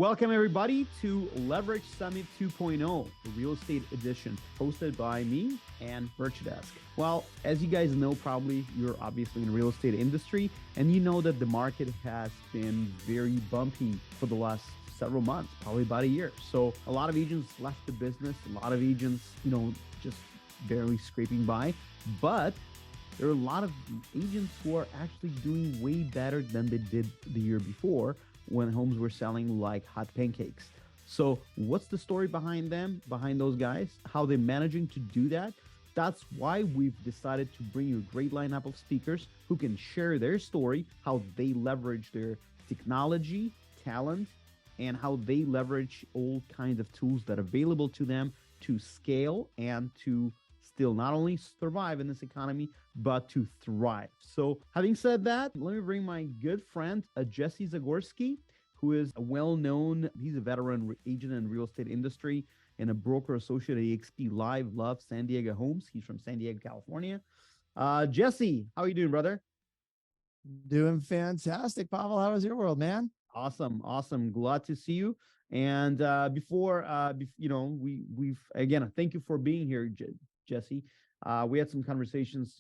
Welcome, everybody, to Leverage Summit 2.0, the real estate edition, hosted by me and Virtudesk. Well, as you guys know, probably you're obviously in the real estate industry, and you know that the market has been very bumpy for the last several months, probably about a year. So a lot of agents left the business, a lot of agents, just barely scraping by, but there are a lot of agents who are actually doing way better than they did the year before, when homes were selling like hot pancakes. So what's the story behind those guys, how they're managing to do that? That's why we've decided to bring you a great lineup of speakers who can share their story, how they leverage their technology, talent, and how they leverage all kinds of tools that are available to them to scale and to still not only survive in this economy, but to thrive. So having said that, let me bring my good friend, Jesse Zagorski, who is a well-known, he's a veteran agent in the real estate industry and a broker associate at EXP Live, loves San Diego homes. He's from San Diego, California. Jesse, how are you doing, brother? Doing fantastic, Pavel. How was your world, man? Awesome. Glad to see you. And we've again, thank you for being here, Jesse. We had some conversations,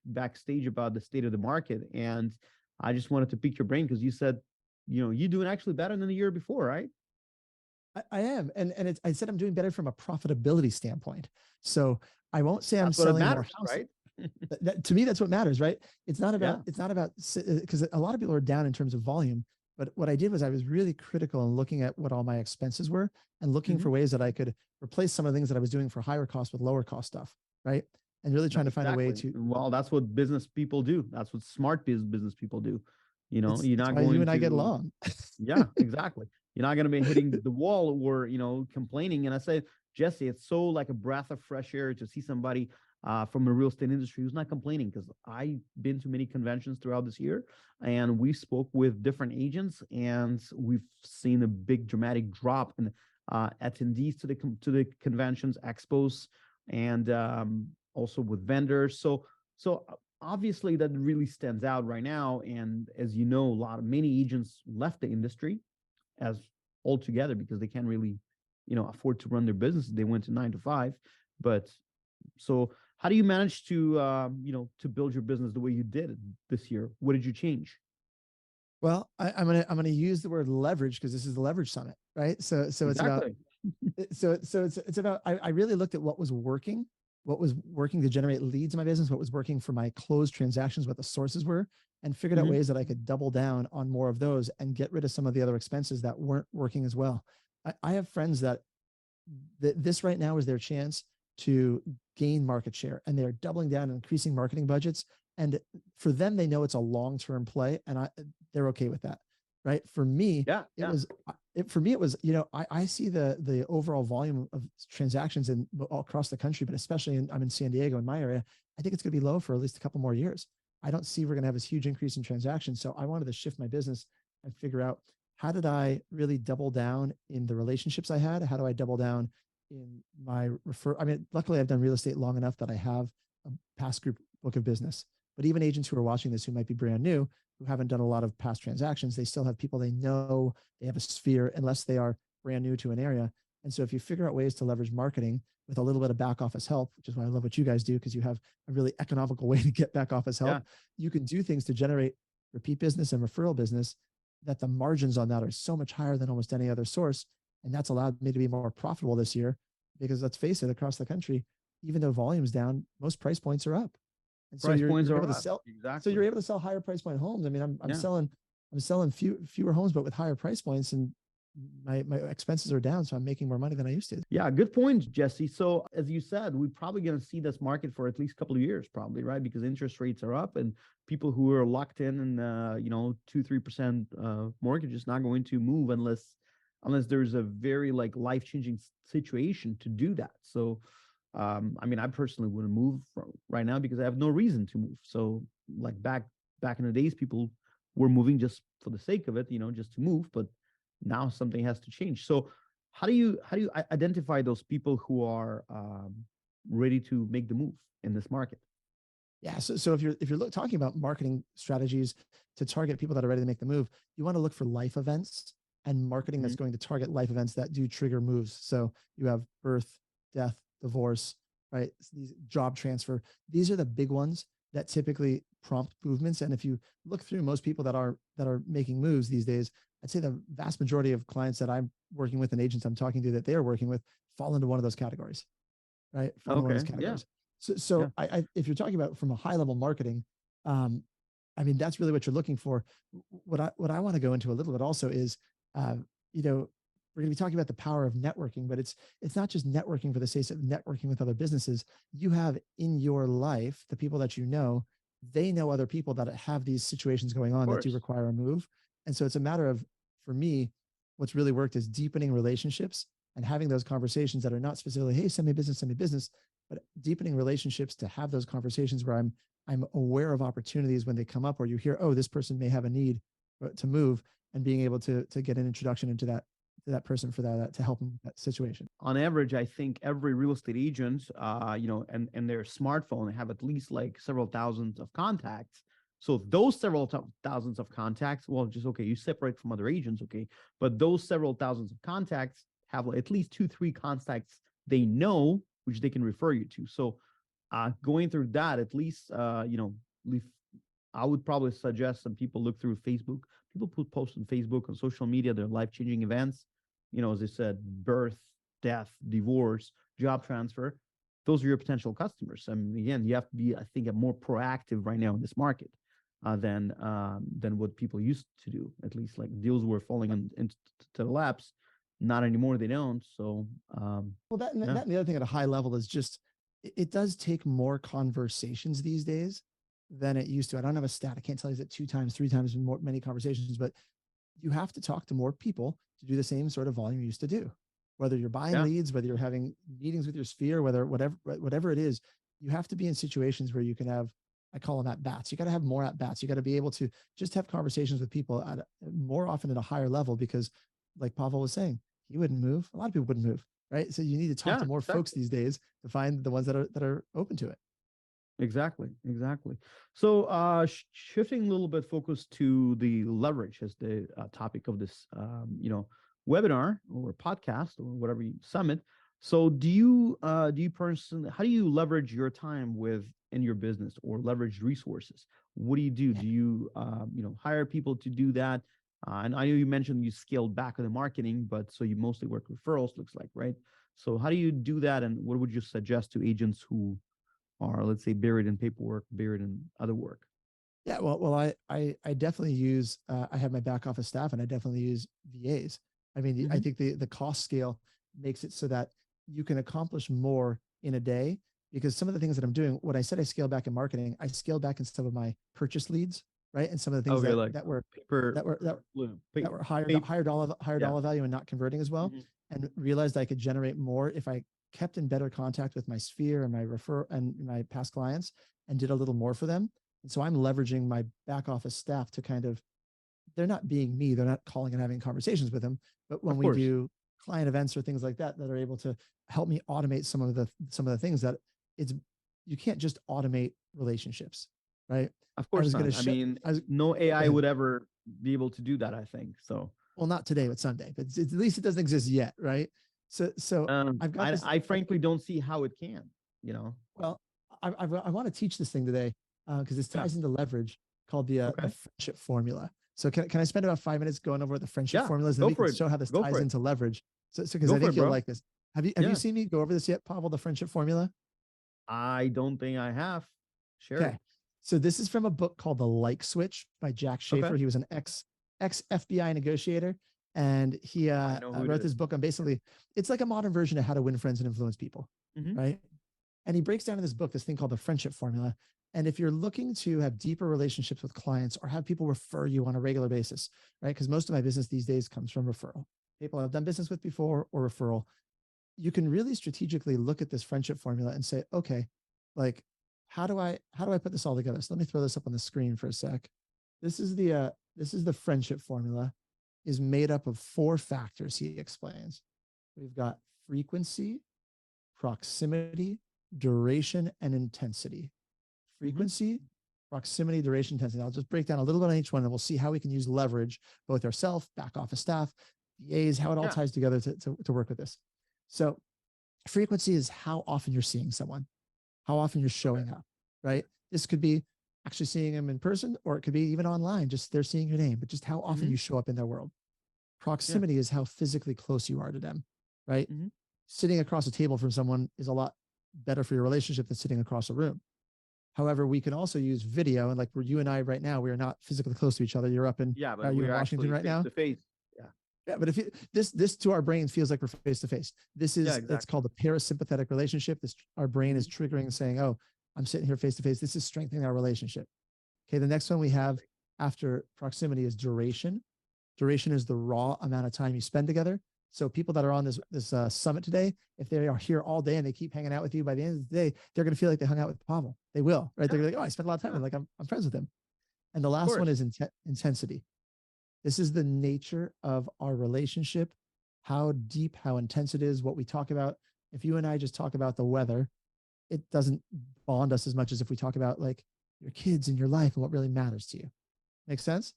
backstage about the state of the market, and I just wanted to pick your brain because you said, you're doing actually better than the year before, right? I am, and I said I'm doing better from a profitability standpoint. So I won't say I'm That's what it selling more matters, houses. right? To me, that's what matters, right? It's not about because a lot of people are down in terms of volume. But what I did was I was really critical in looking at what all my expenses were and looking for ways that I could replace some of the things that I was doing for higher cost with lower cost stuff, right? And really trying to find a way to. Well, that's what business people do. That's what smart business people do. You're not why going you and to, I get along. Yeah, exactly. You're not going to be hitting the wall or, complaining. And I say, Jesse, it's so like a breath of fresh air to see somebody from the real estate industry who's not complaining, because I've been to many conventions throughout this year, and we spoke with different agents, and we've seen a big dramatic drop in attendees to the conventions, expos, and also with vendors. So obviously that really stands out right now. And as you know, many agents left the industry as altogether because they can't really, afford to run their business. They went to 9 to 5. But so how do you manage to, to build your business the way you did this year? What did you change? Well, I'm gonna use the word leverage because this is the leverage summit, right? So Exactly. it's about I really looked at what was working to generate leads in my business, what was working for my closed transactions, what the sources were, and figured out ways that I could double down on more of those and get rid of some of the other expenses that weren't working as well. I have friends that this right now is their chance to gain market share, and they're doubling down and increasing marketing budgets. And for them, they know it's a long-term play, and they're okay with that, right? For me, it was I see the overall volume of transactions all across the country, but especially I'm in San Diego, in my area. I think it's going to be low for at least a couple more years. I don't see we're going to have this huge increase in transactions. So I wanted to shift my business and figure out, how did I really double down in the relationships I had? How do I double down in my luckily I've done real estate long enough that I have a past group book of business. But even agents who are watching this, who might be brand new, who haven't done a lot of past transactions, they still have people they know, they have a sphere, unless they are brand new to an area. And so if you figure out ways to leverage marketing with a little bit of back office help, which is why I love what you guys do, because you have a really economical way to get back office help, you can do things to generate repeat business and referral business that the margins on that are so much higher than almost any other source. And that's allowed me to be more profitable this year, because let's face it, across the country, even though volume's down, most price points are up. And so you're able to sell. Exactly. So you're able to sell higher price point homes. I mean, I'm selling fewer homes, but with higher price points, and my expenses are down, so I'm making more money than I used to. Yeah, good point, Jesse. So as you said, we're probably going to see this market for at least a couple of years, probably, right? Because interest rates are up, and people who are locked in and 2-3% mortgage is not going to move unless there's a very life-changing situation to do that. So I personally wouldn't move right now because I have no reason to move. So back in the days, people were moving just for the sake of it, just to move. But now something has to change. So how do you identify those people who are ready to make the move in this market? Yeah. So if you're talking about marketing strategies to target people that are ready to make the move, you want to look for life events. and marketing that's going to target life events that do trigger moves. So you have birth, death, divorce, right? These job transfer. These are the big ones that typically prompt movements. And if you look through most people that are making moves these days, I'd say the vast majority of clients that I'm working with and agents I'm talking to that they are working with fall into one of those categories, right? Fall into one of those categories. So if you're talking about from a high level marketing, I mean, that's really what you're looking for. What I want to go into a little bit also is, you know, we're going to be talking about the power of networking, but it's not just networking for the sake of networking with other businesses. You have in your life, the people that you know, they know other people that have these situations going on that do require a move. And so it's a matter of, for me, what's really worked is deepening relationships and having those conversations that are not specifically, hey, send me business, but deepening relationships to have those conversations where I'm aware of opportunities when they come up, or you hear, oh, this person may have a need to move, and being able to get an introduction into that person for that to help them with that situation. On average, I think every real estate agent, you know, and their smartphone have at least like several thousands of contacts. So those several thousands of contacts, well, just okay, you separate from other agents, okay, but those several thousands of contacts have at least 2-3 contacts they know, which they can refer you to. So going through that, at least, you know, I would probably suggest some people look through Facebook. People put posts on Facebook, on social media, their life-changing events. You know, as I said, birth, death, divorce, job transfer. Those are your potential customers. I mean, again, you have to be, I think, more proactive right now in this market than what people used to do. At least, like, deals were falling into the laps. Not anymore. They don't. So, well, that and the other thing at a high level is just it does take more conversations these days than it used to. I don't have a stat. I can't tell you that 2 times, 3 times more many conversations, but you have to talk to more people to do the same sort of volume you used to do. Whether you're buying leads, whether you're having meetings with your sphere, whatever it is, you have to be in situations where you can have, I call them at bats. You got to have more at bats. You got to be able to just have conversations with people at more often at a higher level, because like Pavel was saying, he wouldn't move. A lot of people wouldn't move, right? So you need to talk to more folks these days to find the ones that are open to it. Exactly. So shifting a little bit focus to the leverage as the topic of this, you know, webinar or podcast or whatever you summit. So do you personally, how do you leverage your time in your business, or leverage resources? What do you do? Do you, you know, hire people to do that? And I know you mentioned you scaled back on the marketing, but so you mostly work referrals, looks like, right? So how do you do that? And what would you suggest to agents who are, let's say, buried in paperwork, buried in other work? Yeah, well, I definitely use, I have my back office staff, and I definitely use VAs. I mean, I think the cost scale makes it so that you can accomplish more in a day, because some of the things that I'm doing, when I said I scaled back in marketing, I scaled back in some of my purchase leads, right? And some of the things that were higher dollar value and not converting as well, and realized I could generate more if I kept in better contact with my sphere and my my past clients, and did a little more for them. And so I'm leveraging my back office staff to kind of, they're not being me, they're not calling and having conversations with them, but when we do client events or things like that, that are able to help me automate some of the things that you can't just automate relationships, right? Of course not. I mean, no AI would ever be able to do that, I think. So, well, not today, but someday, but at least it doesn't exist yet, right? So I've got I frankly don't see how it can, you know. Well, I want to teach this thing today, because this ties into leverage, called the friendship formula. So can I spend about 5 minutes going over what the friendship formula is, and we can show how this ties into leverage? So because I think you'll like this. Have you seen me go over this yet, Pavel, the friendship formula? I don't think I have. Sure. Okay. So this is from a book called The Like Switch by Jack Schafer. He was an ex FBI negotiator, and he wrote this book on, basically, it's like a modern version of how to win friends and influence people, right? And he breaks down in this book this thing called the friendship formula. And if you're looking to have deeper relationships with clients, or have people refer you on a regular basis, right? Because most of my business these days comes from referral. People I've done business with before, or referral. You can really strategically look at this friendship formula and say, okay, like, how do I put this all together? So let me throw this up on the screen for a sec. This is the friendship formula, is made up of 4 factors, he explains. We've got frequency, proximity, duration, and intensity. Frequency, proximity, duration, intensity. I'll just break down a little bit on each one, and we'll see how we can use leverage, both ourselves, back office staff, VAs, how it all Yeah. ties together to work with this. So frequency is how often you're seeing someone, how often you're showing up, right? This could be actually seeing them in person, or it could be even online, just they're seeing your name, but just how often you show up in their world. Yeah. Proximity is how physically close you are to them, right? Mm-hmm. Sitting across a table from someone is a lot better for your relationship than sitting across a room. However, we can also use video, and like where you and I right now, we are not physically close to each other. You're up in, Yeah, are but you we're in Washington actually right face now? to face. Yeah. Yeah, but if this to our brains feels like we're face to face. This Yeah, is, it's exactly. called the parasympathetic relationship. This, our brain is triggering, saying, "Oh, I'm sitting here face to face. This is strengthening our relationship." Okay, the next one we have after proximity is duration. Duration is the raw amount of time you spend together. So people that are on this summit today, if they are here all day and they keep hanging out with you, by the end of the day, they're going to feel like they hung out with Pavel. They will, right? Yeah. They're like, oh, I spent a lot of time with, like, I'm friends with him. And the Of last one course. is intensity. This is the nature of our relationship, how deep, how intense it is, what we talk about. If you and I just talk about the weather, it doesn't bond us as much as if we talk about like your kids and your life and what really matters to you. Make sense?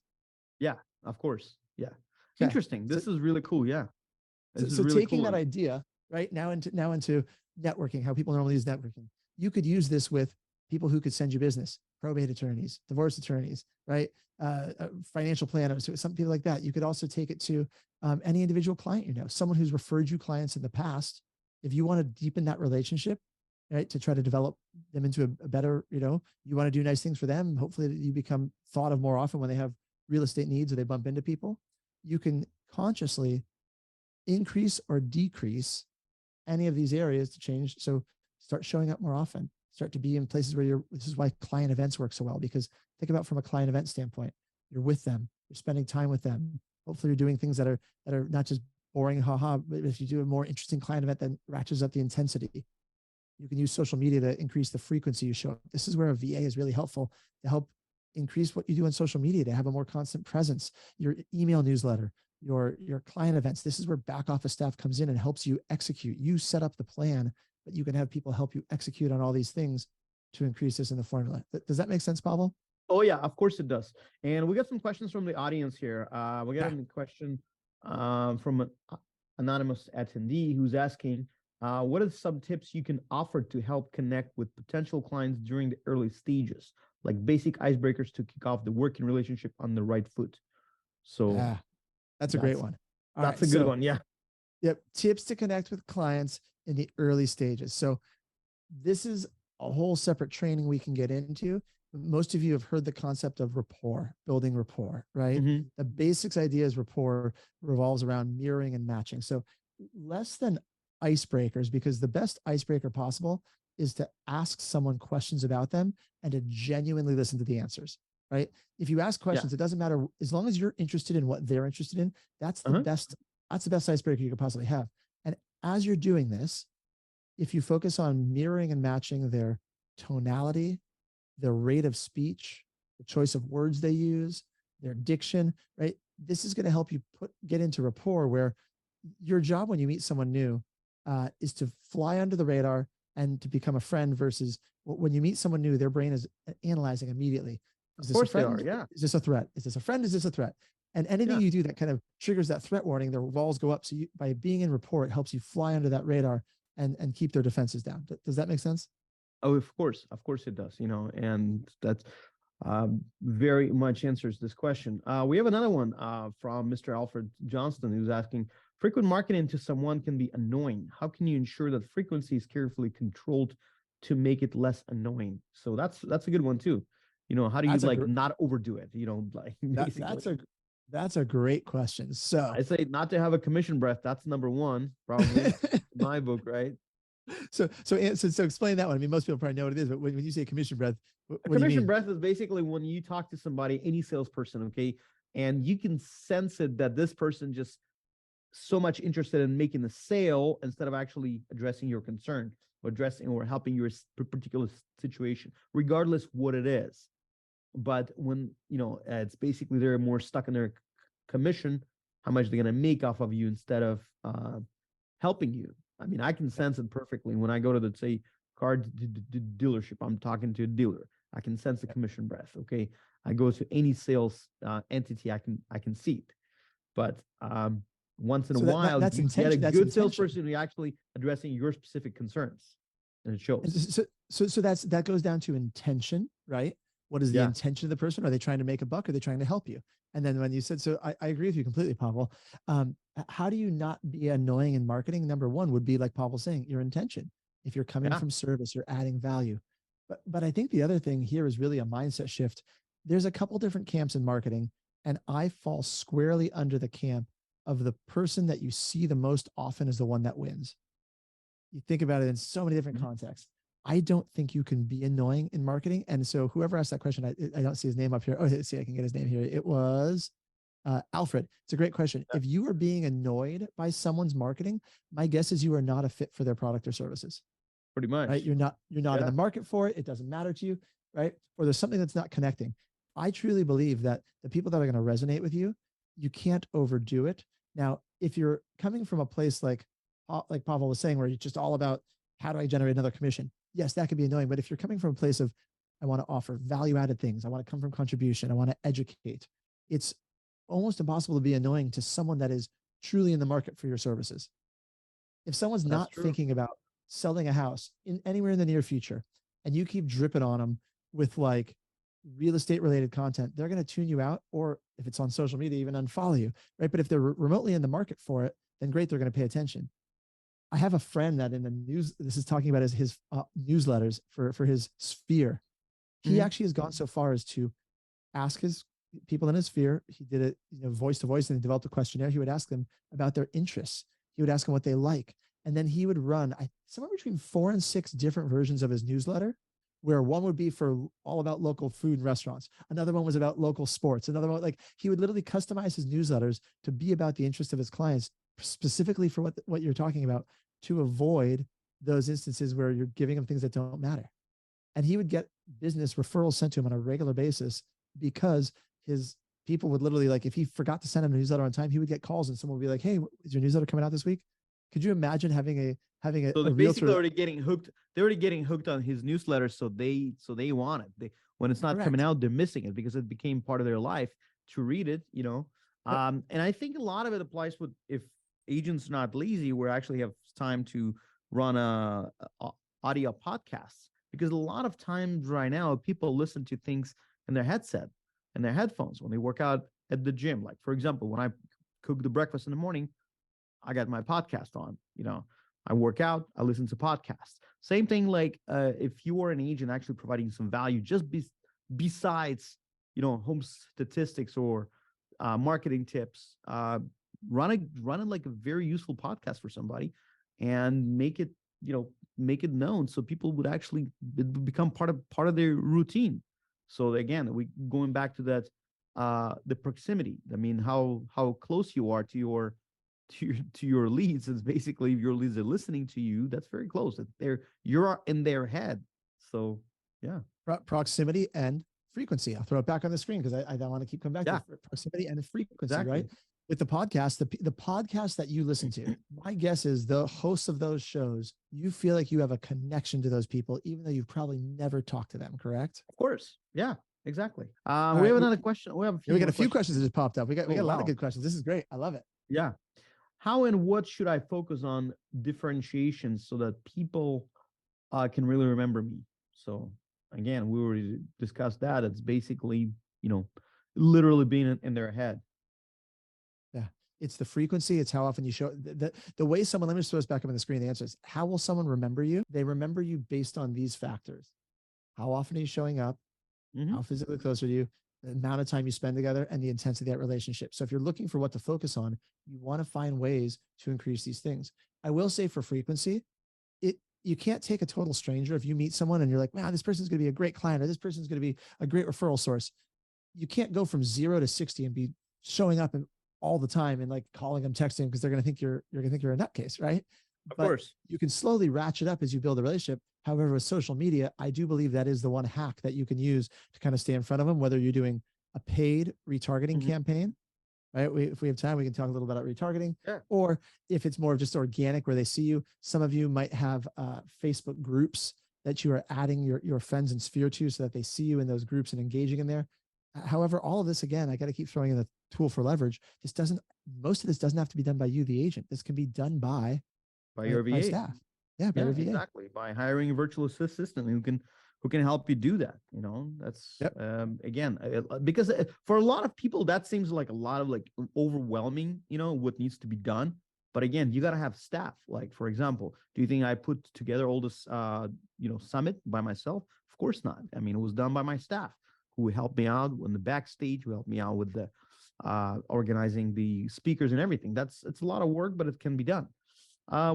Yeah, of course. Yeah. Okay. Interesting. So, This is really cool. Yeah. This is so really taking that cool. idea right now into networking, how people normally use networking, you could use this with people who could send you business, probate attorneys, divorce attorneys, right? Financial planners, some people like that. You could also take it to any individual client, you know, someone who's referred you clients in the past. If you want to deepen that relationship, right, to try to develop them into a better, you know, you want to do nice things for them. Hopefully you become thought of more often when they have real estate needs or they bump into people. You can consciously increase or decrease any of these areas to change. So start showing up more often, start to be in places where you're, this is why client events work so well, because think about from a client event standpoint, you're with them, you're spending time with them. Hopefully you're doing things that are not just boring, haha, but if you do a more interesting client event that ratchets up the intensity, you can use social media to increase the frequency you show up. This is where a VA is really helpful to help increase what you do on social media, to have a more constant presence, your email newsletter, your client events. This is where back office staff comes in and helps you execute. You set up the plan, but you can have people help you execute on all these things to increase this in the formula. Does that make sense, Pavel? Oh yeah, of course it does. And we got some questions from the audience here. We got Yeah. a question from an anonymous attendee who's asking, what are some tips you can offer to help connect with potential clients during the early stages, like basic icebreakers to kick off the working relationship on the right foot? So Yeah, that's a great that's one. All that's right. a good So, one. Yeah. yep, tips to connect with clients in the early stages. So this is a whole separate training we can get into. Most of you have heard the concept of rapport, building rapport, right? Mm-hmm. The basics idea is rapport revolves around mirroring and matching. So less than icebreakers, because the best icebreaker possible is to ask someone questions about them and to genuinely listen to the answers, right? If you ask Yeah. questions, it doesn't matter, as long as you're interested in what they're interested in, that's the best, that's the best icebreaker you could possibly have. And as you're doing this, if you focus on mirroring and matching their tonality, their rate of speech, the choice of words they use, their diction, right? This is going to help you get into rapport where your job when you meet someone new is to fly under the radar and to become a friend versus when you meet someone new, their brain is analyzing immediately. Is this a friend? Yeah. Is this a threat? Is this a friend? Is this a threat? And anything Yeah. you do that kind of triggers that threat warning, their walls go up. So you, by being in rapport, it helps you fly under that radar and keep their defenses down. Does that make sense? Oh, of course it does. And that's very much answers this question. We have another one from Mr. Alfred Johnston who's asking, frequent marketing to someone can be annoying. How can you ensure that frequency is carefully controlled to make it less annoying? So that's a good one too. How do you not overdo it? Like basically. That's a great question. So I say not to have a commission breath. That's number one, probably in my book, right? So explain that one. I mean, most people probably know what it is, but when you say commission breath, what do you commission mean? breath is basically when you talk to somebody, any salesperson, okay, and you can sense it that this person just so much interested in making the sale instead of actually addressing your concern or addressing or helping your particular situation, regardless what it is. But when it's basically they're more stuck in their commission, how much they're going to make off of you instead of helping you. I mean, I can sense it perfectly when I go to the say car dealership. I'm talking to a dealer. I can sense the commission breath. Okay, I go to any sales entity. I can see it. But once in a So while, that's you get a intention. That's good intention. salesperson who's actually addressing your specific concerns, and it shows. So that goes down to intention, right? What is the Yeah. intention of the person? Are they trying to make a buck? Are they trying to help you? And then when you said, so I agree with you completely, Pavel. How do you not be annoying in marketing? Number one would be like Pavel saying, your intention. If you're coming Yeah. from service, you're adding value. But I think the other thing here is really a mindset shift. There's a couple different camps in marketing, and I fall squarely under the camp of the person that you see the most often is the one that wins. You think about it in so many different contexts. I don't think you can be annoying in marketing. And so whoever asked that question, I don't see his name up here. Oh, let's see, I can get his name here. It was Alfred. It's a great question. If you are being annoyed by someone's marketing, my guess is you are not a fit for their product or services. Pretty much. Right? You're not in the market for it. It doesn't matter to you, right? Or there's something that's not connecting. I truly believe that the people that are going to resonate with you, you can't overdo it. Now, if you're coming from a place like Pavel was saying, where you're just all about how do I generate another commission? Yes, that can be annoying. But if you're coming from a place of, I want to offer value-added things, I want to come from contribution, I want to educate, it's almost impossible to be annoying to someone that is truly in the market for your services. If someone's not thinking about selling a house in anywhere in the near future, and you keep dripping on them with like real estate related content, they're going to tune you out, or if it's on social media, even unfollow you, right? But if they're remotely in the market for it, then great, they're going to pay attention. I have a friend that in the news, this is talking about his newsletters for his sphere. He actually has gone so far as to ask his people in his sphere. He did it, voice to voice, and he developed a questionnaire. He would ask them about their interests. He would ask them what they like. And then he would run somewhere between 4 and 6 different versions of his newsletter, where one would be for all about local food and restaurants. Another one was about local sports. Another one, like he would literally customize his newsletters to be about the interest of his clients, specifically for what you're talking about, to avoid those instances where you're giving them things that don't matter. And he would get business referrals sent to him on a regular basis because his people would literally, like, if he forgot to send him a newsletter on time, he would get calls and someone would be like, hey, is your newsletter coming out this week? Could you imagine having a so they're a basically realtor? already getting hooked. They're already getting hooked on his newsletter, so they want it. When it's not coming out, they're missing it because it became part of their life to read it. And I think a lot of it applies with if agents not lazy, we actually have time to run a audio podcasts, because a lot of times right now people listen to things in their headset and their headphones when they work out at the gym. Like, for example, when I cook the breakfast in the morning, I got my podcast on. I work out, I listen to podcasts. Same thing, like if you are an agent actually providing some value, just besides home statistics or marketing tips, running like a very useful podcast for somebody, and make it known, so people would actually become part of their routine. So again, we going back to that, the proximity. I mean, how close you are to your leads is basically, if your leads are listening to you, that's very close. You're in their head. So yeah, proximity and frequency. I'll throw it back on the screen because I don't want to keep coming back to proximity and frequency, right? With the podcast, the podcast that you listen to, my guess is the hosts of those shows, you feel like you have a connection to those people, even though you've probably never talked to them, correct? Of course. Yeah, exactly. We have another question. We got a few questions that just popped up. We got a lot of good questions. This is great. I love it. Yeah. How and what should I focus on differentiation so that people can really remember me? So again, we already discussed that. It's basically, literally being in their head. Yeah. It's the frequency. It's how often you show the way someone, let me just throw this back up on the screen. The answer is, how will someone remember you? They remember you based on these factors. How often are you showing up? How physically close are you? The amount of time you spend together, and the intensity of that relationship. So if you're looking for what to focus on, you want to find ways to increase these things. I will say for frequency, you can't take a total stranger. If you meet someone and you're like, wow, this person's going to be a great client, or this person's going to be a great referral source. You can't go from 0 to 60 and be showing up all the time and like calling them, texting them, because they're going to think you're a nutcase, right? Of course. You can slowly ratchet up as you build a relationship. However, with social media, I do believe that is the one hack that you can use to kind of stay in front of them, whether you're doing a paid retargeting campaign, right? If we have time, we can talk a little bit about retargeting, or if it's more just organic where they see you. Some of you might have Facebook groups that you are adding your friends and sphere to, so that they see you in those groups and engaging in there. However, all of this, again, I got to keep throwing in the tool for leverage. Most of this doesn't have to be done by you, the agent. This can be done by your by VA. staff. Yeah, by Yeah, your VA. exactly. By hiring a virtual assistant who can help you do that. That's Yep. again, because for a lot of people that seems like a lot of like overwhelming. What needs to be done. But again, you got to have staff. Like for example, do you think I put together all this summit by myself? Of course not. I mean, it was done by my staff who helped me out in the backstage, who helped me out with the organizing the speakers and everything. It's a lot of work, but it can be done.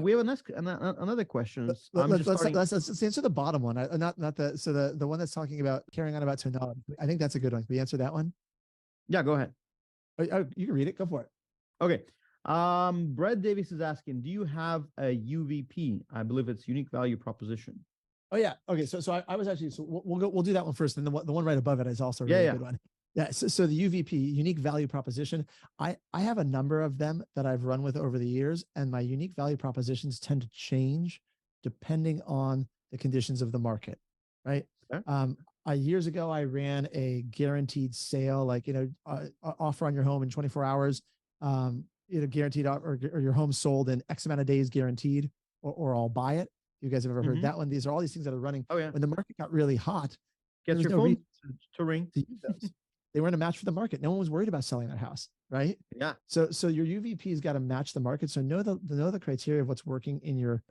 We have another question. Let's answer the bottom one. Not the one that's talking about carrying on about to knowledge. I think that's a good one. Can we answer that one? Yeah, go ahead. You can read it. Go for it. Okay. Brett Davis is asking, do you have a UVP? I believe it's unique value proposition. Oh yeah. Okay. So I was actually, so we'll do that one first. And then the one right above it is also a really good one. Yeah. So the UVP, unique value proposition, I have a number of them that I've run with over the years, and my unique value propositions tend to change depending on the conditions of the market. Right. Okay. Years ago, I ran a guaranteed sale, like, offer on your home in 24 hours, guaranteed or your home sold in X amount of days guaranteed, or I'll buy it. You guys have ever heard that one? These are all these things that are running. Oh yeah. When the market got really hot, get your phone to ring. To use those. They weren't a match for the market. No one was worried about selling their house, right? Yeah. So your UVP's got to match the market. So know the criteria of what's working in your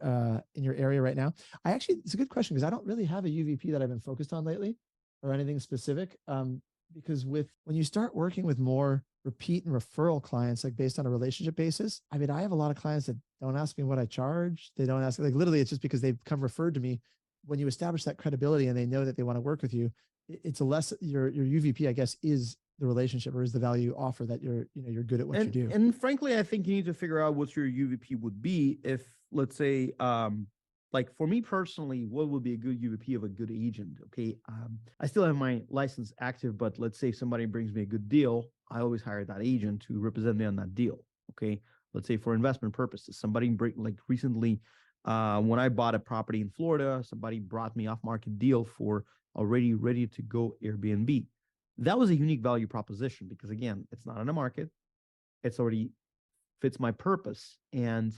area right now. It's a good question, because I don't really have a UVP that I've been focused on lately, or anything specific. Because when you start working with more repeat and referral clients, like based on a relationship basis, I mean, I have a lot of clients that don't ask me what I charge. They don't ask, like, literally, it's just because they've come referred to me. When you establish that credibility and they know that they want to work with you, it's a less, your UVP, I guess, is the relationship, or is the value you offer, that you're good at what you do. And frankly, I think you need to figure out what your UVP would be. If, let's say, like for me personally, what would be a good UVP of a good agent? Okay. I still have my license active, but let's say somebody brings me a good deal. I always hire that agent to represent me on that deal. Okay. Let's say for investment purposes, like recently, when I bought a property in Florida, somebody brought me off-market deal for already ready to go Airbnb. That was a unique value proposition, because again, it's not in the market. It's already fits my purpose, and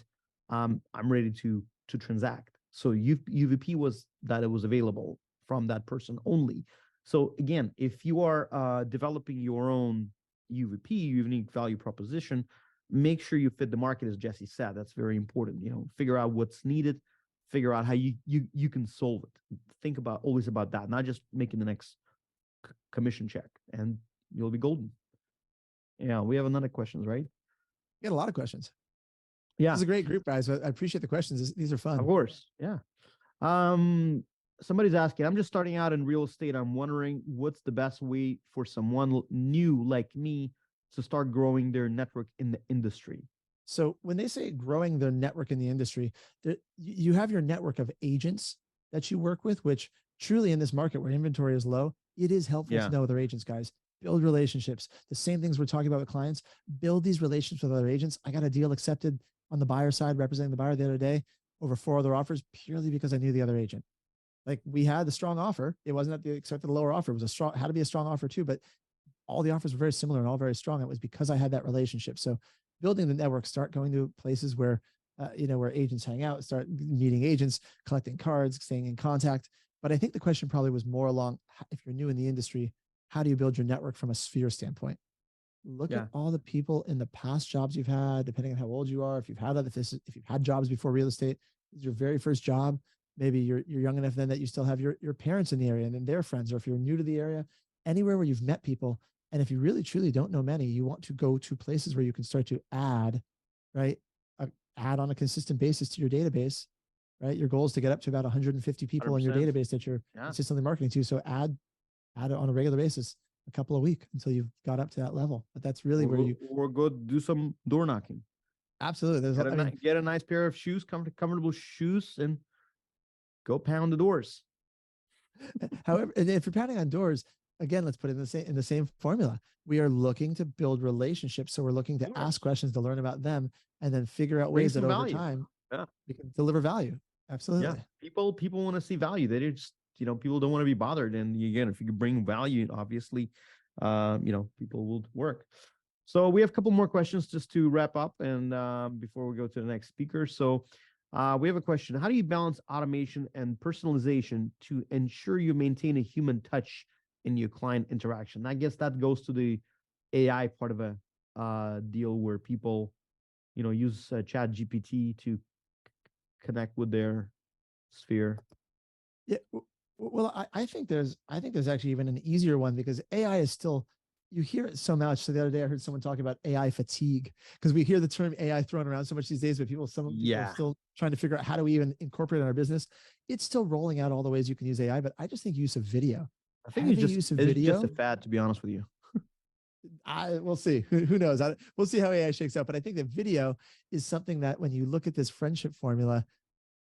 I'm ready to transact. So UVP was that it was available from that person only. So again, if you are developing your own UVP, unique value proposition, make sure you fit the market, as Jesse said. That's very important. Figure out what's needed, figure out how you can solve it. Think always about that, not just making the next commission check, and you'll be golden. Yeah, we have another questions, right? We got a lot of questions. Yeah, this is a great group, guys. I appreciate the questions. These are fun. Of course. Yeah. Somebody's asking, I'm just starting out in real estate. I'm wondering what's the best way for someone new like me to start growing their network in the industry. So when they say growing their network in the industry, you have your network of agents that you work with, which truly in this market where inventory is low, it is helpful to know other agents, guys. Build relationships. The same things we're talking about with clients. Build these relationships with other agents. I got a deal accepted on the buyer side, representing the buyer the other day, over 4 other offers, purely because I knew the other agent. Like, we had the strong offer. It wasn't that they accepted the lower offer. It was had to be a strong offer too, but all the offers were very similar and all very strong. It was because I had that relationship. So building the network, start going to places where, where agents hang out, start meeting agents, collecting cards, staying in contact. But I think the question probably was more along, if you're new in the industry, how do you build your network from a sphere standpoint? Look at all the people in the past jobs you've had, depending on how old you are. If you've had jobs before real estate, this is your very first job. Maybe you're young enough then that you still have your parents in the area and then their friends, or if you're new to the area, anywhere where you've met people. And if you really truly don't know many, you want to go to places where you can start to add, right? Add on a consistent basis to your database, right? Your goal is to get up to about 150 people 100%. In your database that you're consistently marketing to. So add it on a regular basis, a couple a week, until you've got up to that level. But that's really or go do some door knocking. Absolutely. Get a nice pair of shoes, comfortable shoes, and go pound the doors. However, and if you're pounding on doors, again, let's put it in the same formula. We are looking to build relationships. So we're looking to ask questions to learn about them, and then figure out ways that over time we can deliver value. Absolutely. Yeah. People want to see value. They just, people don't want to be bothered. And again, if you can bring value, obviously people will work. So we have a couple more questions just to wrap up, and before we go to the next speaker. So we have a question: how do you balance automation and personalization to ensure you maintain a human touch in your client interaction? I guess that goes to the AI part of a deal where people, use Chat GPT to connect with their sphere. Yeah. Well, I think there's actually even an easier one, because AI is still, you hear it so much. So the other day I heard someone talking about AI fatigue, because we hear the term AI thrown around so much these days, but some people are still trying to figure out how do we even incorporate it in our business. It's still rolling out all the ways you can use AI, but I just think use of video. I think it's just a fad, to be honest with you. We'll see. Who knows? We'll see how AI shakes out. But I think that video is something that when you look at this friendship formula,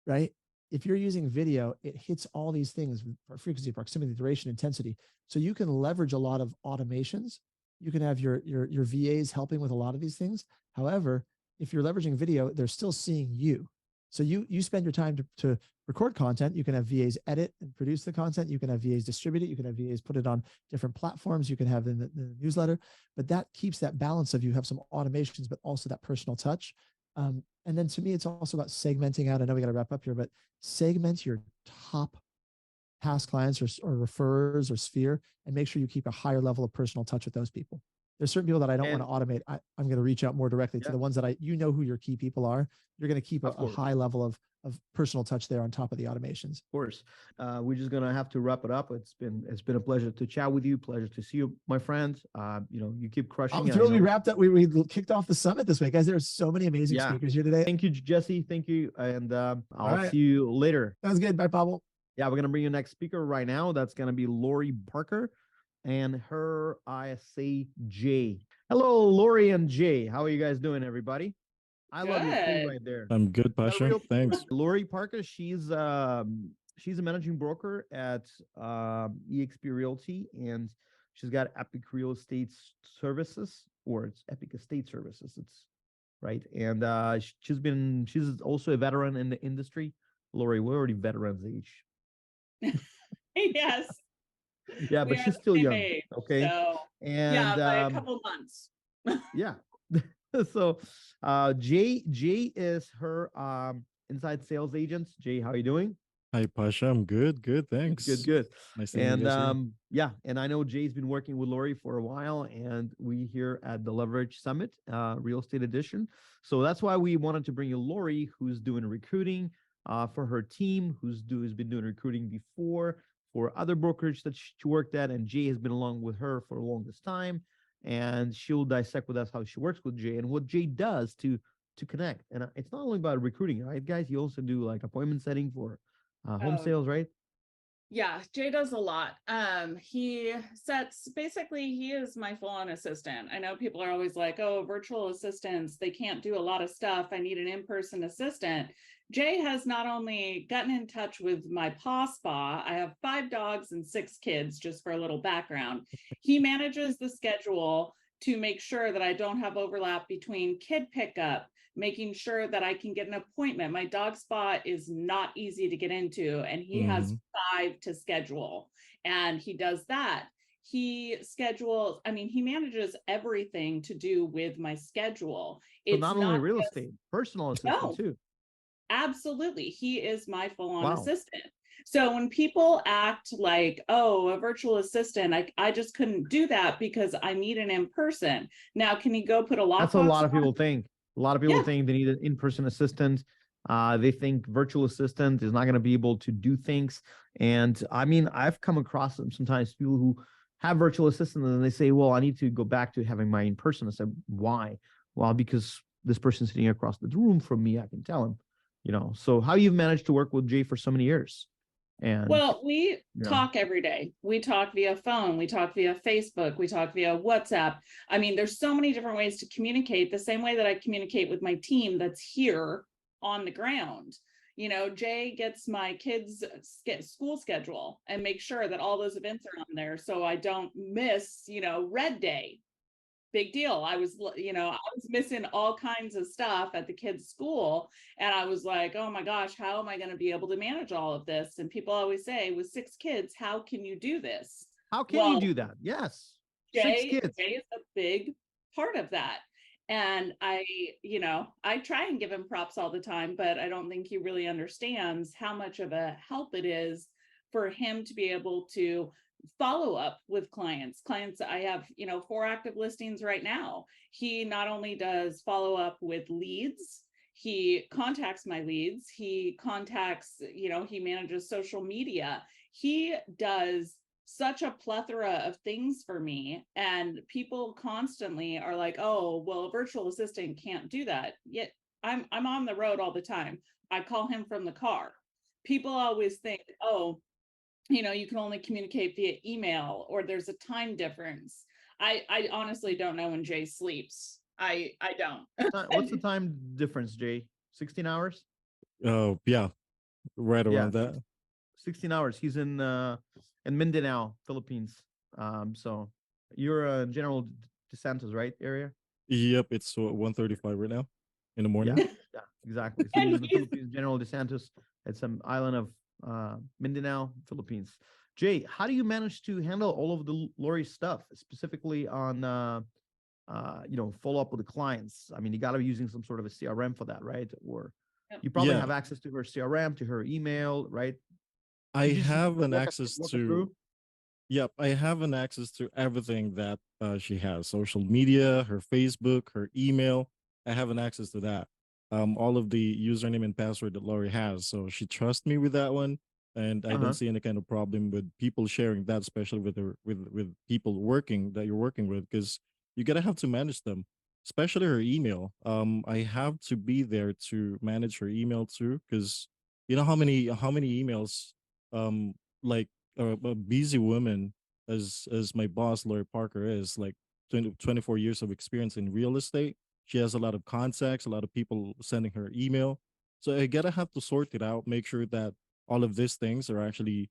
right? If you're using video, it hits all these things: frequency, proximity, duration, intensity. So you can leverage a lot of automations. You can have your VAs helping with a lot of these things. However, if you're leveraging video, they're still seeing you. So you spend your time to record content. You can have VAs edit and produce the content. You can have VAs distribute it. You can have VAs put it on different platforms. You can have in the newsletter, but that keeps that balance of you have some automations, but also that personal touch. And then to me, it's also about segmenting out. I know we got to wrap up here, but segment your top past clients or referrers or sphere, and make sure you keep a higher level of personal touch with those people. There's certain people that I don't want to automate. I'm going to reach out more directly to the ones that who your key people are. You're going to keep a high level of personal touch there on top of the automations. Of course. We're just going to have to wrap it up. It's been a pleasure to chat with you. Pleasure to see you, my friend. You keep crushing. I'm thrilled we wrapped up. We kicked off the summit this week, guys. There's so many amazing speakers here today. Thank you, Jesse. Thank you. And I'll see you later. Sounds good. Bye, Pablo. Yeah, we're going to bring you next speaker right now. That's going to be Lori Parker and her ISA Jay. Hello, Lori and Jay. How are you guys doing, everybody? I love your thing right there. I'm good, Pasha. Thanks. Lori Parker, she's a managing broker at eXp Realty, and she's got Epic Real Estate Services, or it's Epic Estate Services. It's right, and she's also a veteran in the industry. Lori, we're already veterans age. Yes. Yeah, but she's still young. Age, okay. So, and by a couple months. Yeah. So Jay is her inside sales agent. Jay, how are you doing? Hi, Pasha. I'm good. Thanks. Good. Nice to meet you guys here. And I know Jay's been working with Lori for a while, and we here at the Leverage Summit, Real Estate Edition. So that's why we wanted to bring you Lori, who's doing recruiting for her team, who's been doing recruiting before for other brokerage that she worked at, and Jay has been along with her for the longest time. And she'll dissect with us how she works with Jay and what Jay does to connect. And it's not only about recruiting, right, guys? You also do like appointment setting for home sales, right? Yeah, Jay does a lot. He is my full-on assistant. I know people are always like, oh, virtual assistants, they can't do a lot of stuff. I need an in-person assistant. Jay has not only gotten in touch with my paw spa. I have 5 dogs and 6 kids, just for a little background. He manages the schedule to make sure that I don't have overlap between kid pickup, making sure that I can get an appointment. My dog spa is not easy to get into, and he has 5 to schedule, and he does that. He manages everything to do with my schedule. So it's not only real estate, personal assistant too. Absolutely. He is my full-on assistant. So when people act like, oh, a virtual assistant, I just couldn't do that because I need an in-person. Now, can you go put a lockbox? That's what a lot of people think. A lot of people think they need an in-person assistant. They think virtual assistant is not going to be able to do things. And I mean, I've come across sometimes people who have virtual assistants and they say, well, I need to go back to having my in-person. I said, why? Well, because this person's sitting across the room from me, I can tell him. So how you've managed to work with Jay for so many years? And well, we talk every day. We talk via phone, we talk via Facebook, we talk via WhatsApp. I mean, there's so many different ways to communicate, the same way that I communicate with my team that's here on the ground. Jay gets my kids' school schedule and make sure that all those events are on there so I don't miss, Red Day. Big deal. I was missing all kinds of stuff at the kids' school. And I was like, oh my gosh, how am I going to be able to manage all of this? And people always say, with 6 kids, how can you do this? How can you do that? Yes. Jay is a big part of that. And I try and give him props all the time, but I don't think he really understands how much of a help it is for him to be able to follow up with clients. I have, 4 active listings right now. He not only does follow up with leads, he contacts my leads, he contacts, he manages social media. He does such a plethora of things for me, and people constantly are like, oh, well, a virtual assistant can't do that. Yet I'm on the road all the time. I call him from the car. People always think, oh, you can only communicate via email, or there's a time difference. I honestly don't know when Jay sleeps. I don't. What's the time difference, Jay? 16 hours? Oh, yeah, right around that. 16 hours. He's in Mindanao, Philippines. So you're General DeSantis, right? Area? Yep, it's 1:35 right now in the morning. Yeah, exactly. So he's in the Philippines, General DeSantis, at some island of Mindanao, Philippines. Jay, how do you manage to handle all of the Lori stuff, specifically on follow up with the clients? I mean, you got to be using some sort of a CRM for that, right? Or you probably have access to her CRM, to her email, right? I have an access to. Yep, I have an access to everything that she has: social media, her Facebook, her email. I have an access to that. All of the username and password that Lori has. So she trusts me with that one, and I don't see any kind of problem with people sharing that, especially with her with people that you're working with, because you gotta have to manage them, especially her email. I have to be there to manage her email too, because you know how many emails like a busy woman as my boss Lori Parker is, like 24 years of experience in real estate. She has a lot of contacts, a lot of people sending her email. So I gotta have to sort it out, make sure that all of these things are actually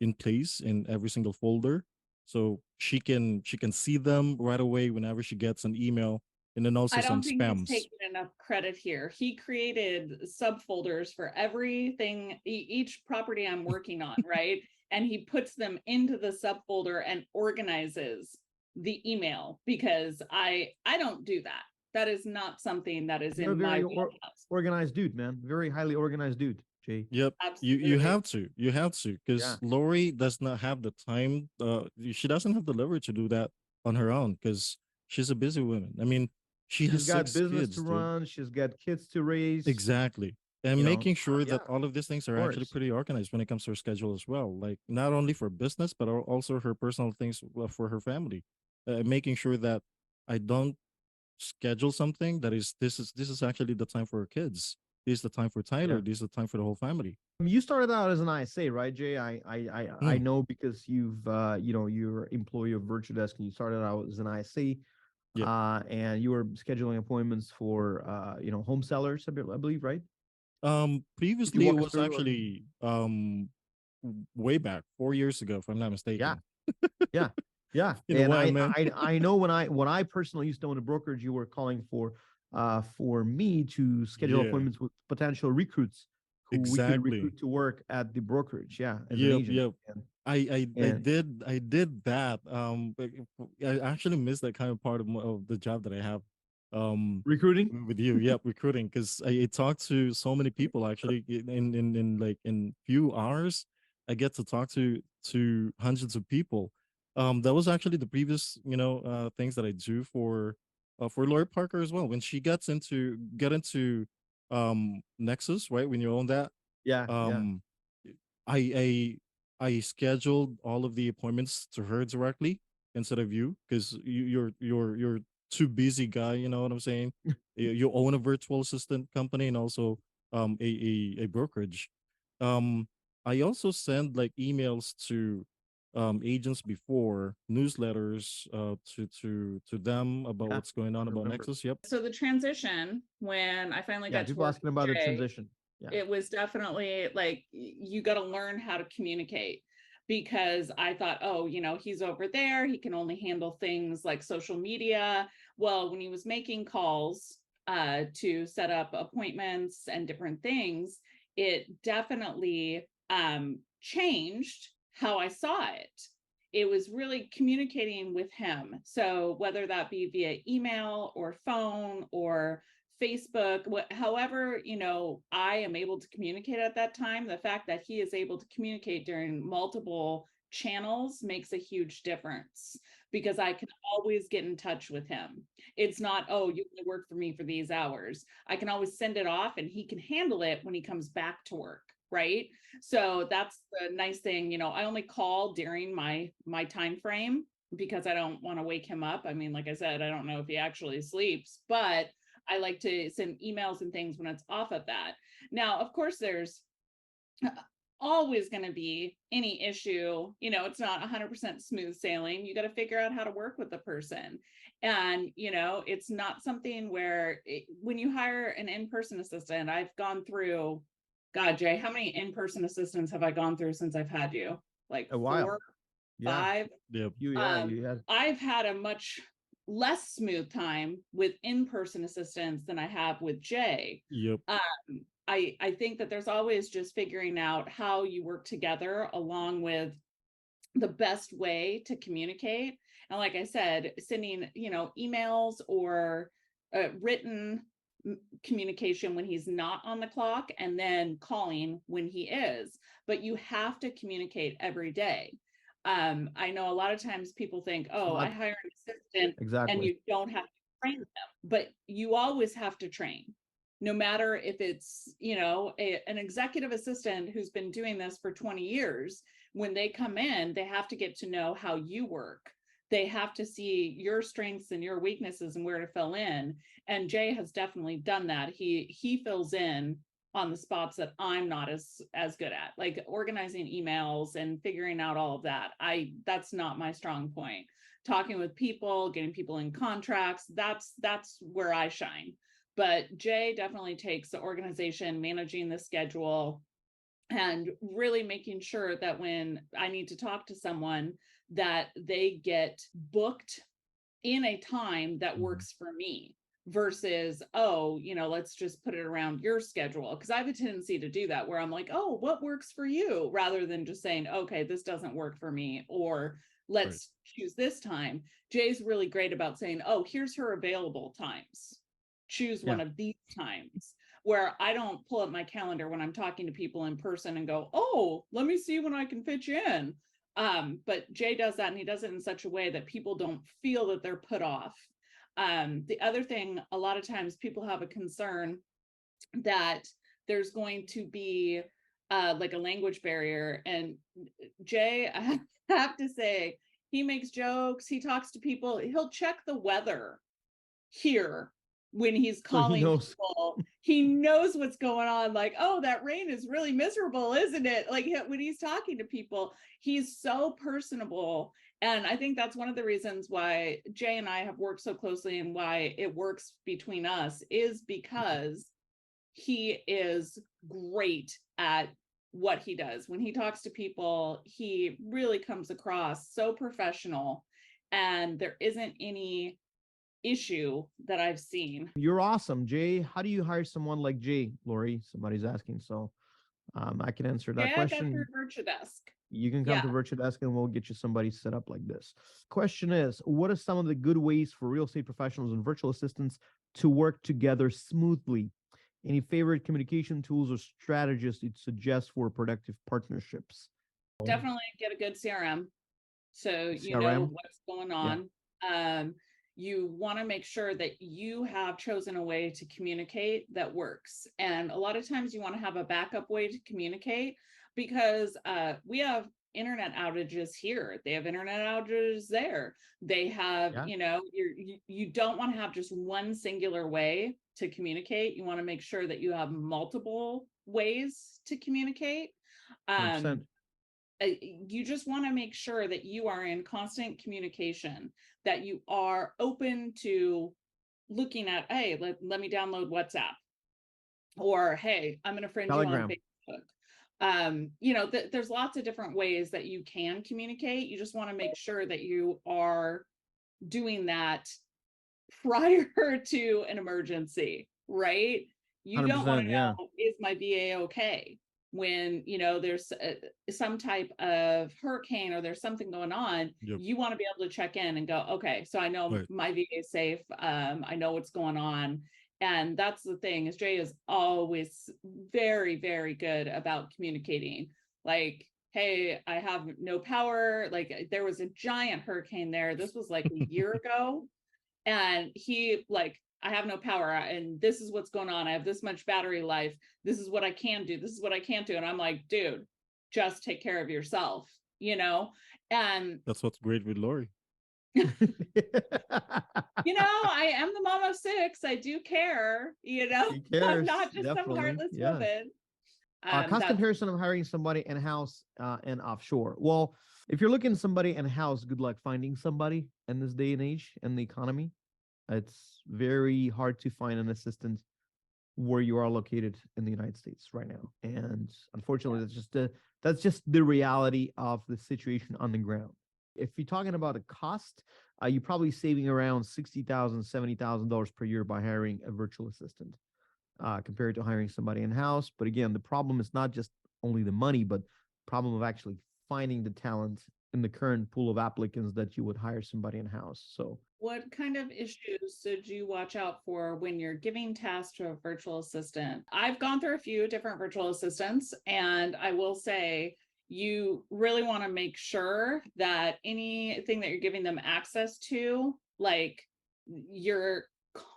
in place in every single folder, so she can see them right away whenever she gets an email, and then also I some don't think he's spams. taking enough credit here. He created subfolders for everything, each property I'm working on, right? And he puts them into the subfolder and organizes the email, because I don't do that. That is not something that is You're in my wheelhouse. organized dude, man. Very highly organized dude, Jay. Yep. Absolutely. You have to, because Lori does not have the time. She doesn't have the leverage to do that on her own, because she's a busy woman. I mean, she's has got 6 business kids, to dude. run. She's got kids to raise. Exactly. And making sure that all of these things are actually course. pretty organized when it comes to her schedule as well. Like, not only for business, but also her personal things for her family. Making sure that I don't schedule something that is this is actually the time for her kids. This is the time for Tyler. This is the time for the whole family. You started out as an ISA, right, Jay? I know, because you've you're employee of Virtudesk, and you started out as an ISA. And you were scheduling appointments for home sellers, I believe, right? Previously it was actually way back 4 years ago, if I'm not mistaken. Yeah. And I know when I personally used to own a brokerage, you were calling for me to schedule appointments with potential recruits who we could recruit to work at the brokerage. Yeah, as an agent. Yep. I did that. I actually missed that kind of part of the job that I have. Recruiting with you, recruiting, because I talked to so many people actually in few hours. I get to talk to hundreds of people. That was actually the previous things that I do for Lori Parker as well. When she get into Nexus, right? When you own that, I I scheduled all of the appointments to her directly instead of you, because you're too busy guy. You know what I'm saying? You own a virtual assistant company and also a brokerage. I also send like emails to agents before, newsletters to them about what's going on about Nexus. Yep. So the transition, when I finally got to people work asking about the transition. It was definitely like, you got to learn how to communicate, because I thought, oh, he's over there, he can only handle things like social media. Well, when he was making calls to set up appointments and different things, it definitely changed how I saw it. it was really communicating with him. So whether that be via email or phone or Facebook, however, I am able to communicate at that time, the fact that he is able to communicate during multiple channels makes a huge difference, because I can always get in touch with him. It's not, oh, you can work for me for these hours. I can always send it off and he can handle it when he comes back to work. Right. So that's the nice thing. I only call during my time frame, because I don't want to wake him up. I mean, like I said, I don't know if he actually sleeps, but I like to send emails and things when it's off of that. Now, of course, there's always going to be any issue. It's not 100% smooth sailing. You got to figure out how to work with the person. And, it's not something where when you hire an in-person assistant, I've gone through, God, Jay, how many in-person assistants have I gone through since I've had you? Like A while. 4, Yeah. 5? Yep. I've had a much less smooth time with in-person assistants than I have with Jay. Yep. I think that there's always just figuring out how you work together, along with the best way to communicate. And like I said, sending, emails or written communication when he's not on the clock, and then calling when he is. But you have to communicate every day. I know a lot of times people think, oh, I hire an assistant, exactly, and you don't have to train them, but you always have to train. No matter if it's, an executive assistant who's been doing this for 20 years, when they come in, they have to get to know how you work. They have to see your strengths and your weaknesses and where to fill in. And Jay has definitely done that. He fills in on the spots that I'm not as good at, like organizing emails and figuring out all of that. That's not my strong point. Talking with people, getting people in contracts, that's where I shine. But Jay definitely takes the organization, managing the schedule, and really making sure that when I need to talk to someone, that they get booked in a time that works for me, versus, oh, let's just put it around your schedule. Because I have a tendency to do that, where I'm like, oh, what works for you? Rather than just saying, okay, this doesn't work for me, or let's choose this time. Jay's really great about saying, oh, here's her available times. Choose one of these times, where I don't pull up my calendar when I'm talking to people in person and go, oh, let me see when I can fit you in. But Jay does that, and he does it in such a way that people don't feel that they're put off. The other thing, a lot of times people have a concern that there's going to be like a language barrier. And Jay, I have to say, he makes jokes, he talks to people, he'll check the weather here when he's calling people. He knows what's going on. Like, oh, that rain is really miserable, isn't it? Like, when he's talking to people, he's so personable. And I think that's one of the reasons why Jay and I have worked so closely, and why it works between us, is because he is great at what he does. When he talks to people, he really comes across so professional, and there isn't any issue that I've seen. You're awesome, Jay. How do you hire someone like Jay, Lori? Somebody's asking. So I can answer that question. Through Virtudesk. You can come to Virtudesk and we'll get you somebody set up like this. Question is, what are some of the good ways for real estate professionals and virtual assistants to work together smoothly? Any favorite communication tools or strategies you'd suggest for productive partnerships? Definitely get a good CRM. So you know what's going on. You want to make sure that you have chosen a way to communicate that works. And a lot of times you want to have a backup way to communicate, because we have internet outages here. They have internet outages there. They have, you don't want to have just one singular way to communicate. You want to make sure that you have multiple ways to communicate. You just want to make sure that you are in constant communication, that you are open to looking at, hey, let me download WhatsApp, or hey, I'm going to friend Telegram. You on Facebook. There's lots of different ways that you can communicate. You just want to make sure that you are doing that prior to an emergency, right? You don't want to know, is my VA okay? when, there's some type of hurricane or there's something going on, you want to be able to check in and go, okay, so I know my VA is safe. I know what's going on. And that's the thing, is Jay is always very, very good about communicating. Like, hey, I have no power. Like, there was a giant hurricane there. This was like a year ago. And he I have no power, and this is what's going on. I have this much battery life. This is what I can do. This is what I can't do. And I'm like, dude, just take care of yourself, And that's what's great with Lori. I am the mom of 6. I do care, I'm not just some heartless woman. Cost comparison of hiring somebody in-house and offshore. Well, if you're looking somebody in-house, good luck finding somebody in this day and age in the economy. It's very hard to find an assistant where you are located in the United States right now. And unfortunately, that's just the reality of the situation on the ground. If you're talking about a cost, you're probably saving around $60,000, $70,000 per year by hiring a virtual assistant compared to hiring somebody in-house. But again, the problem is not just only the money, but problem of actually finding the talent in the current pool of applicants that you would hire somebody in-house. So what kind of issues should you watch out for when you're giving tasks to a virtual assistant? I've gone through a few different virtual assistants, and I will say you really want to make sure that anything that you're giving them access to, like, you're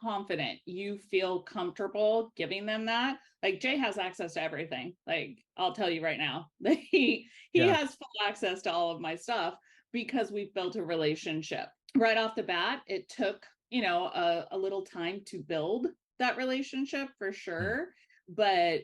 confident, you feel comfortable giving them that. Like, Jay has access to everything. Like, I'll tell you right now, he has full access to all of my stuff because we've built a relationship. Right off the bat, it took, a little time to build that relationship for sure. But,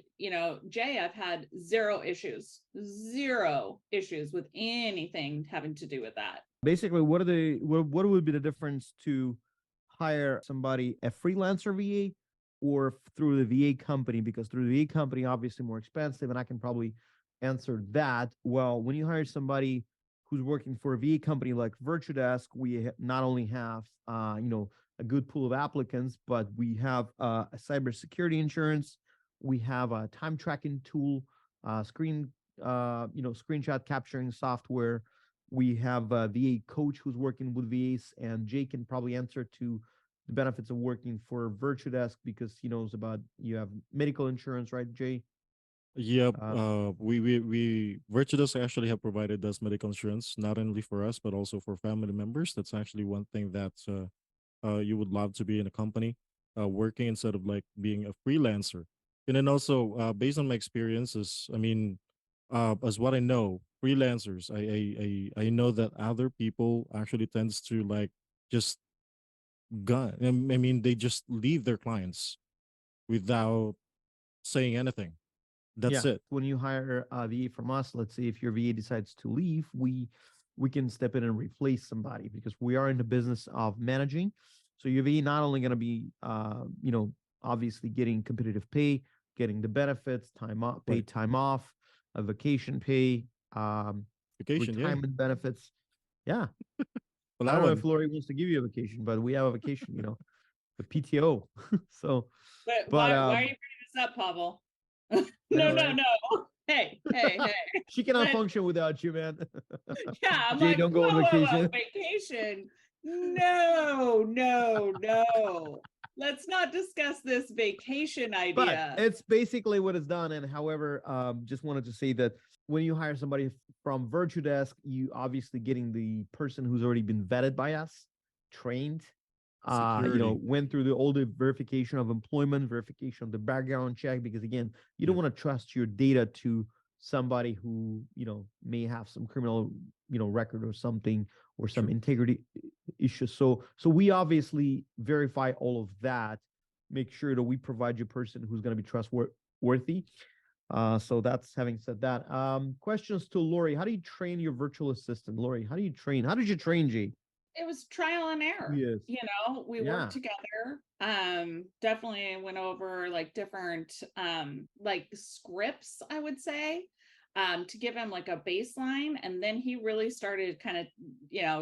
Jay, I've had zero issues with anything having to do with that. Basically, what would be the difference to hire somebody, a freelancer VA, or through the VA company? Because through the VA company, obviously more expensive, and I can probably answer that. Well, when you hire somebody who's working for a VA company like Virtudesk, we not only have a good pool of applicants, but we have a cybersecurity insurance, we have a time tracking tool, screenshot capturing software. We have a VA coach who's working with VAs, and Jay can probably answer to the benefits of working for Virtudesk because he knows about, you have medical insurance, right, Jay? Yep. We Virtudesk actually have provided us medical insurance, not only for us but also for family members. That's actually one thing that you would love to be in a company working instead of like being a freelancer. And then also based on my experiences, I mean, as what I know, freelancers, I know that other people actually tends to like just gun. I mean, they just leave their clients without saying anything. That's it. When you hire a VA from us, let's say if your VA decides to leave, we can step in and replace somebody because we are in the business of managing. So your VA not only going to be, obviously getting competitive pay, getting the benefits, time off, paid time off, a vacation pay, retirement benefits. Yeah. Well, I don't know if Lori wants to give you a vacation, but we have a vacation, the PTO. So, but why are you bringing this up, Pavel? No. Hey. She cannot function without you, man. Yeah, I'm Jay, like, don't go on vacation. Vacation. No. Let's not discuss this vacation idea. But it's basically what it's done. And however, just wanted to say that when you hire somebody from Virtudesk, you obviously getting the person who's already been vetted by us, trained, went through all the verification of employment, verification of the background check, because again, you don't want to trust your data to somebody who, may have some criminal, record or something, or some integrity issues. So we obviously verify all of that, make sure that we provide you a person who's going to be trustworthy. So that's, having said that, questions to Lori. How do you train your virtual assistant? Lori, how did you train Jay? It was trial and error. Yes. We worked together. Definitely went over like different like scripts, I would say, to give him like a baseline. And then he really started kind of,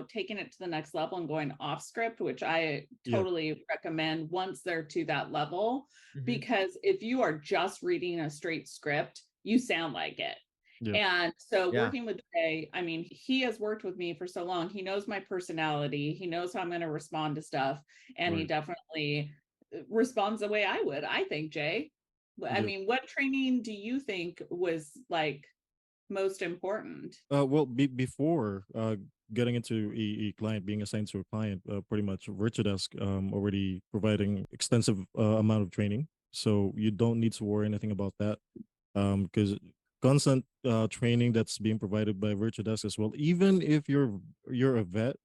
taking it to the next level and going off script, which I totally recommend once they're to that level. Because if you are just reading a straight script, you sound like it. Yeah. And so working with Jay, I mean, he has worked with me for so long. He knows my personality. He knows how I'm going to respond to stuff. And he definitely responds the way I would, I think, Jay. I mean, what training do you think was like most important? Well, before getting into a client, being assigned to a client, pretty much Virtudesk already providing extensive amount of training, so you don't need to worry anything about that. Because constant training that's being provided by Virtudesk as well. Even if you're a vet,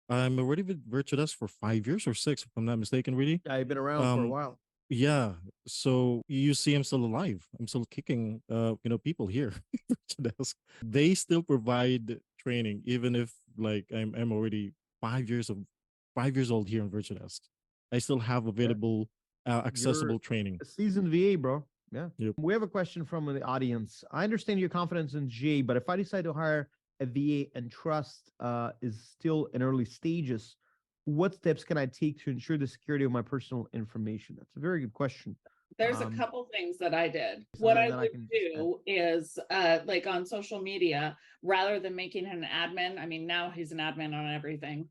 I'm already with Virtudesk for 5 years or six, if I'm not mistaken, really. I've been around for a while. Yeah. So you see, I'm still alive. I'm still kicking, people here. Virtudesk. They still provide training, even if like I'm already 5 years old here in Virtudesk. I still have available, accessible You're training. a seasoned VA, bro. Yeah. Yep. We have a question from the audience. I understand your confidence in Jay, but if I decide to hire a VA and trust is still in early stages, what steps can I take to ensure the security of my personal information? That's a very good question. There's a couple things that I did. What I would do is like on social media, rather than making him an admin, I mean, now he's an admin on everything,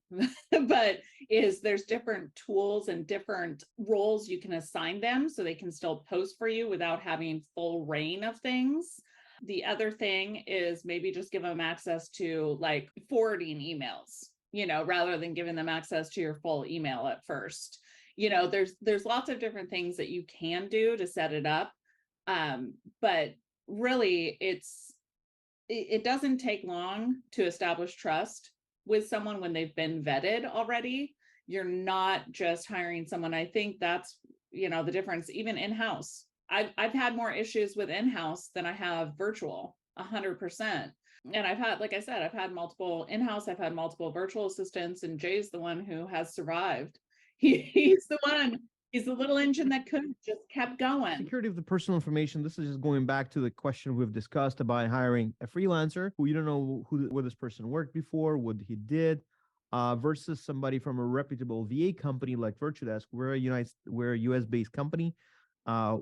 but there's different tools and different roles you can assign them so they can still post for you without having full reign of things. The other thing is maybe just give them access to like forwarding emails, rather than giving them access to your full email at first. There's lots of different things that you can do to set it up. But really it doesn't take long to establish trust with someone when they've been vetted already. You're not just hiring someone. I think that's, the difference, even in-house. I've had more issues with in-house than I have virtual, 100%. And I've had, like I said, I've had multiple in-house, I've had multiple virtual assistants, and Jay's the one who has survived. He's the one. He's the little engine that could just kept going. Security of the personal information. This is just going back to the question we've discussed about hiring a freelancer who you don't know where this person worked before, what he did, versus somebody from a reputable VA company like Virtudesk. We're a US-based company.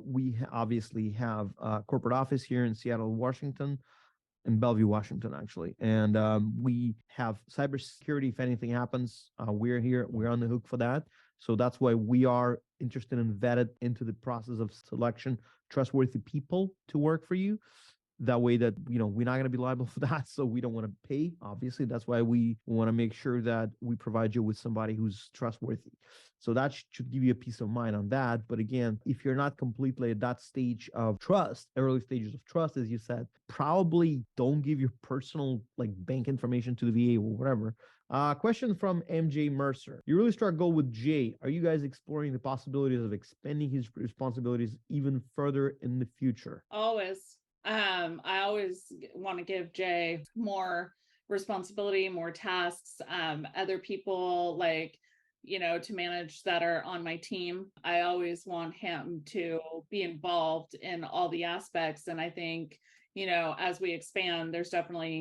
We obviously have a corporate office here in Seattle, Washington, in Bellevue, Washington, actually. And we have cybersecurity. If anything happens, we're here. We're on the hook for that. So that's why we are interested and vetted into the process of selection trustworthy people to work for you. That way that, we're not going to be liable for that. So we don't want to pay, obviously. That's why we want to make sure that we provide you with somebody who's trustworthy. So that should give you a peace of mind on that. But again, if you're not completely at that stage of trust, early stages of trust, as you said, probably don't give your personal like bank information to the VA or whatever. Question from MJ Mercer. You really struggle with Jay. Are you guys exploring the possibilities of expanding his responsibilities even further in the future? Always. I always want to give Jay more responsibility, more tasks, other people like, to manage that are on my team. I always want him to be involved in all the aspects. And I think, as we expand,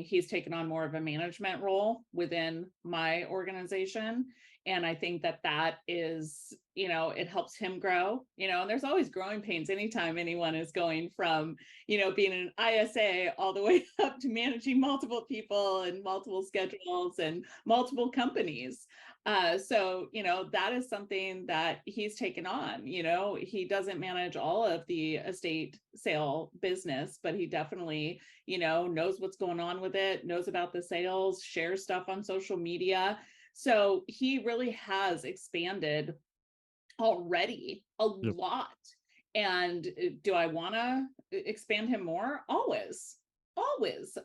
he's taken on more of a management role within my organization. And I think that is, it helps him grow, and there's always growing pains anytime anyone is going from, being an ISA all the way up to managing multiple people and multiple schedules and multiple companies. So, that is something that he's taken on. He doesn't manage all of the estate sale business, but he definitely, knows what's going on with it, knows about the sales, shares stuff on social media. So he really has expanded already a lot. And do I want to expand him more? Always.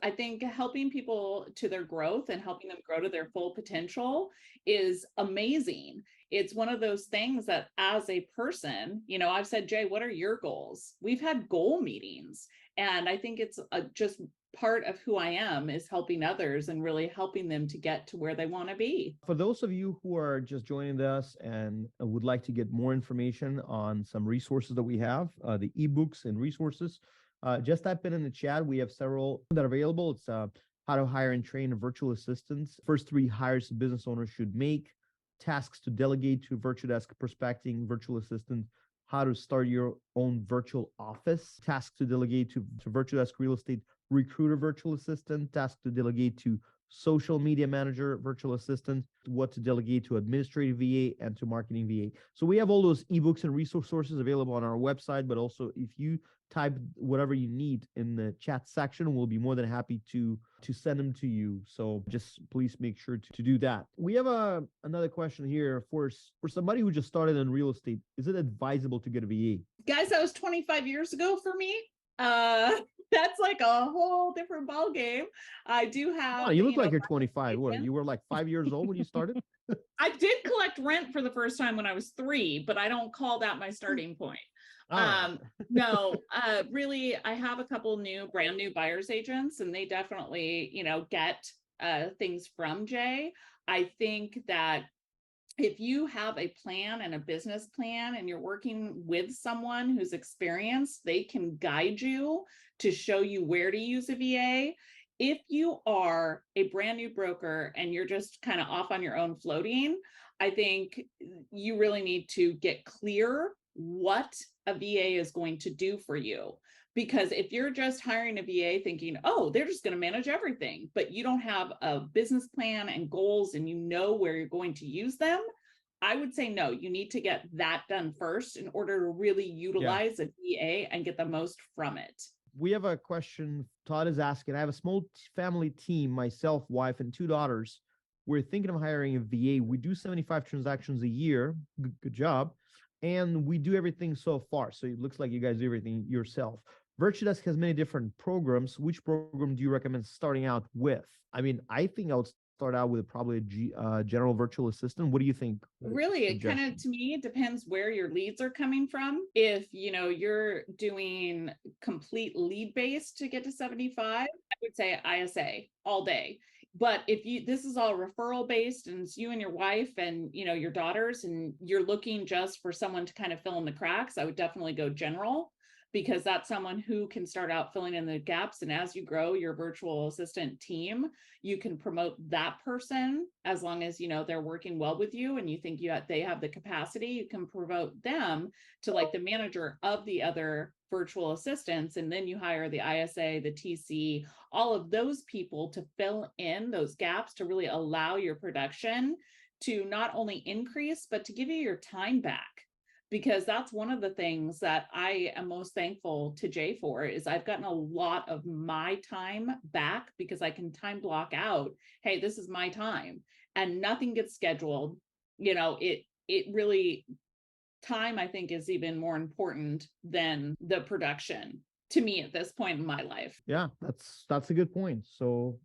I think helping people to their growth and helping them grow to their full potential is amazing. It's one of those things that as a person, I've said, Jay, what are your goals? We've had goal meetings, and I think it's just part of who I am is helping others and really helping them to get to where they want to be. For those of you who are just joining us and would like to get more information on some resources that we have, the ebooks and resources, just type it in the chat. We have several that are available. It's how to hire and train virtual assistants, first 3 hires a business owner should make, tasks to delegate to Virtudesk, prospecting, virtual assistant, how to start your own virtual office, tasks to delegate to Virtudesk Real Estate Recruiter Virtual Assistant, tasks to delegate to social media manager virtual assistant, what to delegate to administrative VA and to marketing VA. So we have all those ebooks and resource sources available on our website, but also if you type whatever you need in the chat section, we'll be more than happy to send them to you. So just please make sure to do that. We have another question here for somebody who just started in real estate. Is it advisable to get a VA? Guys, that was 25 years ago for me. That's like a whole different ball game. I do have. Oh, you look like you're 25. What? You were like 5 years old when you started? I did collect rent for the first time when I was 3, but I don't call that my starting point. No, really, I have a couple brand new buyer's agents, and they definitely, get things from Jay. I think that if you have a plan and a business plan and you're working with someone who's experienced, they can guide you to show you where to use a VA. If you are a brand new broker and you're just kind of off on your own floating, I think you really need to get clear what a VA is going to do for you. Because if you're just hiring a VA thinking, oh, they're just going to manage everything, but you don't have a business plan and goals and you know where you're going to use them, I would say no, you need to get that done first in order to really utilize a VA and get the most from it. We have a question. Todd is asking, I have a small family team, myself, wife, and 2 daughters. We're thinking of hiring a VA. We do 75 transactions a year. Good job. And we do everything so far. So it looks like you guys do everything yourself. Virtudesk has many different programs. Which program do you recommend starting out with? I mean, I think I would start out with probably a general virtual assistant. What do you think? Really, it kind of, to me, it depends where your leads are coming from. If, you're doing complete lead based to get to 75, I would say ISA all day. But if this is all referral based and it's you and your wife and, your daughters, and you're looking just for someone to kind of fill in the cracks, I would definitely go general, because that's someone who can start out filling in the gaps. And as you grow your virtual assistant team, you can promote that person as long as, they're working well with you and you think they have the capacity. You can promote them to like the manager of the other virtual assistants. And then you hire the ISA, the TC, all of those people to fill in those gaps to really allow your production to not only increase, but to give you your time back. Because that's one of the things that I am most thankful to Jay for, is I've gotten a lot of my time back because I can time block out, hey, this is my time, and nothing gets scheduled. It really, time, I think, is even more important than the production to me at this point in my life. Yeah, that's a good point. So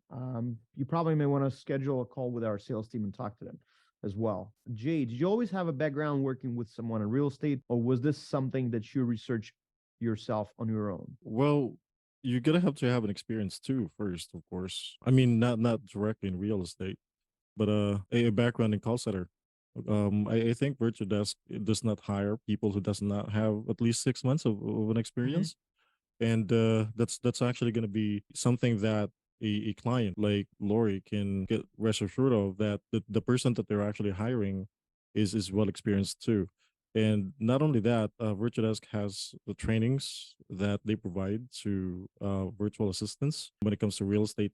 you probably may want to schedule a call with our sales team and talk to them as well. Jay, did you always have a background working with someone in real estate, or was this something that you researched yourself on your own? Well, you're gonna have to have an experience too first, of course. I mean, not directly in real estate, but a background in call center. I think Virtudesk does not hire people who does not have at least 6 months of an experience, and that's actually going to be something that a client like Lori can get rest assured of, that the person that they're actually hiring is well experienced too. And not only that, Virtudesk has the trainings that they provide to virtual assistants when it comes to real estate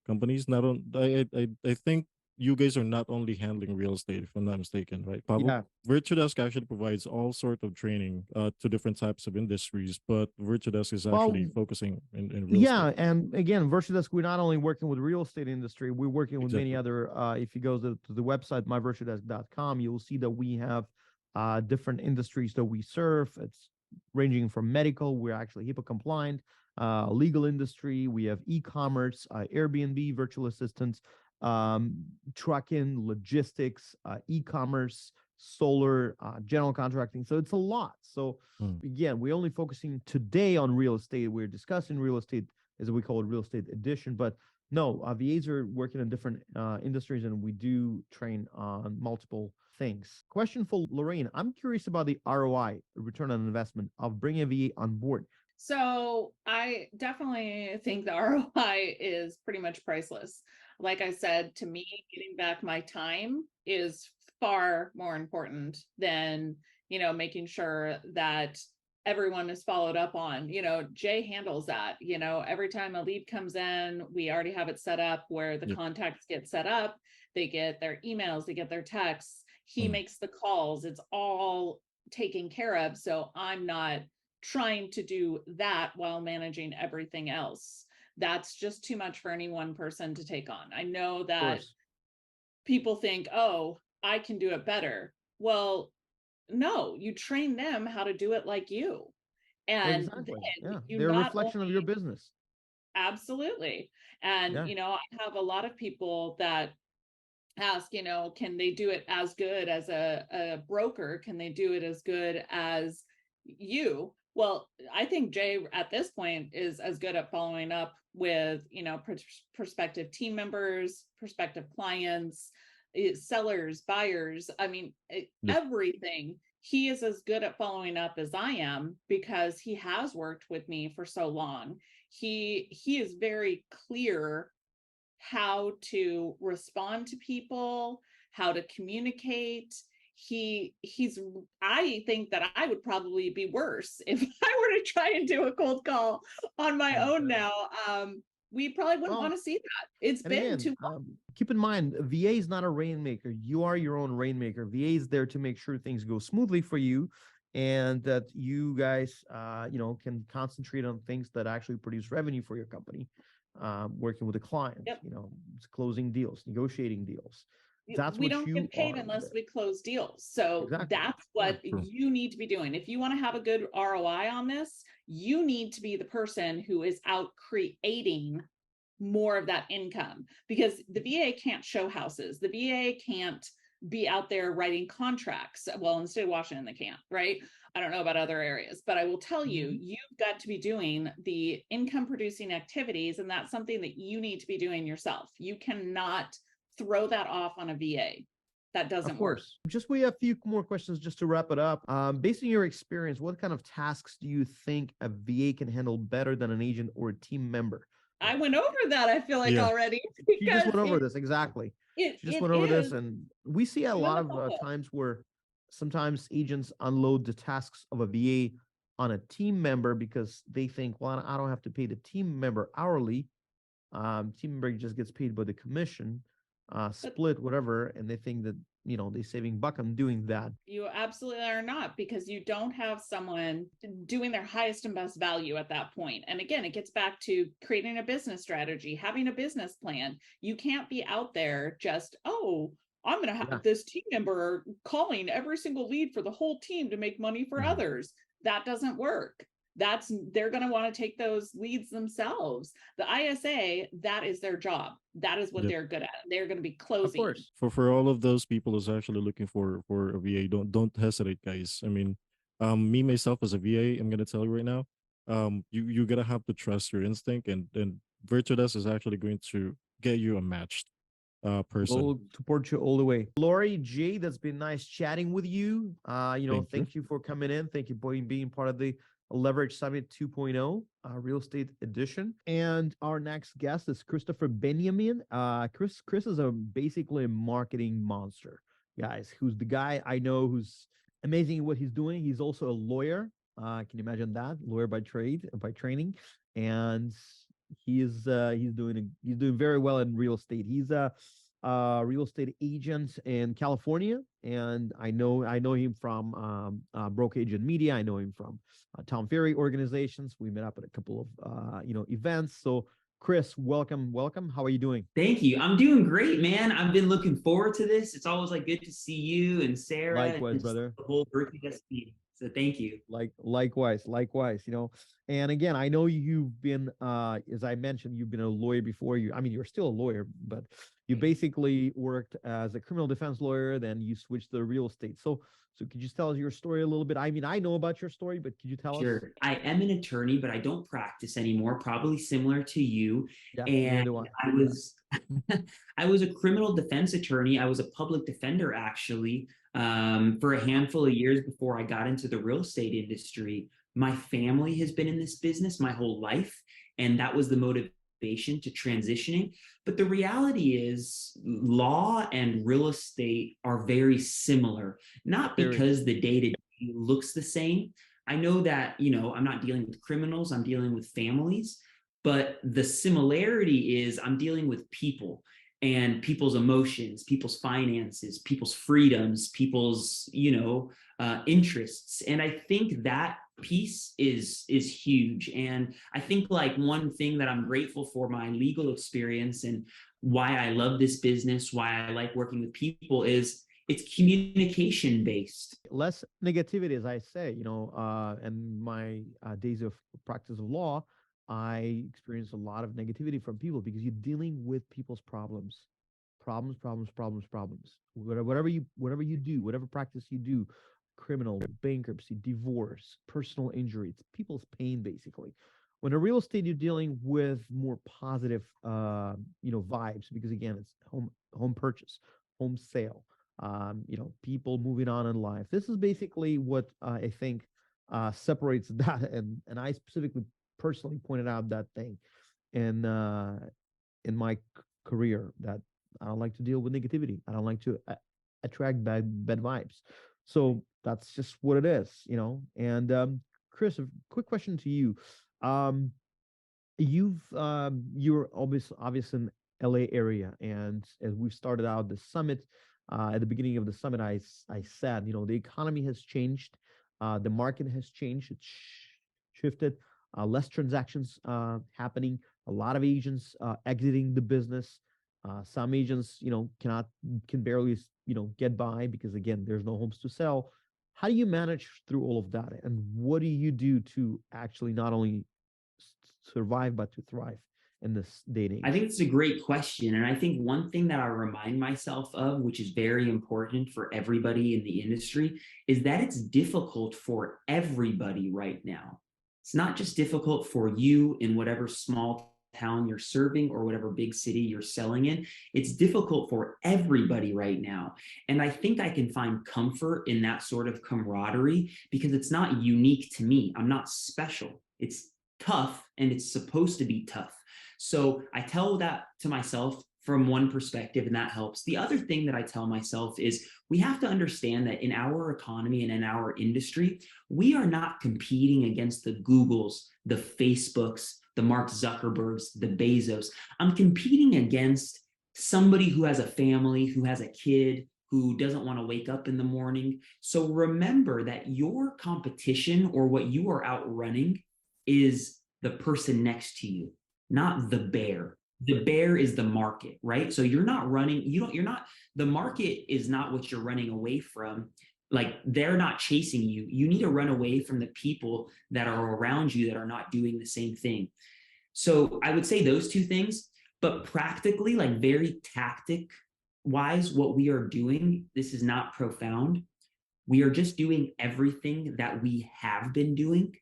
companies. Not on, I think you guys are not only handling real estate, if I'm not mistaken, right, Pablo? Yeah. Virtudesk actually provides all sort of training to different types of industries, but Virtudesk is actually focusing in real estate. And again, Virtudesk, we're not only working with real estate industry, we're working with many other, if you go to the website, myvirtudesk.com, you'll see that we have different industries that we serve. It's ranging from medical, we're actually HIPAA compliant, legal industry, we have e-commerce, Airbnb, virtual assistants, trucking, logistics, e-commerce, solar, general contracting. So it's a lot. So again, we're only focusing today on real estate. We're discussing real estate, as we call it, real estate edition. But no, VAs are working in different industries, and we do train on multiple things. Question for Lorraine. I'm curious about the ROI, return on investment, of bringing a VA on board. So I definitely think the ROI is pretty much priceless. Like I said, to me, getting back my time is far more important than making sure that everyone is followed up on. Jay handles that. Every time a lead comes in, we already have it set up where the contacts get set up. They get their emails, they get their texts. He makes the calls. It's all taken care of. So I'm not trying to do that while managing everything else. That's just too much for any one person to take on. I know that people think, oh, I can do it better. Well, no, you train them how to do it like you. And exactly. you They're a reflection of your business. Absolutely. And, I have a lot of people that ask, can they do it as good as a broker? Can they do it as good as you? Well, I think Jay at this point is as good at following up with, prospective team members, prospective clients, sellers, buyers. I mean, everything. He is as good at following up as I am because he has worked with me for so long. He is very clear how to respond to people, how to communicate. I think that I would probably be worse if I were to try and do a cold call on my own now. We probably wouldn't want to see that. It's been too long. Keep in mind, VA is not a rainmaker. You are your own rainmaker. VA is there to make sure things go smoothly for you and that you guys, can concentrate on things that actually produce revenue for your company. Working with a client, closing deals, negotiating deals. We don't get paid unless we close deals. So that's what you need to be doing. If you want to have a good ROI on this, you need to be the person who is out creating more of that income, because the VA can't show houses. The VA can't be out there writing contracts. Well, in the state of Washington, they can't, right? I don't know about other areas, but I will tell you, you've got to be doing the income producing activities. And that's something that you need to be doing yourself. You cannot throw that off on a VA. That doesn't work. Just we have a few more questions just to wrap it up. Based on your experience, what kind of tasks do you think a VA can handle better than an agent or a team member? I went over that, I feel like already. You just went over this, exactly. She just went over this, and we see a lot of times where sometimes agents unload the tasks of a VA on a team member because they think, well, I don't have to pay the team member hourly. Team member just gets paid by the commission, split, whatever, and they think that, they're saving buck on doing that. You absolutely are not, because you don't have someone doing their highest and best value at that point. And again, it gets back to creating a business strategy, having a business plan. You can't be out there just, oh, I'm going to have this team member calling every single lead for the whole team to make money for others. That doesn't work. They're going to want to take those leads themselves. The ISA, that is their job. That is what they're good at. They're going to be closing. Of course. For all of those people who's actually looking for a VA, don't hesitate, guys. I mean, me myself as a VA, I'm going to tell you right now, you gotta have to trust your instinct, and Virtudesk is actually going to get you a matched person. We'll support you all the way. Lori, Jay, that's been nice chatting with you. Thank you for coming in. Thank you for being part of the Leverage Summit 2.0 Real Estate Edition. And our next guest is Christopher Benjamin. Chris is basically a marketing monster, guys, who's the guy I know who's amazing at what he's doing. He's also a lawyer. Can you imagine that? Lawyer by training. And he's doing very well in real estate. He's a real estate agent in California, and I know him from Broke Agent Media. I know him from Tom Ferry organizations. We met up at a couple of events. So Chris, welcome. How are you doing? Thank you. I'm doing great, man. I've been looking forward to this. It's always good to see you and Sarah. Likewise, and brother. The whole Virtudesk team. So thank you. Likewise. And again, I know you've been, as I mentioned, you've been a lawyer before. You're still a lawyer, but you basically worked as a criminal defense lawyer. Then you switched to real estate. So could you tell us your story a little bit? I mean, I know about your story, but could you tell us? Sure. I am an attorney, but I don't practice anymore, probably similar to you. Yeah, and I was a criminal defense attorney. I was a public defender, actually, for a handful of years before I got into the real estate industry. My family has been in this business my whole life, and that was the motivation to transitioning. But the reality is law and real estate are very similar, not because the day-to-day looks the same. I know that, I'm not dealing with criminals, I'm dealing with families, but the similarity is I'm dealing with people and people's emotions, people's finances, people's freedoms, people's, interests. And I think that piece is huge. And I think like one thing that I'm grateful for my legal experience and why I love this business, why I like working with people is it's communication based. Less negativity, as I say, and my days of practice of law, I experienced a lot of negativity from people because you're dealing with people's problems. Whatever you do, whatever practice you do, criminal, bankruptcy, divorce, personal injury, it's people's pain basically. When in real estate, you're dealing with more positive, vibes because again, it's home purchase, home sale, people moving on in life. This is basically what I think separates that, and I specifically personally pointed out that thing in my career that I don't like to deal with negativity. I don't like to attract bad vibes. So that's just what it is. And Chris, a quick question to you. Um, you're obvious in LA area, and as we've started out the summit, at the beginning of the summit, I said, the economy has changed, the market has changed, it's shifted, less transactions happening, a lot of agents exiting the business. Some agents, can barely, get by because again, there's no homes to sell. How do you manage through all of that, and what do you do to actually not only survive but to thrive in this day and age? I think it's a great question. And I think one thing that I remind myself of, which is very important for everybody in the industry, is that it's difficult for everybody right now. It's not just difficult for you in whatever small town you're serving or whatever big city you're selling in. It's difficult for everybody right now. And I think I can find comfort in that sort of camaraderie because it's not unique to me. I'm not special. It's tough and it's supposed to be tough. So I tell that to myself from one perspective, and that helps. The other thing that I tell myself is we have to understand that in our economy and in our industry, we are not competing against the Googles, the Facebooks, the Mark Zuckerbergs, the Bezos. I'm competing against somebody who has a family, who has a kid, who doesn't want to wake up in the morning. So remember that your competition or what you are outrunning is the person next to you, not the bear. The bear is the market, right? So you're not running, the market is not what you're running away from. Like they're not chasing you. You need to run away from the people that are around you that are not doing the same thing. So I would say those two things, but practically, like very tactic wise, what we are doing, this is not profound. We are just doing everything that we have been doing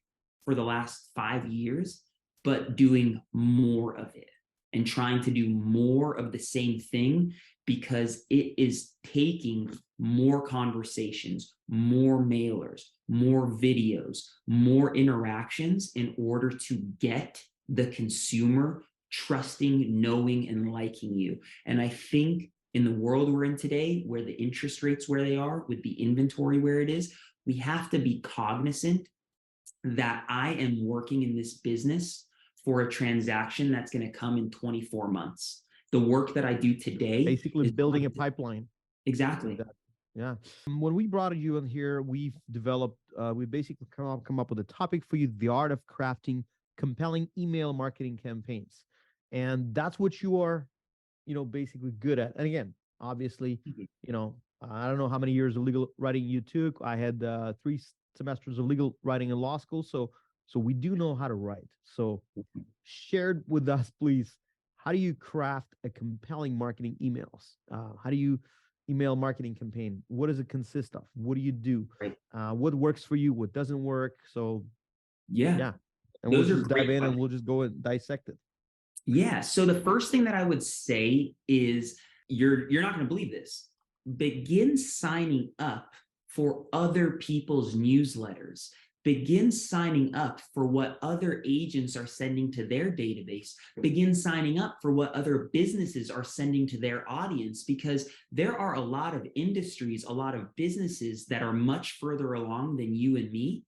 for the last 5 years, but doing more of it and trying to do more of the same thing because it is taking more conversations, more mailers, more videos, more interactions in order to get the consumer trusting, knowing, and liking you. And I think in the world we're in today, where the interest rates where they are, with the inventory where it is, we have to be cognizant that I am working in this business for a transaction that's going to come in 24 months. The work that I do today basically is building a pipeline. Exactly. Yeah. When we brought you in here, we basically come up with a topic for you: the art of crafting compelling email marketing campaigns. And that's what you are, basically good at. And again, obviously, I don't know how many years of legal writing you took. I had 3 semesters of legal writing in law school. So we do know how to write. So share with us, please, how do you craft a compelling marketing emails? How do you email marketing campaign? What does it consist of? What do you do? Right. What works for you? What doesn't work? So yeah. And we'll just dive in and we'll just go and dissect it. Yeah. So the first thing that I would say is you're not going to believe this. Begin signing up for other people's newsletters. begin signing up for what other agents are sending to their database. Begin signing up for what other businesses are sending to their audience, because there are a lot of industries, a lot of businesses that are much further along than you and me.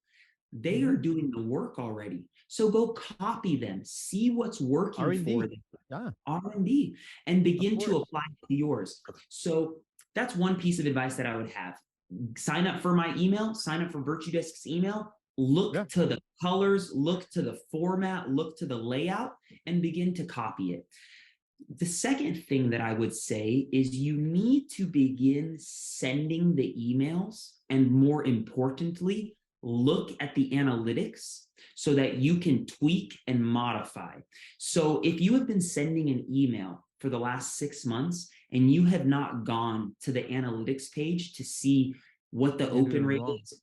They are doing the work already. So go copy them, see what's working R&D. for them. Yeah. R&D, and begin to apply it to yours. So that's one piece of advice that I would have. Sign up for my email, sign up for Virtudesk's email, look to the colors, look to the format, look to the layout, and begin to copy it. The second thing that I would say is you need to begin sending the emails, and more importantly, look at the analytics so that you can tweak and modify. So if you have been sending an email for the last 6 months and you have not gone to the analytics page to see what the open rate is,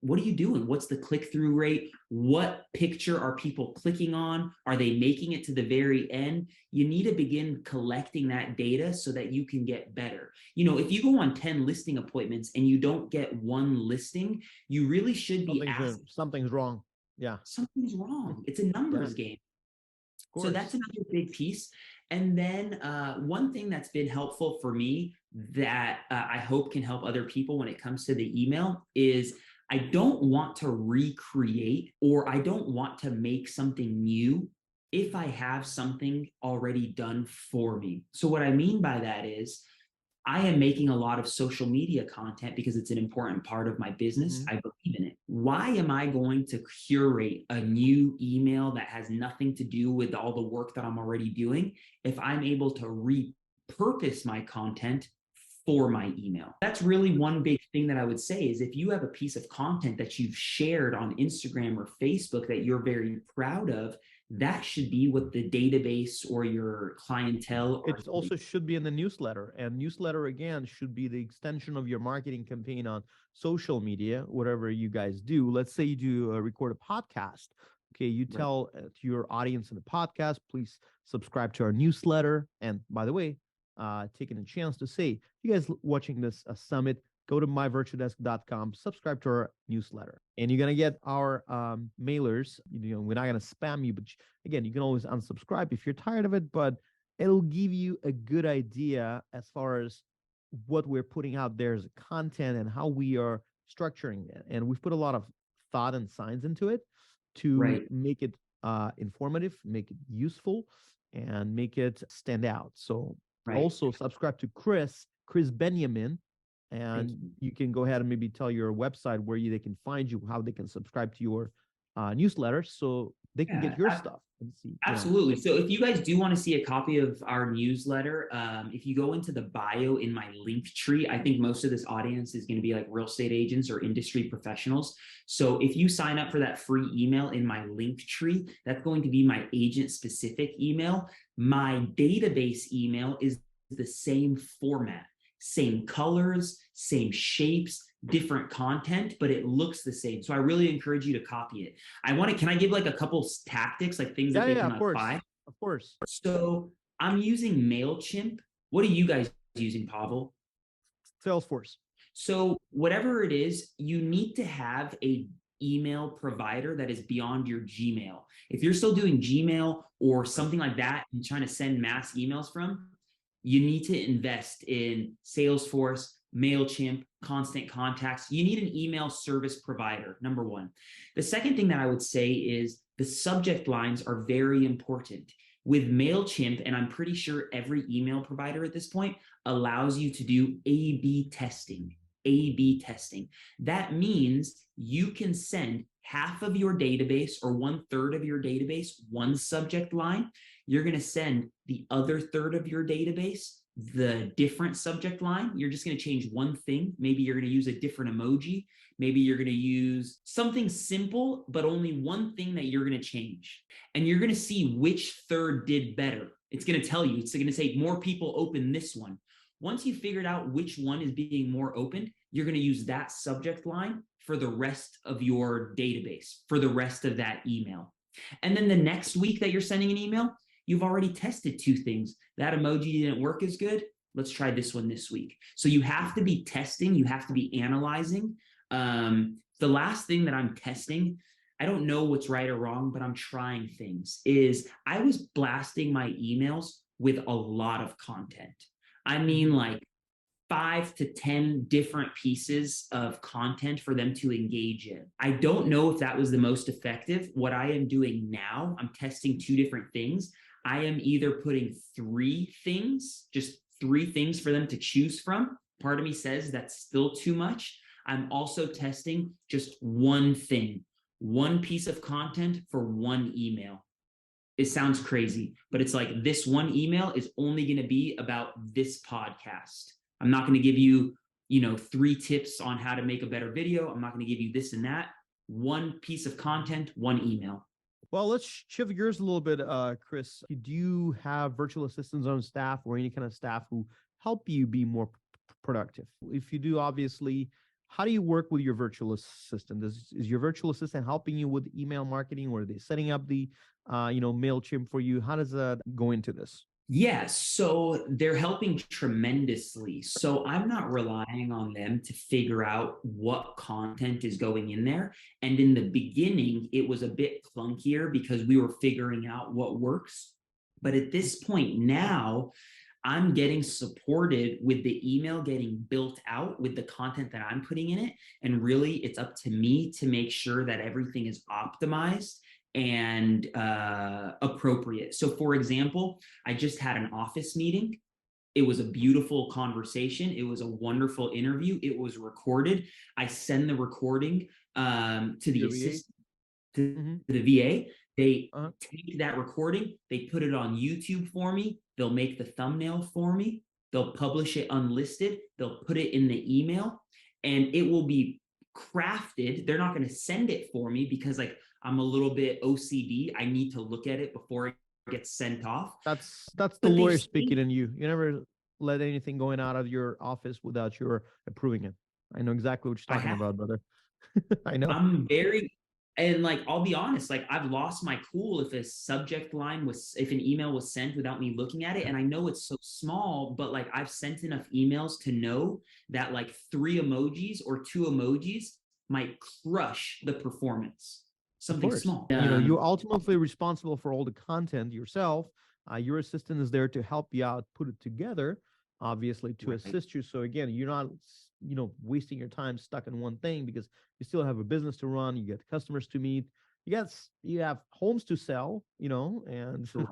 what are you doing? What's the click-through rate? What picture are people clicking on? Are they making it to the very end? You need to begin collecting that data so that you can get better. You know, if you go on 10 listing appointments and you don't get one listing, you really should be asking. Something's wrong. Yeah. Something's wrong. It's a numbers game. So that's another big piece. And then one thing that's been helpful for me that I hope can help other people when it comes to the email is I don't want to recreate, or I don't want to make something new if I have something already done for me. So what I mean by that is I am making a lot of social media content because it's an important part of my business. I believe in it. Why am I going to curate a new email that has nothing to do with all the work that I'm already doing if I'm able to repurpose my content for my email? That's really one big thing that I would say is if you have a piece of content that you've shared on Instagram or Facebook that you're very proud of, that should be what the database or your clientele. It also should be in the newsletter, and newsletter again should be the extension of your marketing campaign on social media, whatever you guys do. Let's say you do record a podcast. Okay, you tell to your audience in the podcast, please subscribe to our newsletter. And by the way, taking a chance to say, you guys watching this summit, go to myvirtudesk.com, subscribe to our newsletter, and you're going to get our mailers. You know, we're not going to spam you, but again, you can always unsubscribe if you're tired of it, but it'll give you a good idea as far as what we're putting out there as content and how we are structuring it. And we've put a lot of thought and science into it to make it informative, make it useful, and make it stand out. So also subscribe to Chris Benjamin, and you can go ahead and maybe tell your website where they can find you, how they can subscribe to your newsletter so they can get your stuff and see. Absolutely. So if you guys do want to see a copy of our newsletter, if you go into the bio in my link tree, I think most of this audience is going to be like real estate agents or industry professionals. So if you sign up for that free email in my link tree, that's going to be my agent specific email. My database email is the same format, same colors, same shapes, different content, but it looks the same. So I really encourage you to copy it. Can I give like a couple tactics, like things that they can apply? Of course. So I'm using MailChimp. What are you guys using, Pavel? Salesforce. So whatever it is, you need to have a email provider that is beyond your Gmail. If you're still doing Gmail or something like that and trying to send mass emails from, you need to invest in Salesforce, MailChimp, Constant Contacts. You need an email service provider, number one. The second thing that I would say is the subject lines are very important. With MailChimp, and I'm pretty sure every email provider at this point allows you to do A/B testing. A/B testing. That means you can send half of your database or 1/3 of your database, one subject line. You're going to send the other third of your database, the different subject line. You're just going to change one thing. Maybe you're going to use a different emoji. Maybe you're going to use something simple, but only one thing that you're going to change. And you're going to see which third did better. It's going to tell you, it's going to say more people open this one. Once you figured out which one is being more opened, you're going to use that subject line for the rest of your database, for the rest of that email. And then the next week that you're sending an email, you've already tested two things. That emoji didn't work as good. Let's try this one this week. So you have to be testing, you have to be analyzing The last thing that I'm testing, I don't know what's right or wrong, but I'm trying things, is I was blasting my emails with a lot of content. I mean, like 5 to 10 different pieces of content for them to engage in. I don't know if that was the most effective. What I am doing now, I'm testing 2 different things. I am either putting 3 things, just 3 things for them to choose from. Part of me says that's still too much. I'm also testing just 1 thing, 1 piece of content for 1 email. It sounds crazy, but it's like this 1 email is only going to be about this podcast. I'm not going to give you, 3 tips on how to make a better video. I'm not going to give you this and that. 1 piece of content, 1 email. Well, let's shift gears a little bit, Chris. Do you have virtual assistants on staff or any kind of staff who help you be more productive? If you do, obviously, how do you work with your virtual assistant? Is your virtual assistant helping you with email marketing, or are they setting up the, MailChimp for you? How does that go into this? Yes, so they're helping tremendously. So I'm not relying on them to figure out what content is going in there. And in the beginning, it was a bit clunkier because we were figuring out what works. But at this point now, I'm getting supported with the email getting built out with the content that I'm putting in it. And really, it's up to me to make sure that everything is optimized and appropriate. So for example, I just had an office meeting. It was a beautiful conversation. It was a wonderful interview. It was recorded. I send the recording to the assistant, to the VA. They take that recording, they put it on YouTube for me. They'll make the thumbnail for me. They'll publish it unlisted. They'll put it in the email, and it will be crafted. They're not going to send it for me because like I'm a little bit OCD. I need to look at it before it gets sent off. That's the lawyer speaking in you. You never let anything going out of your office without your approving it. I know exactly what you're talking about, brother. I know. I'm very, and like, I'll be honest, like I've lost my cool if if an email was sent without me looking at it. And I know it's so small, but like I've sent enough emails to know that like 3 emojis or 2 emojis might crush the performance. Something small. You're ultimately responsible for all the content yourself. Your assistant is there to help you out, put it together, obviously to assist you. So again, you're not, wasting your time stuck in one thing, because you still have a business to run. You get customers to meet. You have homes to sell, and so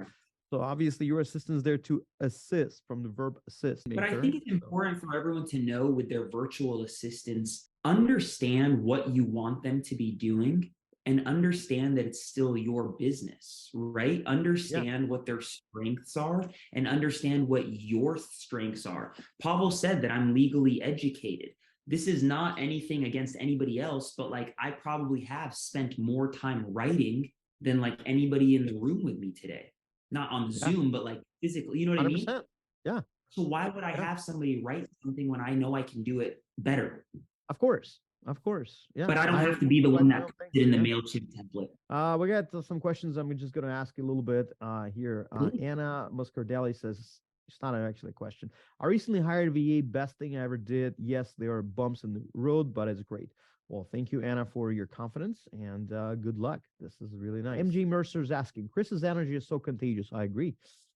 obviously your assistant is there to assist, from the verb assist. But I think it's important for everyone to know with their virtual assistants, understand what you want them to be doing and understand that it's still your business, right? Understand what their strengths are and understand what your strengths are. Pavel said that I'm legally educated. This is not anything against anybody else, but like I probably have spent more time writing than like anybody in the room with me today. Not on Zoom, but like physically, you know what 100%. I mean? Yeah. So why would I have somebody write something when I know I can do it better? Of course. Yeah. But I don't have to be the one that puts it in the MailChimp template. We got some questions I'm just going to ask you a little bit here. Anna Muscardelli says, it's not actually a question. I recently hired a VA, best thing I ever did. Yes, there are bumps in the road, but it's great. Well, thank you, Anna, for your confidence, and good luck. This is really nice. MG Mercer is asking, Chris's energy is so contagious. I agree.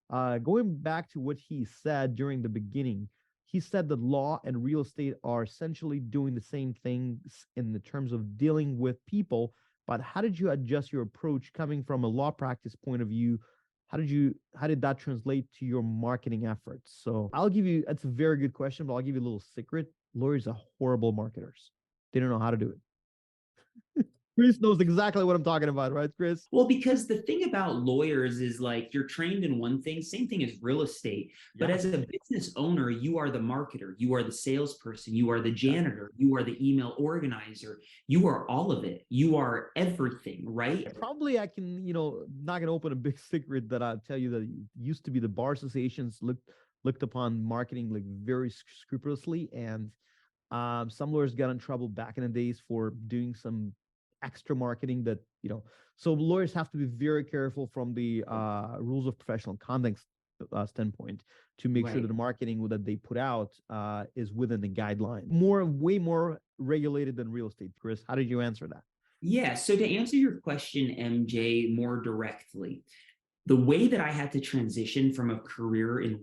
Going back to what he said during the beginning, he said that law and real estate are essentially doing the same things in the terms of dealing with people. But how did you adjust your approach coming from a law practice point of view? How did that translate to your marketing efforts? So it's a very good question, but I'll give you a little secret. Lawyers are horrible marketers. They don't know how to do it. Chris knows exactly what I'm talking about, right, Chris? Well, because the thing about lawyers is like you're trained in one thing, same thing as real estate. But as a business owner, you are the marketer, you are the salesperson, you are the janitor, you are the email organizer, you are all of it. You are everything, right? Probably I can, not gonna open a big secret that I'll tell you that it used to be the bar associations looked upon marketing like very scrupulously, and some lawyers got in trouble back in the days for doing some extra marketing that, so lawyers have to be very careful from the rules of professional conduct standpoint to make sure Right. that the marketing that they put out is within the guideline. Way more regulated than real estate. Chris, how did you answer that? Yeah. So to answer your question, MJ, more directly, the way that I had to transition from a career in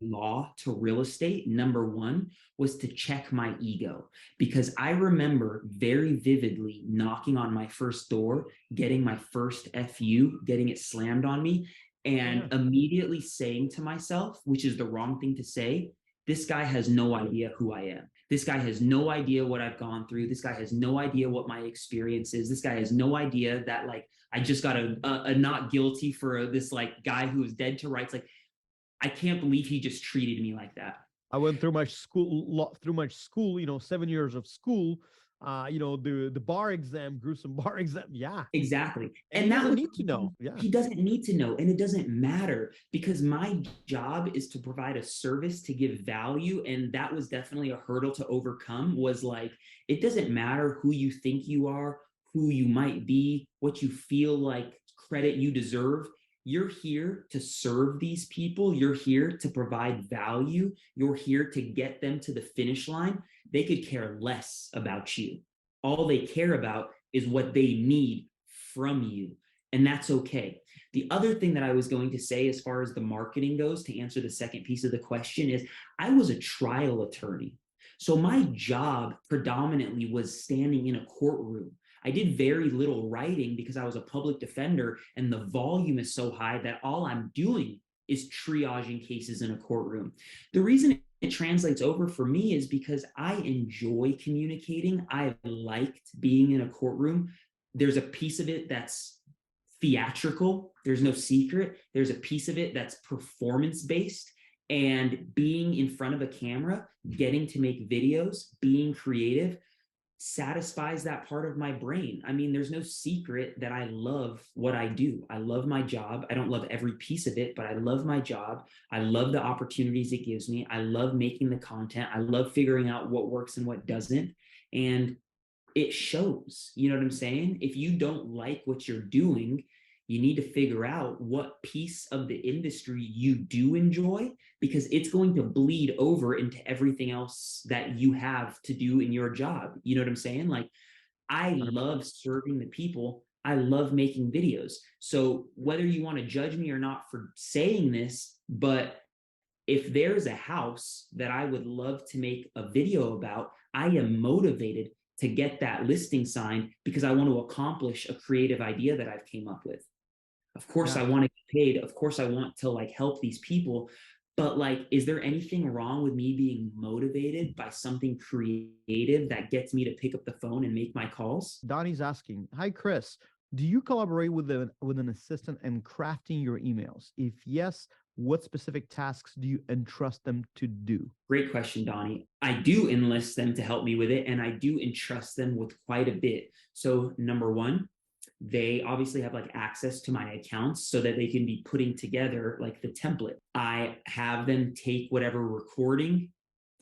law to real estate, number one, was to check my ego. Because I remember very vividly knocking on my first door, getting my first FU, getting it slammed on me, and immediately saying to myself, which is the wrong thing to say, this guy has no idea who I am. This guy has no idea what I've gone through. This guy has no idea what my experience is. This guy has no idea that like I just got a not guilty for this like guy who is dead to rights. Like I can't believe he just treated me like that. I went through much school, 7 years of school. The bar exam, gruesome bar exam. Yeah, Exactly. and he doesn't need to know. Yeah, He doesn't need to know. And it doesn't matter because my job is to provide a service to give value. And that was definitely a hurdle to overcome was like, it doesn't matter who you think you are, who you might be, what you feel like credit you deserve. You're here to serve these people. You're here to provide value. You're here to get them to the finish line. They could care less about you. All they care about is what they need from you. And that's okay. The other thing that I was going to say, as far as the marketing goes, to answer the second piece of the question, is I was a trial attorney. So my job predominantly was standing in a courtroom. I did very little writing because I was a public defender and the volume is so high that all I'm doing is triaging cases in a courtroom. The reason it translates over for me is because I enjoy communicating. I liked being in a courtroom. There's a piece of it that's theatrical. There's no secret. There's a piece of it that's performance based. And being in front of a camera, getting to make videos, being creative satisfies that part of my brain. I mean, there's no secret that I love what I do. I love my job. I don't love every piece of it, but I love my job. I love the opportunities it gives me. I love making the content. I love figuring out what works and what doesn't. And it shows, you know what I'm saying? If you don't like what you're doing, you need to figure out what piece of the industry you do enjoy, because it's going to bleed over into everything else that you have to do in your job. You know what I'm saying? Like, I love serving the people. I love making videos. So whether you want to judge me or not for saying this, but if there's a house that I would love to make a video about, I am motivated to get that listing signed because I want to accomplish a creative idea that I've came up with. Of course, I want to get paid. Of course, I want to like help these people. But like, is there anything wrong with me being motivated by something creative that gets me to pick up the phone and make my calls? Donnie's asking, hi, Chris, do you collaborate with an assistant in crafting your emails? If yes, what specific tasks do you entrust them to do? Great question, Donnie. I do enlist them to help me with it, and I do entrust them with quite a bit. So number one, they obviously have like access to my accounts so that they can be putting together like the template. I have them take whatever recording,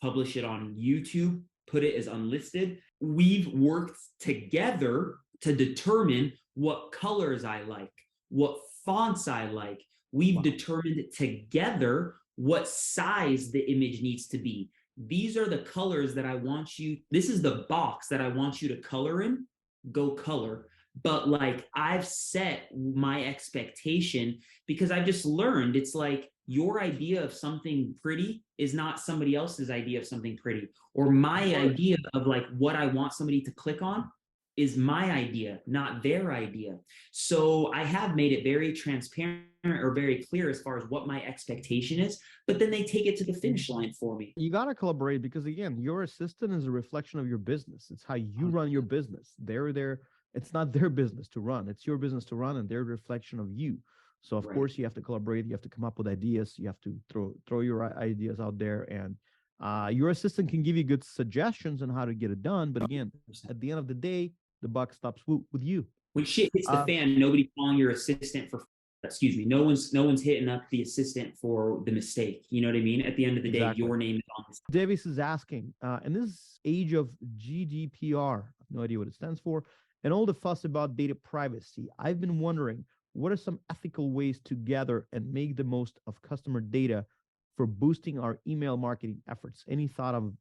publish it on YouTube, put it as unlisted. We've worked together to determine what colors I like, what fonts I like. We've determined together what size the image needs to be. These are the colors that I want you, this is the box that I want you to color in, go color. But like, I've set my expectation because I've just learned it's like your idea of something pretty is not somebody else's idea of something pretty, or my idea of like what I want somebody to click on is my idea, not their idea. So I have made it very transparent or very clear as far as what my expectation is, but then they take it to the finish line for me. You got to collaborate because again, your assistant is a reflection of your business. It's how you run your business. They're there. It's not their business to run. It's your business to run, and they're a reflection of you. So of course you have to collaborate. You have to come up with ideas. You have to throw your ideas out there, and your assistant can give you good suggestions on how to get it done. But again, at the end of the day, the buck stops with you. When shit hits the fan, nobody's calling your assistant for, excuse me, no one's hitting up the assistant for the mistake. You know what I mean? At the end of the day, your name is on this. Davis is asking, in this age of GDPR, I have no idea what it stands for, and all the fuss about data privacy, I've been wondering, what are some ethical ways to gather and make the most of customer data for boosting our email marketing efforts? Any thought on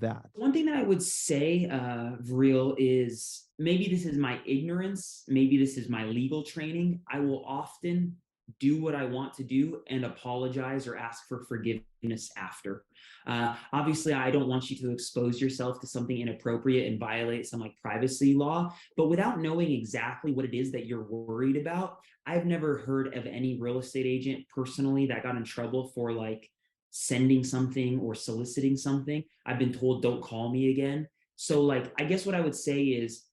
that? One thing that I would say, Vreel, is maybe this is my ignorance, maybe this is my legal training. I will often do what I want to do and apologize or ask for forgiveness after. Obviously, I don't want you to expose yourself to something inappropriate and violate some like privacy law, but without knowing exactly what it is that you're worried about, I've never heard of any real estate agent personally that got in trouble for like sending something or soliciting something. I've been told, don't call me again. So like, I guess what I would say is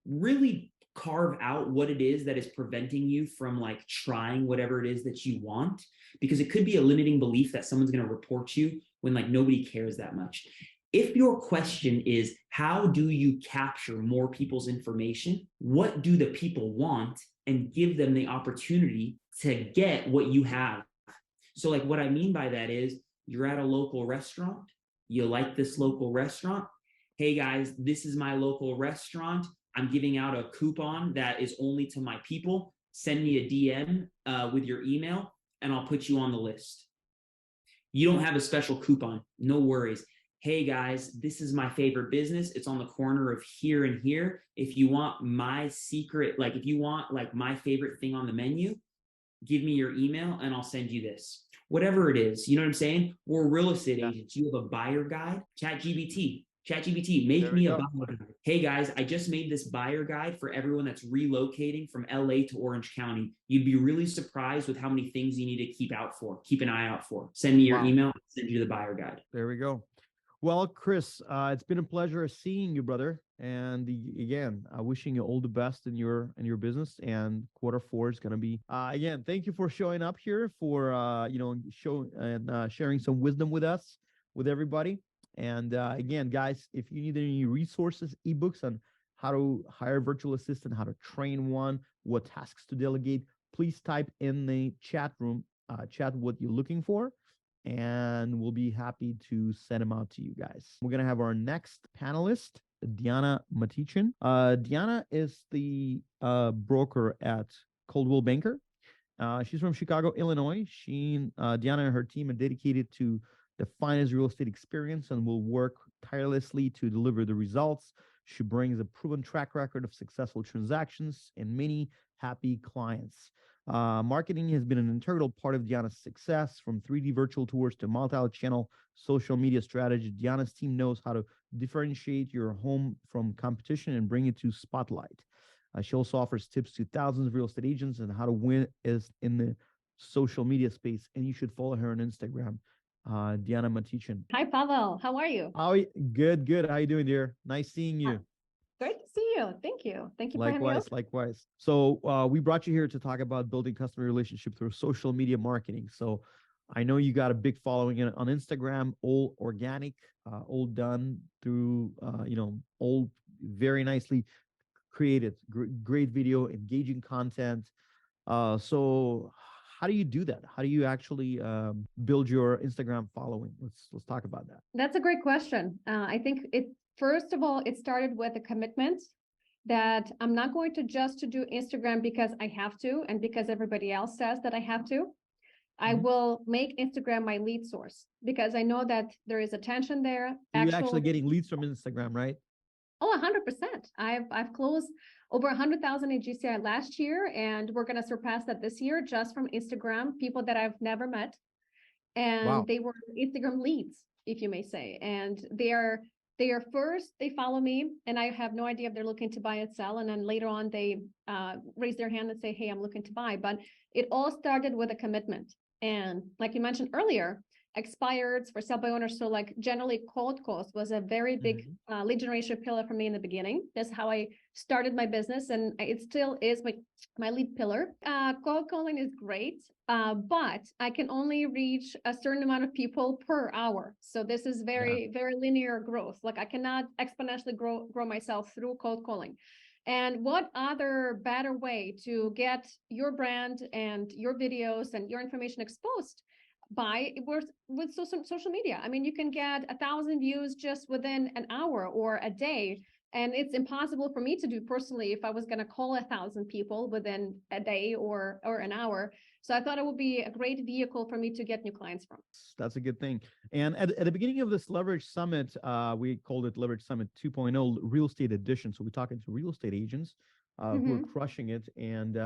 really carve out what it is that is preventing you from like trying whatever it is that you want, because it could be a limiting belief that someone's going to report you when like nobody cares that much. If your question is, how do you capture more people's information? What do the people want? And give them the opportunity to get what you have. So like what I mean by that is you're at a local restaurant, you like this local restaurant. Hey guys, this is my local restaurant. I'm giving out a coupon that is only to my people. Send me a DM with your email and I'll put you on the list. You don't have a special coupon, no worries. Hey guys, this is my favorite business. It's on the corner of here and here. If you want my secret, like if you want like my favorite thing on the menu, give me your email and I'll send you this. Whatever it is, you know what I'm saying? We're real estate agents. You have a buyer guide, ChatGPT, make me a buyer guide. Hey guys, I just made this buyer guide for everyone that's relocating from LA to Orange County. You'd be really surprised with how many things you need to keep an eye out for. Send me your email, I'll send you the buyer guide. There we go. Well, Chris, it's been a pleasure seeing you, brother. And again, wishing you all the best in your business. And Q4 is going to be again. Thank you for showing up here for sharing some wisdom with us, with everybody. And again, guys, if you need any resources, ebooks on how to hire a virtual assistant, how to train one, what tasks to delegate, please type in the chat room, chat what you're looking for, and we'll be happy to send them out to you guys. We're going to have our next panelist, Diana Matichin. Diana is the broker at Coldwell Banker. She's from Chicago, Illinois. Diana and her team are dedicated to the finest real estate experience and will work tirelessly to deliver the results. She brings a proven track record of successful transactions and many happy clients. Marketing has been an integral part of Diana's success, from 3D virtual tours to multi-channel social media strategy. Diana's team knows how to differentiate your home from competition and bring it to spotlight. She also offers tips to thousands of real estate agents on how to win is in the social media space, and you should follow her on Instagram, Diana Matichin. Hi, Pavel. How are you? Good. How you doing, dear? Nice seeing you. Great to see you. Thank you. Thank you for having me. Likewise. So we brought you here to talk about building customer relationship through social media marketing. So I know you got a big following on Instagram, all organic, all done through, all very nicely created, great video, engaging content. So how do you do that? How do you actually build your Instagram following? Let's talk about that. That's a great question. I think first of all, it started with a commitment that I'm not going to just to do Instagram because I have to and because everybody else says that I have to. I will make Instagram my lead source because I know that there is attention there. You're actually getting leads from Instagram, right? Oh, 100%. I've closed over 100,000 in GCI last year, and we're going to surpass that this year just from Instagram, people that I've never met. And they were Instagram leads, if you may say. And they are first, they follow me, and I have no idea if they're looking to buy and sell. And then later on, they raise their hand and say, hey, I'm looking to buy. But it all started with a commitment. And like you mentioned earlier, expireds for sell by owners. So like generally cold calls was a very big lead generation pillar for me in the beginning. That's how I started my business. And it still is my lead pillar. Cold calling is great, but I can only reach a certain amount of people per hour. So this is very linear growth. Like I cannot exponentially grow myself through cold calling. And what other better way to get your brand and your videos and your information exposed with social media? I mean, you can get 1,000 views just within an hour or a day And it's impossible for me to do personally if I was going to call 1,000 people within a day or an hour. So I thought it would be a great vehicle for me to get new clients from. That's a good thing. And at the beginning of this Leverage Summit, we called it Leverage Summit 2.0 Real Estate Edition. So we're talking to real estate agents who are crushing it. And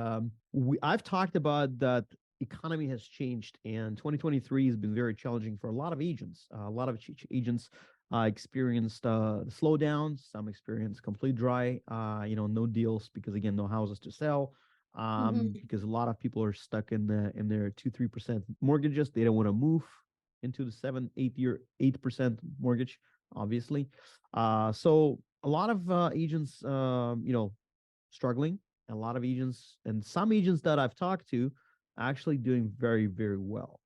I've talked about that economy has changed, and 2023 has been very challenging for a lot of agents. A lot of agents experienced the slowdown. Some experienced complete dry, no deals because, again, no houses to sell. Because a lot of people are stuck in their 2-3% mortgages. They don't want to move into the 7-8% mortgage, obviously. So a lot of agents, struggling. A lot of agents, and some agents that I've talked to, actually doing very, very well.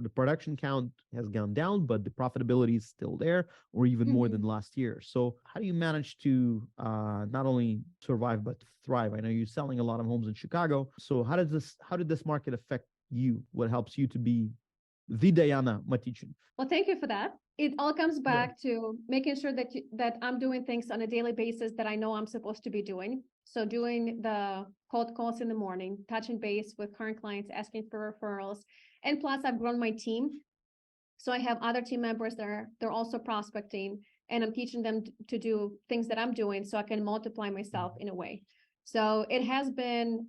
The production count has gone down, but the profitability is still there, or even more than last year. So how do you manage to not only survive but thrive? I know you're selling a lot of homes in Chicago. So how did this market affect you? What helps you to be the Diana Matichin? Well, thank you for that. It all comes back to making sure that I'm doing things on a daily basis that I know I'm supposed to be doing. So doing the cold calls in the morning, touching base with current clients, asking for referrals. And plus, I've grown my team. So I have other team members that they're also prospecting, and I'm teaching them to do things that I'm doing so I can multiply myself in a way. So it has been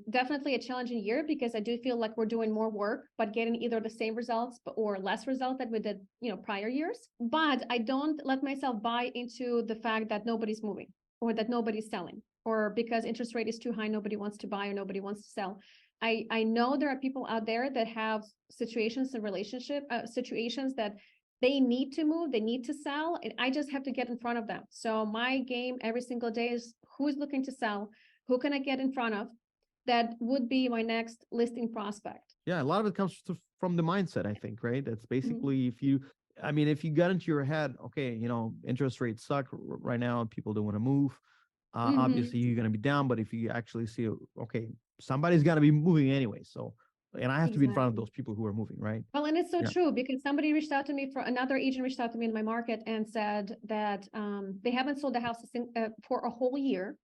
definitely a challenging year, because I do feel like we're doing more work, but getting either the same results or less results that we did, prior years. But I don't let myself buy into the fact that nobody's moving or that nobody's selling, or because interest rate is too high, nobody wants to buy or nobody wants to sell. I know there are people out there that have situations and situations that they need to move, they need to sell, and I just have to get in front of them. So my game every single day is who's looking to sell, who can I get in front of that would be my next listing prospect. Yeah, a lot of it comes from the mindset, I think, right? That's basically if you got into your head, okay, interest rates suck right now, people don't want to move. Obviously, you're going to be down, but if you actually see, okay, somebody's got to be moving anyway. So, and I have to be in front of those people who are moving, right? Well, and it's so true, because another agent reached out to me in my market and said that they haven't sold the house for a whole year.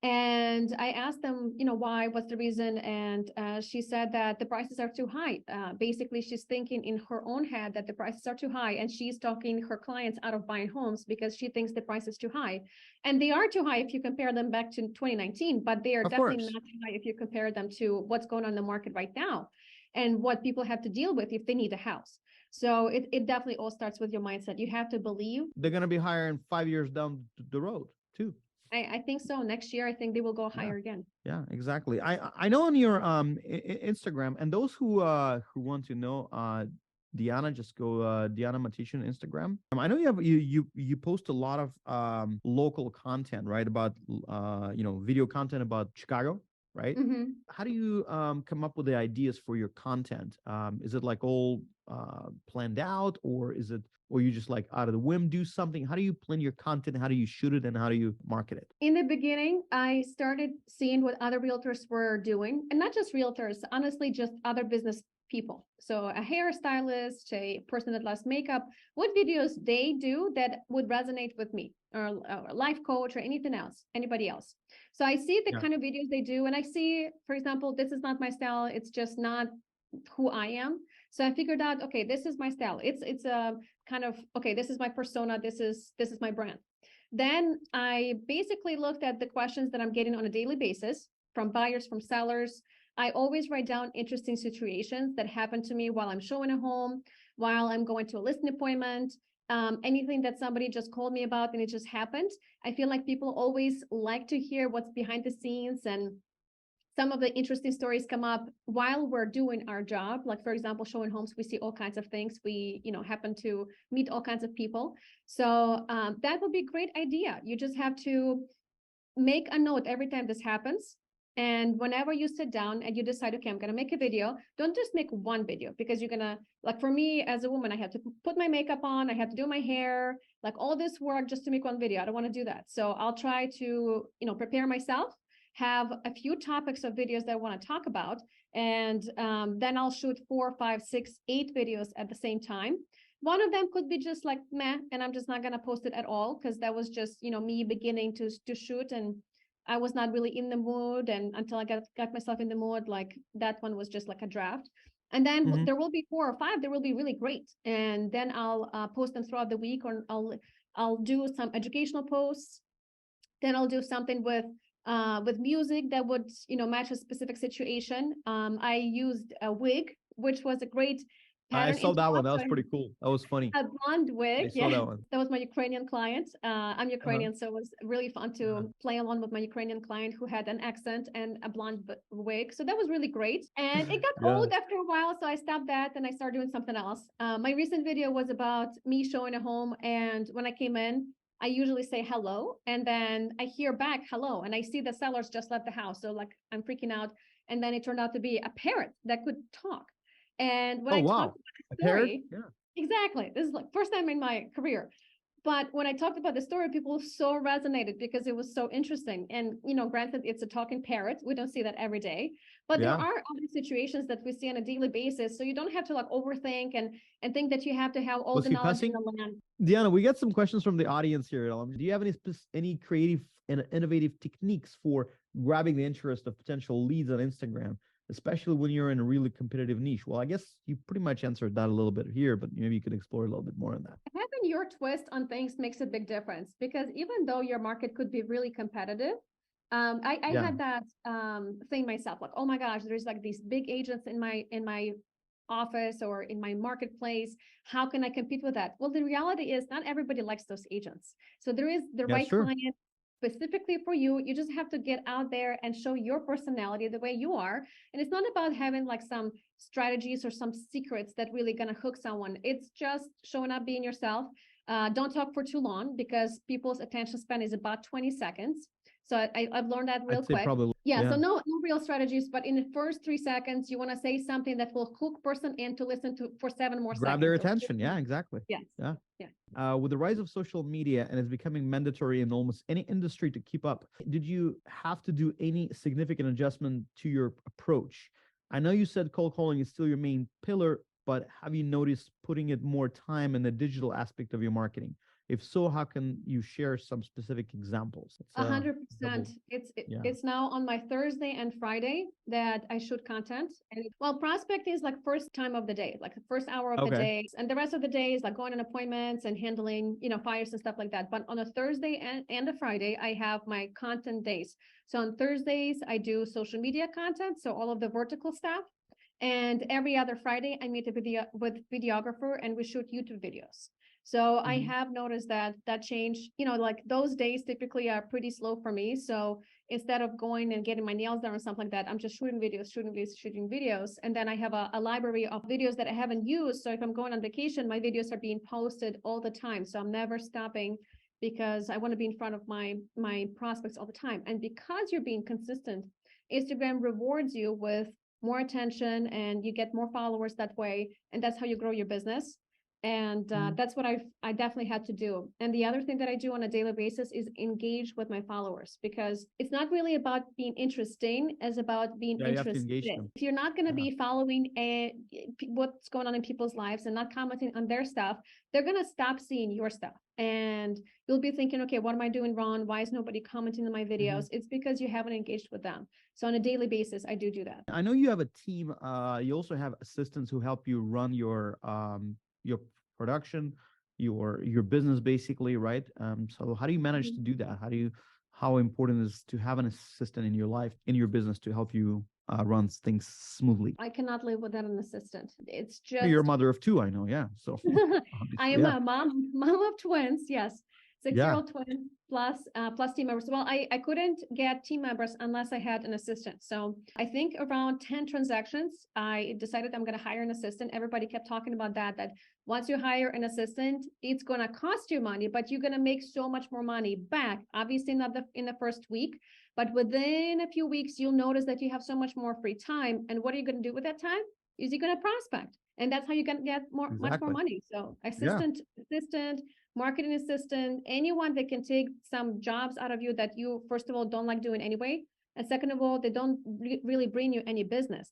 And I asked them, why, what's the reason? And she said that the prices are too high. Basically, she's thinking in her own head that the prices are too high, and she's talking her clients out of buying homes because she thinks the price is too high. And they are too high if you compare them back to 2019, but they are definitely not too high if you compare them to what's going on in the market right now and what people have to deal with if they need a house. So it definitely all starts with your mindset. You have to believe. They're going to be higher in 5 years down the road too. I think so. Next year, I think they will go higher again. Yeah, exactly. I know on your Instagram, and those who want to know Diana, just go Diana Matichin Instagram. I know you post a lot of local content, right? About video content about Chicago, right? How do you come up with the ideas for your content? Is it like all planned out, or is it, or you just like out of the whim do something? How do you plan your content? How do you shoot it, and how do you market it? In the beginning, I started seeing what other realtors were doing, and not just realtors, honestly, just other business people. So a hairstylist, a person that loves makeup, what videos they do that would resonate with me, or a life coach, or anybody else. So I see the kind of videos they do, and I see, for example, this is not my style. It's just not who I am. So I figured out, okay, this is my style. It's a kind of, okay, this is my persona. This is my brand. Then I basically looked at the questions that I'm getting on a daily basis from buyers, from sellers. I always write down interesting situations that happen to me while I'm showing a home, while I'm going to a listing appointment, anything that somebody just called me about and it just happened. I feel like people always like to hear what's behind the scenes, and some of the interesting stories come up while we're doing our job. Like, for example, showing homes, we see all kinds of things. We, happen to meet all kinds of people. So that would be a great idea. You just have to make a note every time this happens. And whenever you sit down and you decide, okay, I'm going to make a video, don't just make one video, because you're going to, like, for me as a woman, I have to put my makeup on, I have to do my hair, like all this work just to make one video. I don't want to do that. So I'll try to, prepare myself, have a few topics of videos that I want to talk about, and then I'll shoot 4, 5, 6, 8 videos at the same time. One of them could be just like meh, and I'm just not gonna post it at all because that was just me beginning to shoot, and I was not really in the mood. And until I got myself in the mood, like that one was just like a draft. And then there will be 4 or 5 that will be really great, and then I'll post them throughout the week, or I'll do some educational posts. Then I'll do something with music that would match a specific situation. I used a wig, which was a great I pattern saw that one. That was interrupter. pretty cool. That was funny. A blonde I wig, saw yeah. that one. That was my Ukrainian client. I'm Ukrainian, so it was really fun to play along with my Ukrainian client who had an accent and a blonde wig. So that was really great. And it got old after a while, so I stopped that and I started doing something else. My recent video was about me showing a home, and when I came in, I usually say hello, and then I hear back hello, and I see the sellers just left the house. So like I'm freaking out. And then it turned out to be a parrot that could talk. And when I talked about the story, exactly, this is like first time in my career. But when I talked about the story, people so resonated because it was so interesting. And granted, it's a talking parrot. We don't see that every day, but there are other situations that we see on a daily basis. So you don't have to like overthink and think that you have to have all the knowledge in the land. Deanna, we got some questions from the audience here. Do you have any creative and innovative techniques for grabbing the interest of potential leads on Instagram, especially when you're in a really competitive niche? Well, I guess you pretty much answered that a little bit here, but maybe you could explore a little bit more on that. Having your twist on things makes a big difference, because even though your market could be really competitive, I had that thing myself, like, oh my gosh, there's like these big agents in my office or in my marketplace. How can I compete with that? Well, the reality is not everybody likes those agents. So there is the right client specifically for you. You just have to get out there and show your personality the way you are. And it's not about having like some strategies or some secrets that really gonna hook someone. It's just showing up, being yourself. Don't talk for too long, because people's attention span is about 20 seconds. So I've learned that real quick. So no real strategies, but in the first 3 seconds, you want to say something that will hook person in to listen to for 7 more seconds. Grab their attention. Yeah, exactly. Yeah. With the rise of social media, and it's becoming mandatory in almost any industry to keep up, did you have to do any significant adjustment to your approach? I know you said cold calling is still your main pillar, but have you noticed putting it more time in the digital aspect of your marketing? If so, how can you share some specific examples? 100%. It's now on my Thursday and Friday that I shoot content. And prospecting is like first time of the day, like the first hour of the day, and the rest of the day is like going on appointments and handling, fires and stuff like that. But on a Thursday and a Friday, I have my content days. So on Thursdays, I do social media content, so all of the vertical stuff. And every other Friday, I meet with videographer and we shoot YouTube videos. So I have noticed that change, like those days typically are pretty slow for me. So instead of going and getting my nails done or something like that, I'm just shooting videos. And then I have a library of videos that I haven't used. So if I'm going on vacation, my videos are being posted all the time. So I'm never stopping, because I want to be in front of my prospects all the time. And because you're being consistent, Instagram rewards you with more attention and you get more followers that way. And that's how you grow your business. And that's what I definitely had to do. And the other thing that I do on a daily basis is engage with my followers, because it's not really about being interesting as about being interested. If you're not going to be following what's going on in people's lives and not commenting on their stuff, they're going to stop seeing your stuff. And you'll be thinking, okay, what am I doing wrong? Why is nobody commenting on my videos? It's because you haven't engaged with them. So on a daily basis, I do that. I know you have a team. You also have assistants who help you run your production, your business, basically, right? So how do you manage to do that? How important is to have an assistant in your life, in your business, to help you run things smoothly? I cannot live without an assistant. It's just you're a mother of 2, I know. Yeah, so I am a mom of twins. Yes, 6-year-old twins plus team members. Well, I couldn't get team members unless I had an assistant. So I think around 10 transactions, I decided I'm going to hire an assistant. Everybody kept talking about that once you hire an assistant, it's going to cost you money, but you're going to make so much more money back. Obviously not in the first week, but within a few weeks, you'll notice that you have so much more free time. And what are you going to do with that time? Is you're going to prospect. And that's how you can get much more money. So assistant, marketing assistant, anyone that can take some jobs out of you that you, first of all, don't like doing anyway. And second of all, they don't really bring you any business.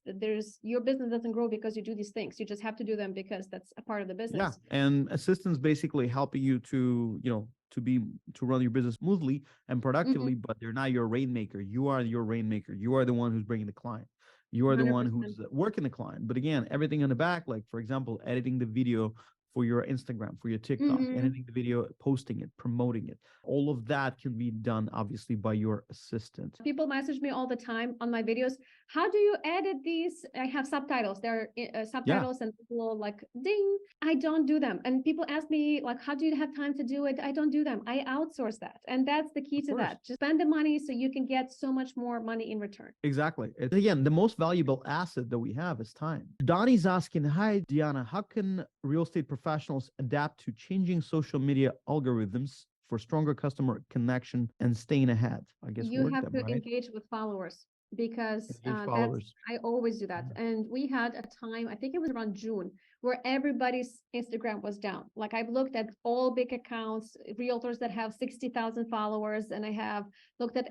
Your business doesn't grow because you do these things. You just have to do them because that's a part of the business. Yeah, and assistants basically helping you to, to run your business smoothly and productively, but they're not your rainmaker. You are your rainmaker. You are the one who's bringing the client. You are the one 100%. who's working the client. But again, everything in the back, like for example, editing the video for your Instagram, for your TikTok, editing the video, posting it, promoting it. All of that can be done obviously by your assistant. People message me all the time on my videos. How do you edit these? I have subtitles. There are subtitles and people like ding. I don't do them. And people ask me like, how do you have time to do it? I don't do them. I outsource that. And that's the key to that. Just spend the money so you can get so much more money in return. Exactly. Again, the most valuable asset that we have is time. Donnie's asking, hi, Diana, how can real estate professionals adapt to changing social media algorithms for stronger customer connection and staying ahead? I guess you have to engage with followers, because I always do that. And we had a time, I think it was around June, where everybody's Instagram was down. Like I've looked at all big accounts, realtors that have 60,000 followers, and I have looked at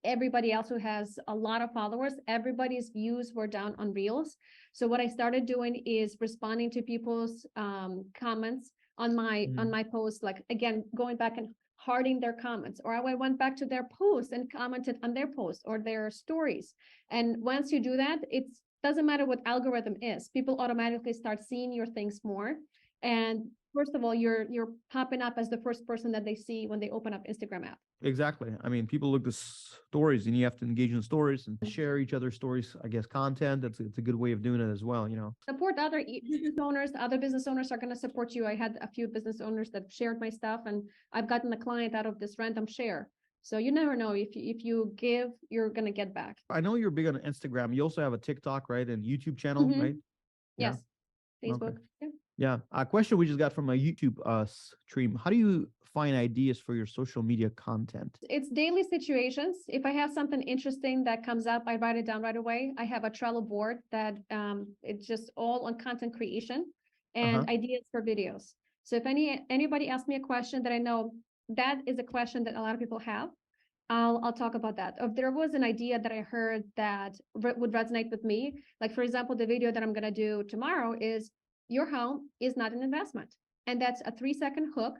everybody else who has a lot of followers. Everybody's views were down on Reels. So what I started doing is responding to people's comments on my post, like again, going back and hearting their comments, or I went back to their posts and commented on their posts or their stories. And once you do that, it doesn't matter what algorithm is, people automatically start seeing your things more. And first of all, you're popping up as the first person that they see when they open up Instagram app. Exactly. I mean, people look at stories and you have to engage in stories and share each other's stories, I guess, content. It's a good way of doing it as well, Support other business owners. Other business owners are going to support you. I had a few business owners that shared my stuff, and I've gotten a client out of this random share. So you never know, if you give, you're going to get back. I know you're big on Instagram. You also have a TikTok, right? And YouTube channel, right? Yes. Facebook. Okay. Yeah. Yeah. A question we just got from a YouTube stream. How do you find ideas for your social media content? It's daily situations. If I have something interesting that comes up, I write it down right away. I have a Trello board that it's just all on content creation and ideas for videos. So if anybody asks me a question that I know that is a question that a lot of people have, I'll talk about that. If there was an idea that I heard that would resonate with me, like for example, the video that I'm going to do tomorrow is your home is not an investment. And that's a 3-second hook.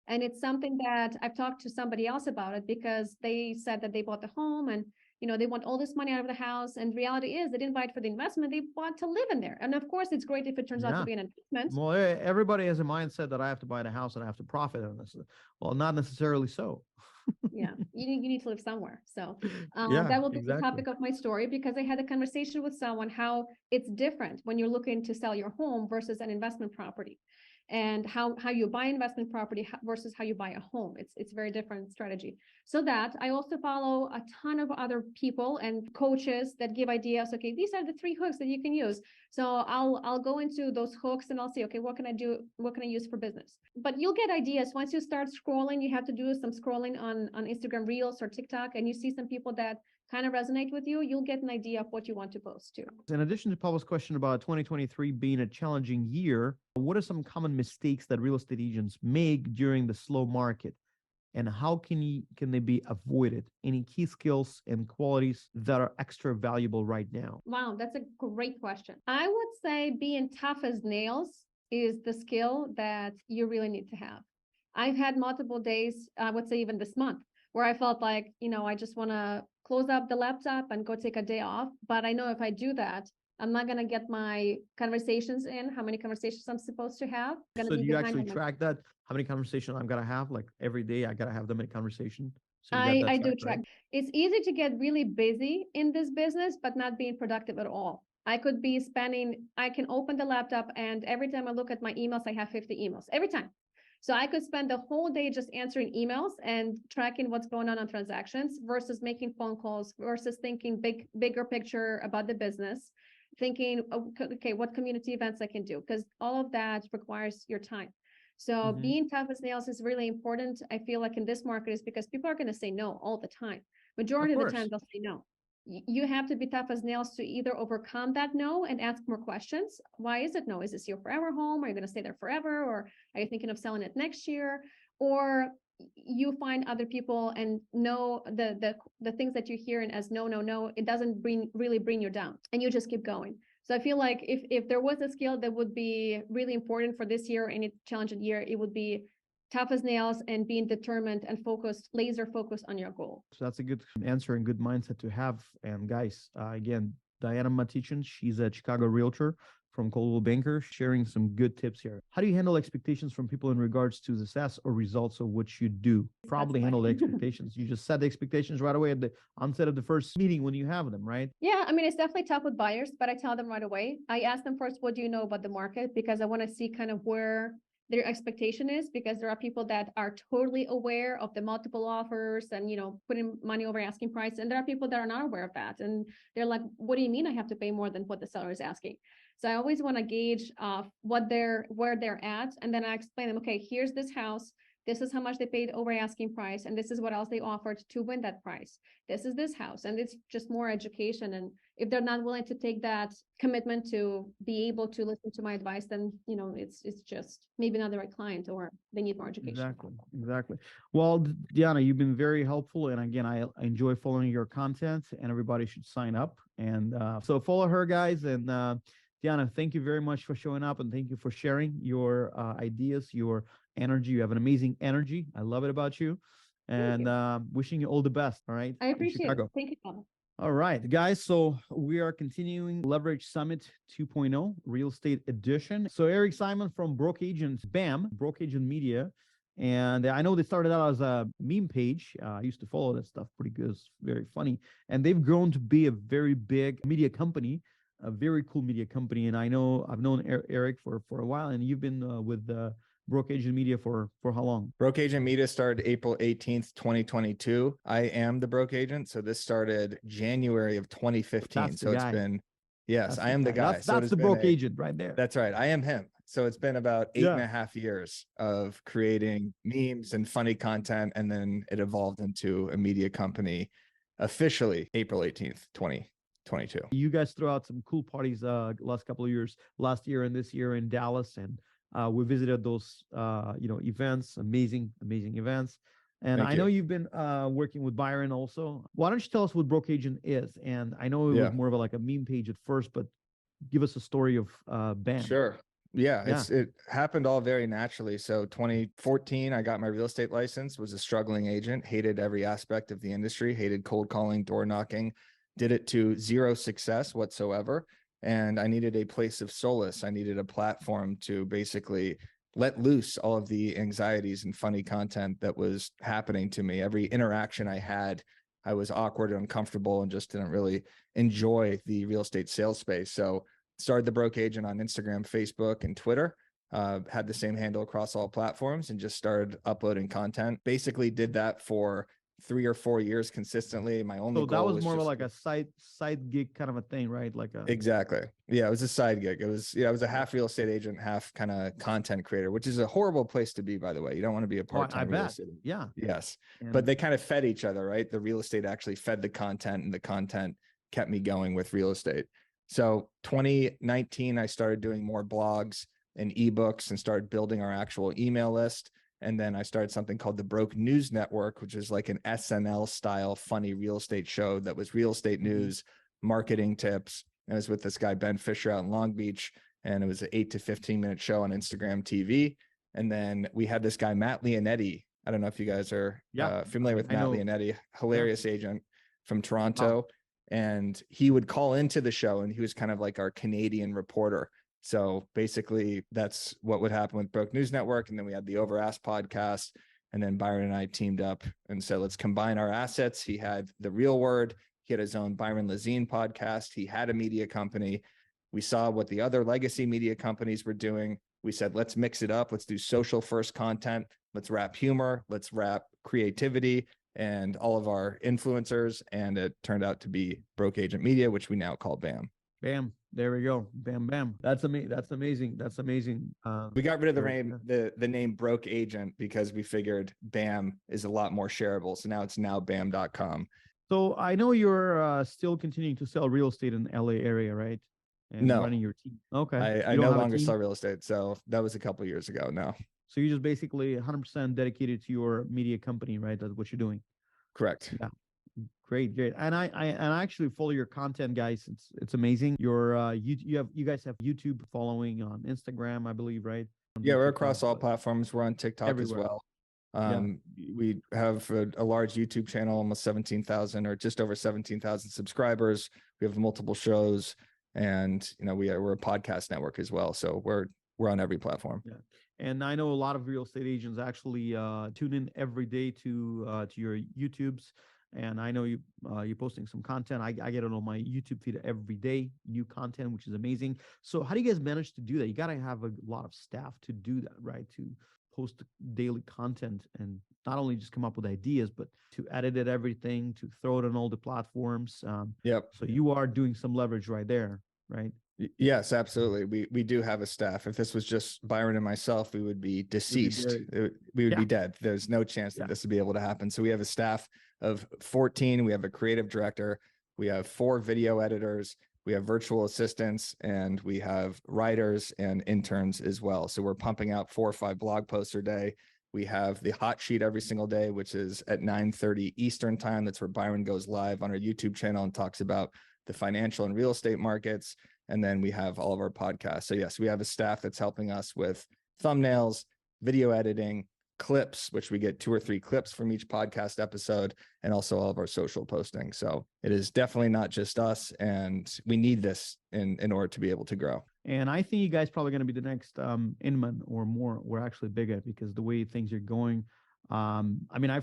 And it's something that I've talked to somebody else about it, because they said that they bought the home and, they want all this money out of the house. And reality is they didn't buy it for the investment. They bought to live in there. And of course, it's great if it turns out to be an investment. Well, everybody has a mindset that I have to buy the house and I have to profit on this. Well, not necessarily so. Yeah, you need to live somewhere. So that will be the topic of my story, because I had a conversation with someone how it's different when you're looking to sell your home versus an investment property, and how you buy investment property versus how you buy a home. It's very different strategy. So that I also follow a ton of other people and coaches that give ideas. Okay, these are the 3 hooks that you can use. So I'll go into those hooks and I'll say, okay, what can I do? What can I use for business? But you'll get ideas once you start scrolling. You have to do some scrolling on Instagram Reels or TikTok, and you see some people that kind of resonate with you, you'll get an idea of what you want to post to. In addition to Paula's question about 2023 being a challenging year, what are some common mistakes that real estate agents make during the slow market? And how can they be avoided? Any key skills and qualities that are extra valuable right now? Wow, that's a great question. I would say being tough as nails is the skill that you really need to have. I've had multiple days, I would say even this month, where I felt like, I just want to close up the laptop and go take a day off. But I know if I do that, I'm not going to get my conversations in, how many conversations I'm supposed to have. So do you actually track that? How many conversations I'm going to have? Like every day I got to have them in conversation? So I do track. Right? It's easy to get really busy in this business, but not being productive at all. I could be I can open the laptop and every time I look at my emails, I have 50 emails every time. So I could spend the whole day just answering emails and tracking what's going on transactions versus making phone calls versus thinking bigger picture about the business, thinking, okay, what community events I can do, because all of that requires your time. So being tough as nails is really important. I feel like in this market is because people are going to say no all the time. Majority of the time they'll say no. You have to be tough as nails to either overcome that no and ask more questions. Why is it no? Is this your forever home? Are you going to stay there forever? Or are you thinking of selling it next year? Or you find other people and know the things that you're hearing as no, it doesn't really bring you down, and you just keep going. So I feel like if there was a skill that would be really important for this year, any challenging year, it would be tough as nails and being determined and focused, laser focused on your goal. So that's a good answer and good mindset to have. And guys, again, Diana Matichin, she's a Chicago realtor from Coldwell Banker, sharing some good tips here. How do you handle expectations from people in regards to success or results of what you do? Probably handle the expectations. You just set the expectations right away at the onset of the first meeting when you have them, right? Yeah, I mean, it's definitely tough with buyers, but I tell them right away. I ask them first, what do you know about the market? Because I want to see kind of where their expectation is, because there are people that are totally aware of the multiple offers and, putting money over asking price. And there are people that are not aware of that. And they're like, what do you mean I have to pay more than what the seller is asking? So I always want to gauge where they're at. And then I explain them, okay, here's this house. This is how much they paid over asking price. And this is what else they offered to win that price. This is this house. And it's just more education. And if they're not willing to take that commitment to be able to listen to my advice, then, it's just maybe not the right client, or they need more education. Exactly. Well, Diana, you've been very helpful. And again, I enjoy following your content, and everybody should sign up. And so follow her, guys. And Diana, thank you very much for showing up, and thank you for sharing your ideas, your energy. You have an amazing energy. I love it about you. And wishing you all the best. All right. I appreciate it. Thank you, Tom. All right, guys. So we are continuing Leverage Summit 2.0 Real Estate Edition. So Eric Simon from Broke Agent BAM, Broke Agent Media. And I know they started out as a meme page. I used to follow that stuff pretty good. It's very funny. And they've grown to be a very big media company, a very cool media company. And I know I've known Eric for a while, and you've been with Broke Agent Media for how long? Broke Agent Media started April 18th, 2022. I am the broke agent. So this started January of 2015. So it's been, yes, I am the guy. That's the broke agent right there. That's right. I am him. So it's been about 8.5 years of creating memes and funny content. And then it evolved into a media company officially April 18th, 2022. You guys throw out some cool parties last couple of years, last year and this year in Dallas, and we visited those events, amazing events. And I know you've been working with Byron also. Why don't you tell us what Broke Agent is? And I know it was more of like a meme page at first, but give us a story of BAM. Sure. Yeah, it happened all very naturally. So 2014, I got my real estate license, was a struggling agent, hated every aspect of the industry, hated cold calling, door knocking, did it to zero success whatsoever. And I needed a place of solace. I needed a platform to basically let loose all of the anxieties and funny content that was happening to me. Every interaction I had, I was awkward and uncomfortable and just didn't really enjoy the real estate sales space. So started the Broke Agent on Instagram, Facebook, and Twitter. Had the same handle across all platforms and just started uploading content. Basically did that for 3 or 4 years consistently. My only goal that was more of like a side gig kind of a thing, right? Like exactly. Yeah, it was a side gig. It was, I was a half real estate agent, half kind of content creator, which is a horrible place to be, by the way. You don't want to be a part-time real estate agent. Yeah. Yes. But they kind of fed each other, right? The real estate actually fed the content, and the content kept me going with real estate. So 2019, I started doing more blogs and ebooks and started building our actual email list. And then I started something called the Broke News Network, which is like an SNL style funny real estate show that was real estate news, marketing tips. And it was with this guy, Ben Fisher, out in Long Beach. And it was an 8 to 15 minute show on Instagram TV. And then we had this guy, Matt Leonetti. I don't know if you guys are familiar with Matt Leonetti, hilarious agent from Toronto. Wow. And he would call into the show, and he was kind of like our Canadian reporter. So basically that's what would happen with Broke News Network. And then we had the Over Ask podcast, and then Byron and I teamed up and said, let's combine our assets. He had the Real Word. He had his own Byron Lazine podcast. He had a media company. We saw what the other legacy media companies were doing. We said, let's mix it up. Let's do social first content. Let's wrap humor. Let's wrap creativity and all of our influencers. And it turned out to be Broke Agent Media, which we now call BAM. BAM. There we go. Bam, bam. That's amazing. That's amazing. That's amazing. We got rid of the name Broke Agent because we figured BAM is a lot more shareable. So now it's BAM.com. So I know you're still continuing to sell real estate in the LA area, right? And no, running your team. Okay. I no longer sell real estate. So that was a couple of years ago. No. So you're just basically 100% dedicated to your media company, right? That's what you're doing. Correct. Yeah. Great. And I actually follow your content, guys. It's amazing. You guys have YouTube following on Instagram, I believe, right? On Yeah, we're TikTok, across all but platforms. We're on TikTok as everywhere. well. Yeah. We have a large YouTube channel, almost 17,000 or just over 17,000 subscribers. We have multiple shows, and we're a podcast network as well. So we're on every platform. Yeah. And I know a lot of real estate agents actually tune in every day to your YouTubes. And I know you're posting some content. I get it on my YouTube feed every day, new content, which is amazing. So how do you guys manage to do that? You got to have a lot of staff to do that, right? To post daily content and not only just come up with ideas, but to edit it, everything, to throw it on all the platforms. Yep. So you are doing some leverage right there, right? Yes, absolutely. We do have a staff. If this was just Byron and myself, we would be deceased. We would be dead. There's no chance that this would be able to happen. So we have a staff of 14. We have a creative director. We have 4 video editors. We have virtual assistants, and we have writers and interns as well. So we're pumping out 4 or 5 blog posts a day. We have the hot sheet every single day, which is at 9:30 Eastern time. That's where Byron goes live on our YouTube channel and talks about the financial and real estate markets. And then we have all of our podcasts. So yes, we have a staff that's helping us with thumbnails, video editing, clips, which we get 2 or 3 clips from each podcast episode, and also all of our social posting. So it is definitely not just us, and we need this in order to be able to grow. And I think you guys probably going to be the next Inman or more. We're actually bigger because the way things are going. I mean, I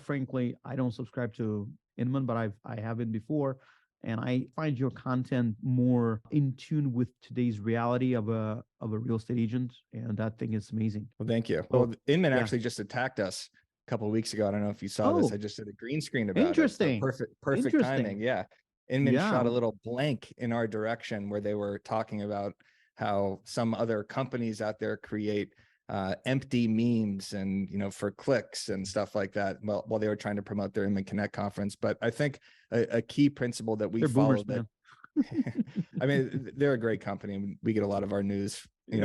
don't subscribe to Inman, but I have been before. And I find your content more in tune with today's reality of a real estate agent, and that thing is amazing. Well, thank you. Well, Inman actually just attacked us a couple of weeks ago. I don't know if you saw this. I just did a green screen about it. So perfect timing. Yeah. Inman shot a little blank in our direction where they were talking about how some other companies out there create empty memes and for clicks and stuff like that while they were trying to promote their Inman Connect conference. But I think a key principle that we follow that I mean, they're a great company. We get a lot of our news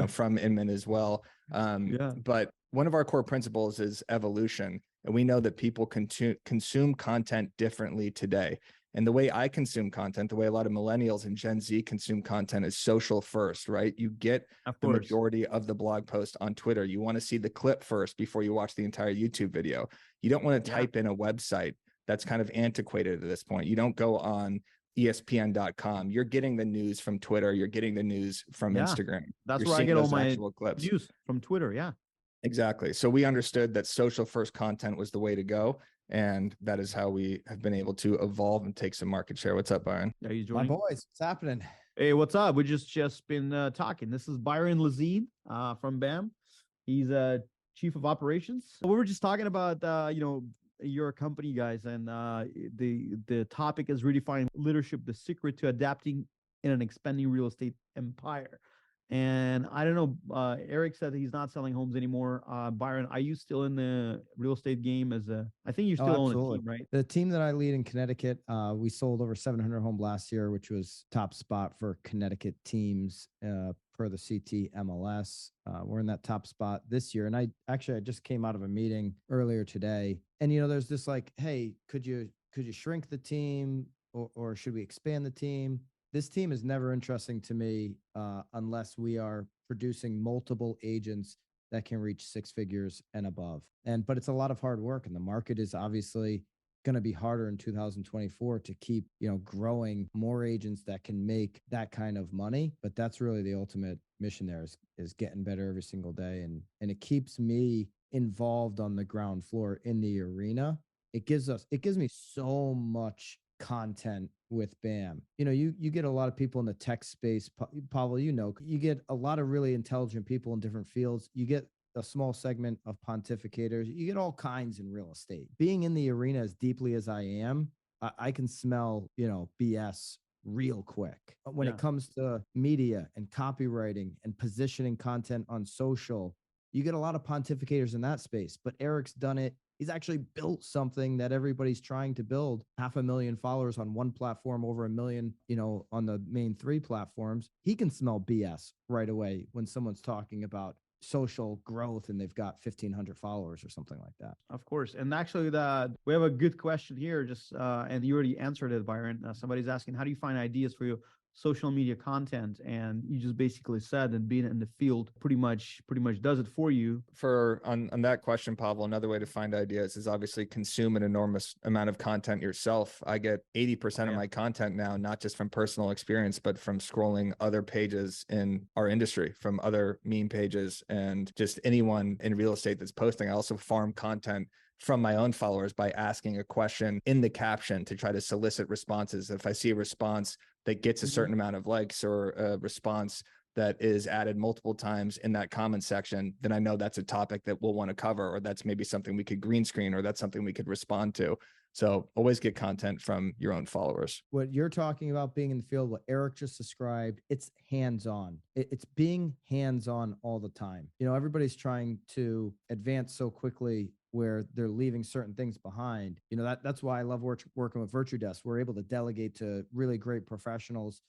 from Inman as well. But one of our core principles is evolution, and we know that people consume content differently today. And the way I consume content, the way a lot of millennials and Gen Z consume content is social first, right? You get the majority of the blog post on Twitter. You want to see the clip first before you watch the entire YouTube video. You don't want to type in a website that's kind of antiquated at this point. You don't go on ESPN.com. You're getting the news from Twitter. You're getting the news from Instagram. That's where I get all my clips. News from Twitter. Yeah. Exactly. So we understood that social first content was the way to go. And that is how we have been able to evolve and take some market share. What's up, Byron? Are you joining? My boys, what's happening? Hey, what's up? We just been talking. This is Byron Lazine from BAM. He's chief of operations. We were just talking about your company, guys, and the topic is redefining leadership: the secret to adapting in an expanding real estate empire. And I don't know, Eric said he's not selling homes anymore. Byron, are you still in the real estate game I think you're still on the team, right? The team that I lead in Connecticut, we sold over 700 homes last year, which was top spot for Connecticut teams per the CT MLS. We're in that top spot this year. And I just came out of a meeting earlier today, and there's this hey, could you shrink the team or should we expand the team? This team is never interesting to me unless we are producing multiple agents that can reach 6 figures and above. But it's a lot of hard work, and the market is obviously going to be harder in 2024 to keep, growing more agents that can make that kind of money. But that's really the ultimate mission there is getting better every single day. And it keeps me involved on the ground floor in the arena. It gives me so much content with BAM. You get a lot of people in the tech space, Pavel, you get a lot of really intelligent people in different fields. You get a small segment of pontificators. You get all kinds in real estate. Being in the arena as deeply as I am, I can smell, BS real quick. When it comes to media and copywriting and positioning content on social, you get a lot of pontificators in that space, but Eric's done it. He's actually built something that everybody's trying to build. 500,000 followers on one platform, over 1 million, on the main 3 platforms. He can smell BS right away when someone's talking about social growth and they've got 1,500 followers or something like that. Of course. And actually, we have a good question here, and you already answered it, Byron. Somebody's asking, how do you find ideas for your social media content? And you just basically said that being in the field pretty much does it for you. On that question, Pavel, another way to find ideas is obviously consume an enormous amount of content yourself. I get 80% of my content now, not just from personal experience, but from scrolling other pages in our industry, from other meme pages, and just anyone in real estate that's posting. I also farm content from my own followers by asking a question in the caption to try to solicit responses. If I see a response that gets a certain amount of likes, or a response that is added multiple times in that comment section, then I know that's a topic that we'll want to cover, or that's maybe something we could green screen, or that's something we could respond to. So always get content from your own followers. What you're talking about being in the field, what Eric just described, it's hands-on. It's being hands-on all the time. You know, everybody's trying to advance so quickly where they're leaving certain things behind. You know, that's why I love working with Virtudesk. We're able to delegate to really great professionals,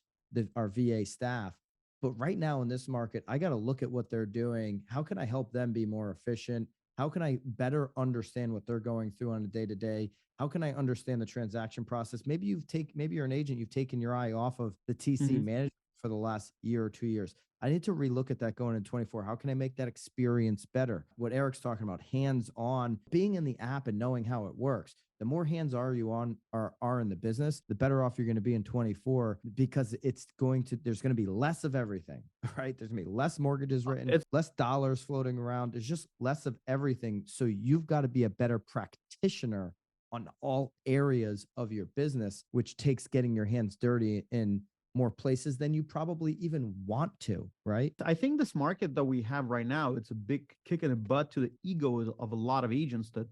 our VA staff. But right now in this market, I got to look at what they're doing. How can I help them be more efficient? How can I better understand what they're going through on a day-to-day? How can I understand the transaction process? Maybe you're an agent, you've taken your eye off of the TC management for the last year or 2 years. I need to relook at that going into 24. How can I make that experience better? What Eric's talking about, hands-on, being in the app and knowing how it works. The more hands are in the business, the better off you're going to be in 24, because there's going to be less of everything, right? There's going to be less mortgages written, less dollars floating around. There's just less of everything. So you've got to be a better practitioner on all areas of your business, which takes getting your hands dirty in more places than you probably even want to, right? I think this market that we have right now, it's a big kick in the butt to the ego of a lot of agents that,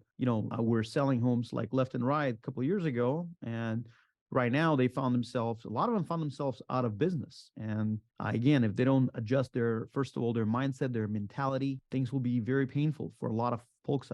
were selling homes like left and right a couple of years ago. And right now a lot of them found themselves out of business. And again, if they don't adjust first of all, their mindset, their mentality, things will be very painful for a lot of folks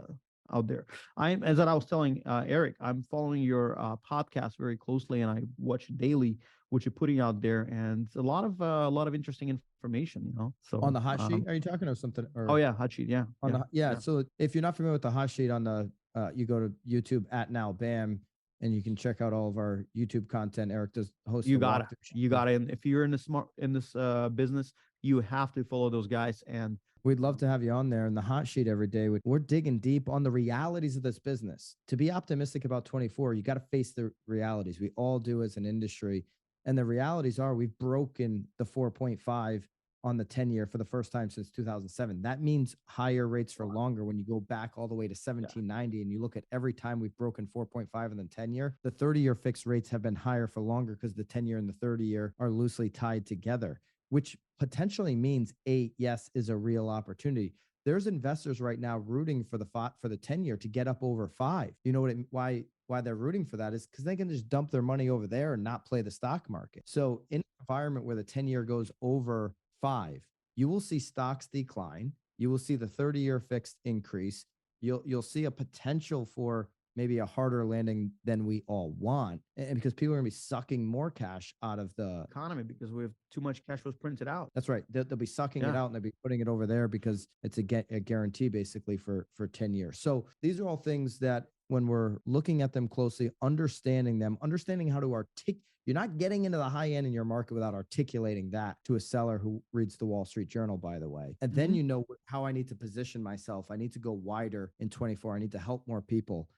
out there. As I was telling Eric, I'm following your podcast very closely, and I watch daily what you're putting out there, and it's a lot of interesting information. So on the hot sheet, are you talking or something? Oh yeah, hot sheet, yeah. So if you're not familiar with the hot sheet, you go to YouTube @NowBAM, and you can check out all of our YouTube content. Eric does host. You got it. And if you're in this business, you have to follow those guys. And we'd love to have you on there in the hot sheet every day. We're digging deep on the realities of this business. To be optimistic about 24, you got to face the realities. We all do as an industry. And the realities are we've broken the 4.5 on the 10-year for the first time since 2007. That means higher rates for longer. When you go back all the way to 1790 and you look at every time we've broken 4.5 in the 10-year, the 30-year fixed rates have been higher for longer because the 10-year and the 30-year are loosely tied together, which potentially means yes is a real opportunity. There's investors right now rooting for the 10-year to get up over 5. You know why they're rooting for that is because they can just dump their money over there and not play the stock market. So in an environment where the 10-year goes over 5, you will see stocks decline. You will see the 30-year fixed increase. You'll see a potential for maybe a harder landing than we all want, and because people are going to be sucking more cash out of the economy because we have too much cash was printed out. That's right. They'll be sucking it out, and they'll be putting it over there because it's a guarantee basically for 10 years. So these are all things that when we're looking at them closely, understanding how to articulate. You're not getting into the high end in your market without articulating that to a seller who reads the Wall Street Journal, by the way. And then you know how I need to position myself. I need to go wider in 24. I need to help more people.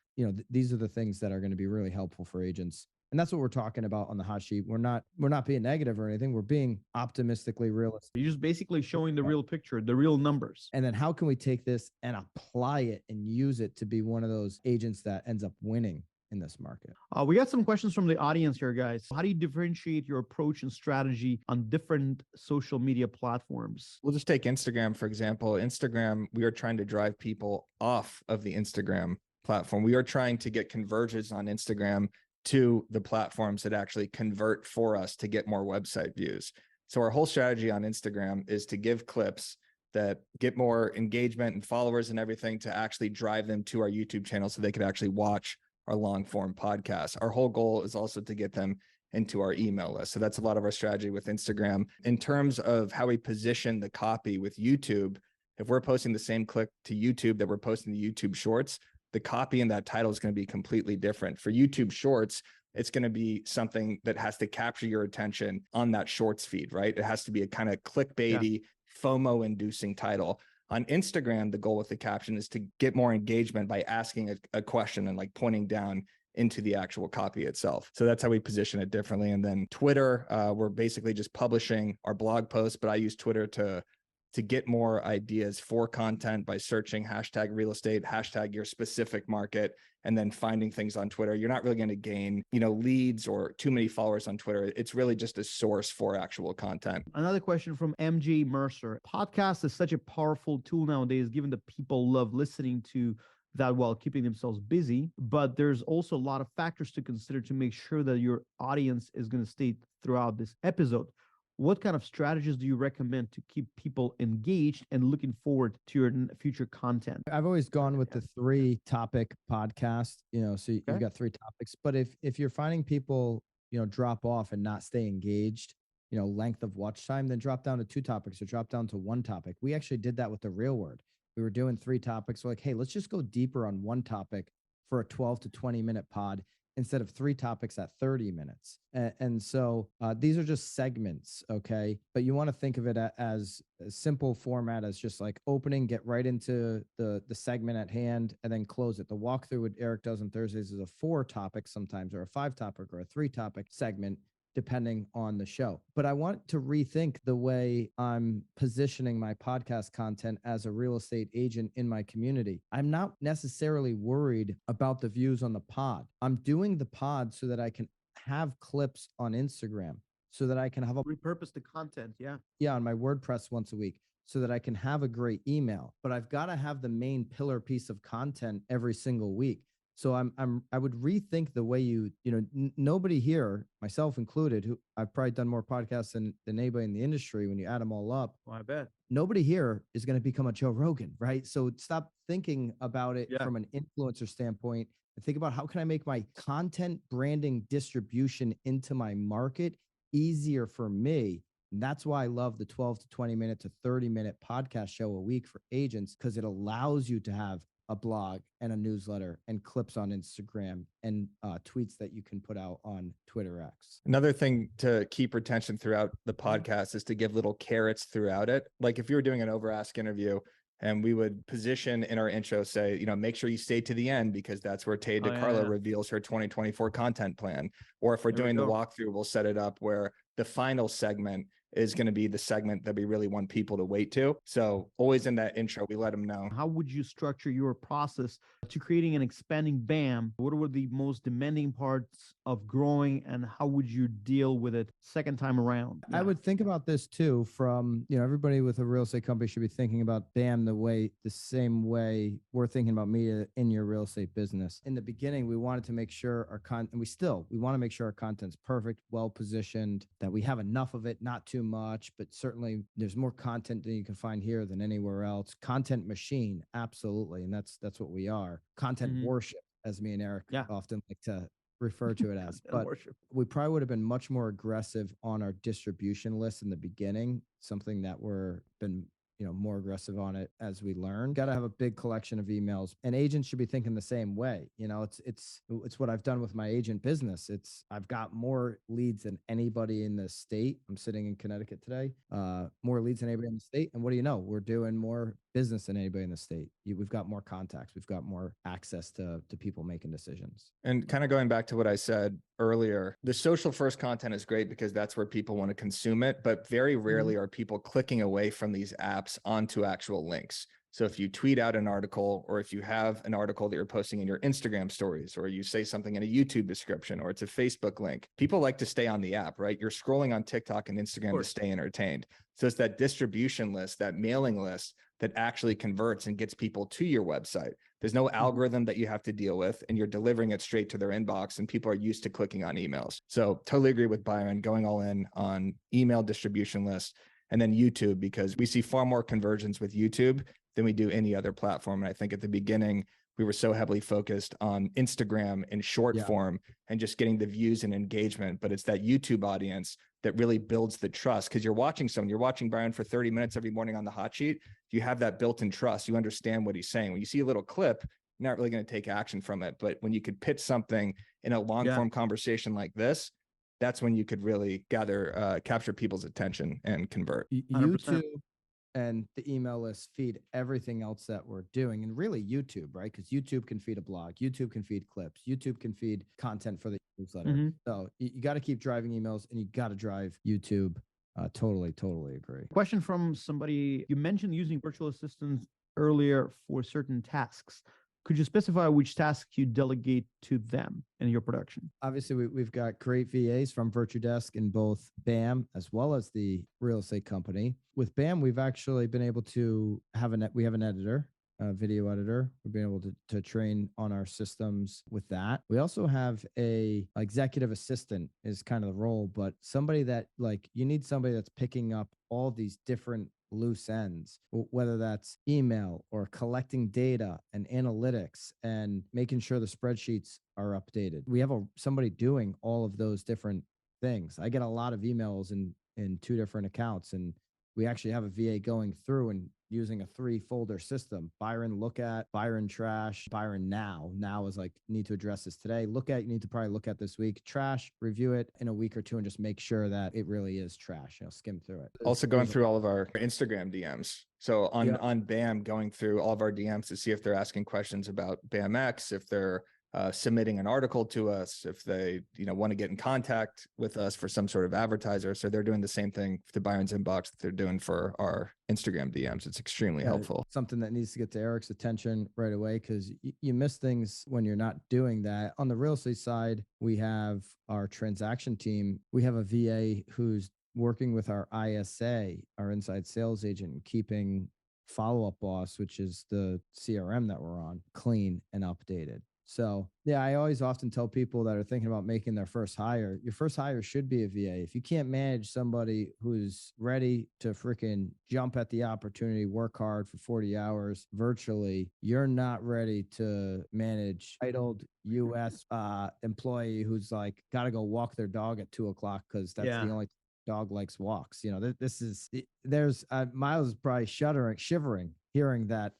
These are the things that are going to be really helpful for agents. And that's what we're talking about on the hot sheet. We're not being negative or anything. We're being optimistically realistic. You're just basically showing the real picture, the real numbers. And then how can we take this and apply it and use it to be one of those agents that ends up winning in this market? We got some questions from the audience here, guys. How do you differentiate your approach and strategy on different social media platforms? We'll just take Instagram, for example. Instagram, we are trying to drive people off of the Instagram platform. We are trying to get conversions on Instagram to the platforms that actually convert for us to get more website views. So our whole strategy on Instagram is to give clips that get more engagement and followers and everything to actually drive them to our YouTube channel so they could actually watch our long form podcast. Our whole goal is also to get them into our email list. So that's a lot of our strategy with Instagram. In terms of how we position the copy with YouTube, If we're posting the same click to YouTube that we're posting to YouTube Shorts, the copy and that title is going to be completely different. For YouTube Shorts, it's going to be something that has to capture your attention on that Shorts feed, right? It has to be a kind of clickbaity, FOMO-inducing title. On Instagram, the goal with the caption is to get more engagement by asking a question and like pointing down into the actual copy itself. So that's how we position it differently. And then Twitter, we're basically just publishing our blog posts, but I use Twitter to get more ideas for content by searching hashtag real estate, hashtag your specific market, and then finding things on Twitter. You're not really going to gain, leads or too many followers on Twitter. It's really just a source for actual content. Another question from MJ Mercer. Podcast is such a powerful tool nowadays, given that people love listening to that while keeping themselves busy, but there's also a lot of factors to consider to make sure that your audience is going to stay throughout this episode. What kind of strategies do you recommend to keep people engaged and looking forward to your future content? I've always gone with the 3-topic podcast, so you've got 3 topics, but if you're finding people, drop off and not stay engaged, length of watch time, then drop down to 2 topics or drop down to 1 topic. We actually did that with the Real Word. We were doing 3 topics. We're like, hey, let's just go deeper on 1 topic for a 12 to 20 minute pod instead of 3 topics at 30 minutes. And so these are just segments, okay? But you want to think of it as a simple format as just like opening, get right into the segment at hand, and then close it. The walkthrough what Eric does on Thursdays is a 4 topic sometimes, or a 5 topic, or a 3 topic segment, depending on the show. But I want to rethink the way I'm positioning my podcast content as a real estate agent in my community. I'm not necessarily worried about the views on the pod. I'm doing the pod so that I can have clips on Instagram, so that I can have repurpose the content. Yeah, on my WordPress once a week, so that I can have a great email. But I've got to have the main pillar piece of content every single week. So I would rethink the way nobody here, myself included, who I've probably done more podcasts than anybody in the industry when you add them all up. Well, I bet. Nobody here is going to become a Joe Rogan, right? So stop thinking about it from an influencer standpoint and think about how can I make my content branding distribution into my market easier for me. And that's why I love the 12 to 20 minute to 30-minute podcast show a week for agents, because it allows you to have a blog and a newsletter and clips on Instagram and tweets that you can put out on Twitter X. Another thing to keep retention throughout the podcast is to give little carrots throughout it. Like if you were doing an over ask interview and we would position in our intro, say, make sure you stay to the end because that's where Tay DeCarlo reveals her 2024 content plan. Or if we're doing the walkthrough, we'll set it up where the final segment is going to be the segment that we really want people to wait to. So always in that intro, we let them know. How would you structure your process to creating and expanding BAM? What were the most demanding parts of growing, and how would you deal with it second time around? I would think about this too from, everybody with a real estate company should be thinking about BAM the same way we're thinking about media in your real estate business. In the beginning, we wanted to make sure our content, we want to make sure our content's perfect, well-positioned, that we have enough of it, not too much, but certainly there's more content than you can find here than anywhere else. Content machine, absolutely. And that's what we are. Content worship, as me and Eric often like to refer to it as. But we probably would have been much more aggressive on our distribution list in the beginning, something that we're been more aggressive on it as we learn. Got to have a big collection of emails, and agents should be thinking the same way. It's what I've done with my agent business. I've got more leads than anybody in the state. I'm sitting in Connecticut today, more leads than anybody in the state. And what do you know? We're doing more business than anybody in the state. We've got more contacts. We've got more access to people making decisions. And kind of going back to what I said earlier, the social first content is great because that's where people want to consume it, but very rarely are people clicking away from these apps onto actual links. So if you tweet out an article, or if you have an article that you're posting in your Instagram stories, or you say something in a YouTube description, or it's a Facebook link, people like to stay on the app, right? You're scrolling on TikTok and Instagram to stay entertained. So it's that distribution list, that mailing list that actually converts and gets people to your website. There's no algorithm that you have to deal with, and you're delivering it straight to their inbox, and people are used to clicking on emails. So totally agree with Byron, going all in on email distribution lists, and then YouTube, because we see far more conversions with YouTube than we do any other platform. And I think at the beginning, we were so heavily focused on Instagram in short form and just getting the views and engagement, but it's that YouTube audience that really builds the trust. Because you're watching someone, you're watching Byron for 30 minutes every morning on the hot sheet. You have that built-in trust. You understand what he's saying. When you see a little clip, you're not really going to take action from it. But when you could pitch something in a long-form conversation like this, that's when you could really capture people's attention and convert. 100%. YouTube and the email list feed everything else that we're doing, and really YouTube, right? Because YouTube can feed a blog, YouTube can feed clips, YouTube can feed content for the newsletter. So you got to keep driving emails, and you got to drive YouTube. Totally agree. Question from somebody: you mentioned using virtual assistants earlier for certain tasks. Could you specify which tasks you delegate to them in your production? Obviously, we've got great VAs from Virtudesk in both BAM as well as the real estate company. With BAM, we've actually been able to have an editor, a video editor. We've been able to train on our systems with that. We also have a executive assistant is kind of the role, but somebody that you need somebody that's picking up all these different loose ends, whether that's email or collecting data and analytics and making sure the spreadsheets are updated. We have somebody doing all of those different things. I get a lot of emails in 2 different accounts, and we actually have a VA going through and using a 3-folder system. Byron look at, Byron trash, Byron now. Now is need to address this today. You need to probably look at this week. Trash, review it in a week or 2 and just make sure that it really is trash. Skim through it. Also going through all of our Instagram DMs. So on BAM, going through all of our DMs to see if they're asking questions about BAMX, if they're submitting an article to us, if they want to get in contact with us for some sort of advertiser. So they're doing the same thing to Byron's inbox that they're doing for our Instagram DMs. It's extremely helpful. Something that needs to get to Eric's attention right away, because you miss things when you're not doing that. On the real estate side, we have our transaction team. We have a VA who's working with our ISA, our inside sales agent, keeping Follow Up Boss, which is the CRM that we're on, clean and updated. So yeah, I always often tell people that are thinking about making their first hire, your first hire should be a VA. If you can't manage somebody who's ready to freaking jump at the opportunity, work hard for 40 hours virtually, you're not ready to manage titled US employee who's got to go walk their dog at 2:00 because that's the only dog likes walks. Miles is probably shivering hearing that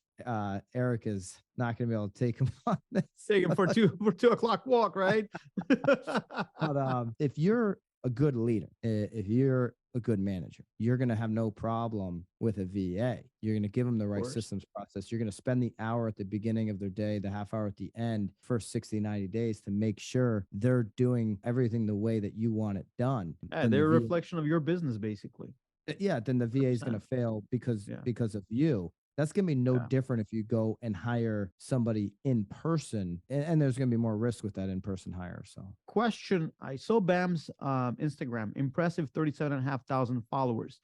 Eric is not going to be able to take him on this. Take him for 2:00 walk, right? But if you're a good leader, if you're a good manager, you're going to have no problem with a VA. You're going to give them the right systems process. You're going to spend the hour at the beginning of their day, the half hour at the end, first 60, 90 days to make sure they're doing everything the way that you want it done. And they're a reflection of your business, basically. Yeah, then the VA is going to fail because of you. That's going to be no different if you go and hire somebody in person, and there's going to be more risk with that in-person hire. So question, I saw BAM's Instagram, impressive 37,500 followers.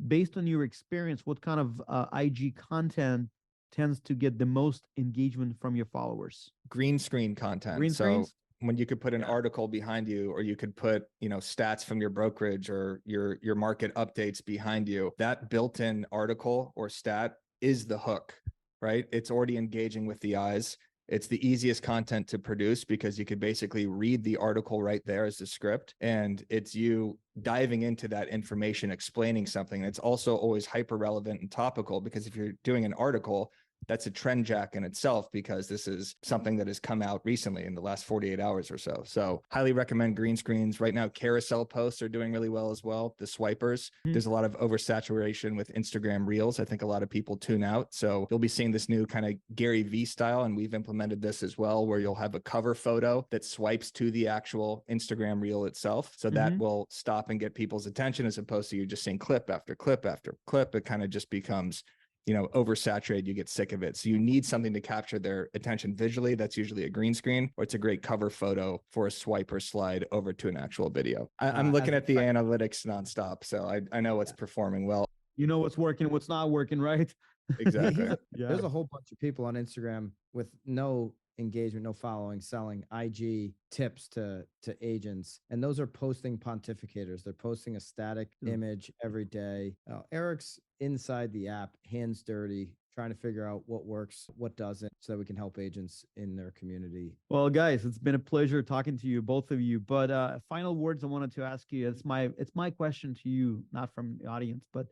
Based on your experience, what kind of IG content tends to get the most engagement from your followers? Green screen content. Green screens? When you could put an article behind you, or you could put, stats from your brokerage or your market updates behind you, that built-in article or stat is the hook, right? It's already engaging with the eyes. It's the easiest content to produce because you could basically read the article right there as the script, and it's you diving into that information, explaining something. And it's also always hyper relevant and topical, because if you're doing an article, that's a trend jack in itself, because this is something that has come out recently in the last 48 hours or so. So highly recommend green screens. Right now, carousel posts are doing really well as well. The swipers, there's a lot of oversaturation with Instagram Reels. I think a lot of people tune out. So you'll be seeing this new kind of Gary V style, and we've implemented this as well, where you'll have a cover photo that swipes to the actual Instagram Reel itself. So that will stop and get people's attention, as opposed to you just seeing clip after clip after clip. It kind of just becomes oversaturated. You get sick of it. So you need something to capture their attention visually. That's usually a green screen, or it's a great cover photo for a swipe or slide over to an actual video. I'm looking at the analytics nonstop, so I know what's performing well. You know what's working, what's not working, right? Exactly. There's a whole bunch of people on Instagram with no engagement, no following, selling IG tips to agents, and those are posting pontificators. They're posting a static image every day. Eric's inside the app, hands dirty, trying to figure out what works, what doesn't, so that we can help agents in their community. Well, guys, it's been a pleasure talking to you, both of you. But final words I wanted to ask you. It's my question to you, not from the audience, but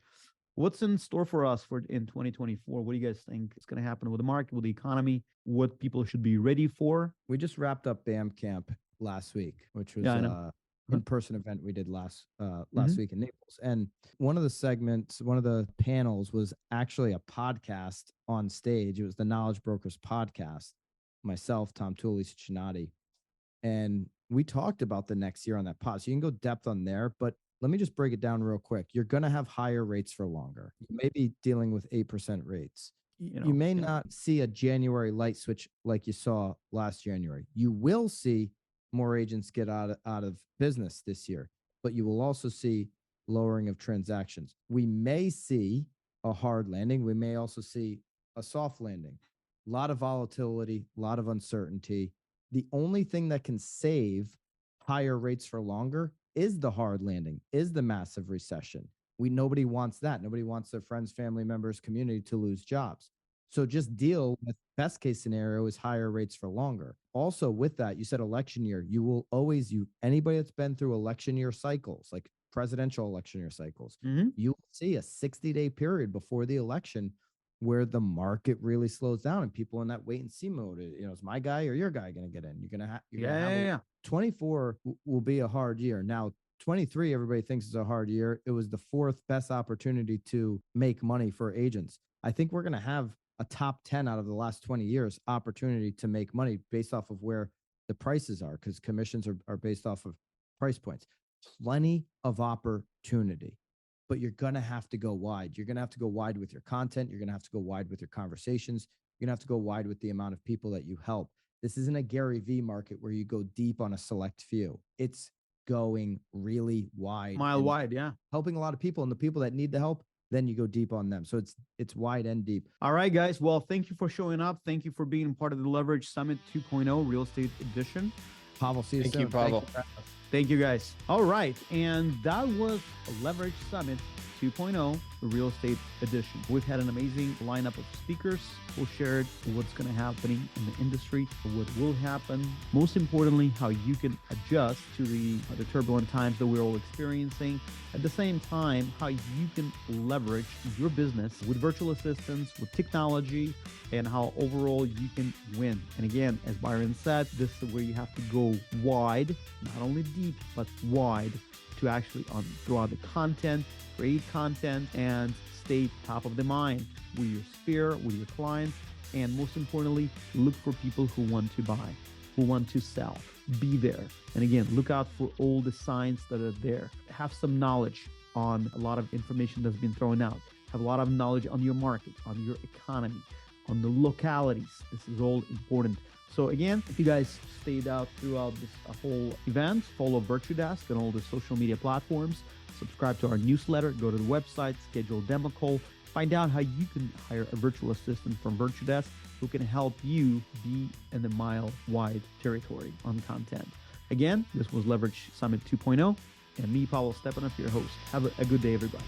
what's in store for us in 2024? What do you guys think is going to happen with the market, with the economy? What people should be ready for? We just wrapped up BAM Camp last week, which was in-person event we did last week in Naples. And one of the panels was actually a podcast on stage. It was the Knowledge Brokers podcast, myself, Tom Toole, Lisa Chinati. And we talked about the next year on that pod. So you can go depth on there, but let me just break it down real quick. You're going to have higher rates for longer. You may be dealing with 8% rates. You may not see a January light switch like you saw last January. You will see more agents get out of business this year, but you will also see lowering of transactions. We may see a hard landing. We may also see a soft landing. A lot of volatility, a lot of uncertainty. The only thing that can save higher rates for longer is the hard landing, is the massive recession. Nobody wants that. Nobody wants their friends, family members, community to lose jobs. So just deal with best case scenario is higher rates for longer. Also with that, you said election year, anybody that's been through election year cycles, like presidential election year cycles, you will see a 60-day period before the election where the market really slows down and people in that wait and see mode. Is my guy or your guy going to get in? You're going to have 24 will be a hard year. Now, 23, everybody thinks is a hard year. It was the fourth best opportunity to make money for agents. I think we're going to have a top 10 out of the last 20 years opportunity to make money based off of where the prices are, because commissions are based off of price points. Plenty of opportunity, but you're going to have to go wide. You're going to have to go wide with your content. You're going to have to go wide with your conversations. You're going to have to go wide with the amount of people that you help. This isn't a Gary V market where you go deep on a select few. It's going really wide. Mile wide, yeah. Helping a lot of people, and the people that need the help, then you go deep on them. So it's wide and deep. All right, guys. Well, thank you for showing up. Thank you for being part of the Leverage Summit 2.0 Real Estate Edition. Pavel, see you soon. Thank you, Pavel. Thank you, guys. All right. And that was Leverage Summit 2.0 Real Estate Edition. We've had an amazing lineup of speakers who shared what's going to happen in the industry, what will happen, most importantly, how you can adjust to the turbulent times that we're all experiencing. At the same time, how you can leverage your business with virtual assistants, with technology, and how overall you can win. And again, as Byron said, this is where you have to go wide, not only deep, but wide, to actually throw out the content, create content, and stay top of the mind with your sphere, with your clients, and most importantly, look for people who want to buy, who want to sell. Be there. And again, look out for all the signs that are there. Have some knowledge on a lot of information that's been thrown out. Have a lot of knowledge on your market, on your economy, on the localities. This is all important. So again, if you guys stayed out throughout this whole event, follow Virtudesk on all the social media platforms, subscribe to our newsletter, go to the website, schedule a demo call, find out how you can hire a virtual assistant from Virtudesk who can help you be in the mile-wide territory on content. Again, this was Leverage Summit 2.0, and me, Pavel Stepanov, your host. Have a good day, everybody.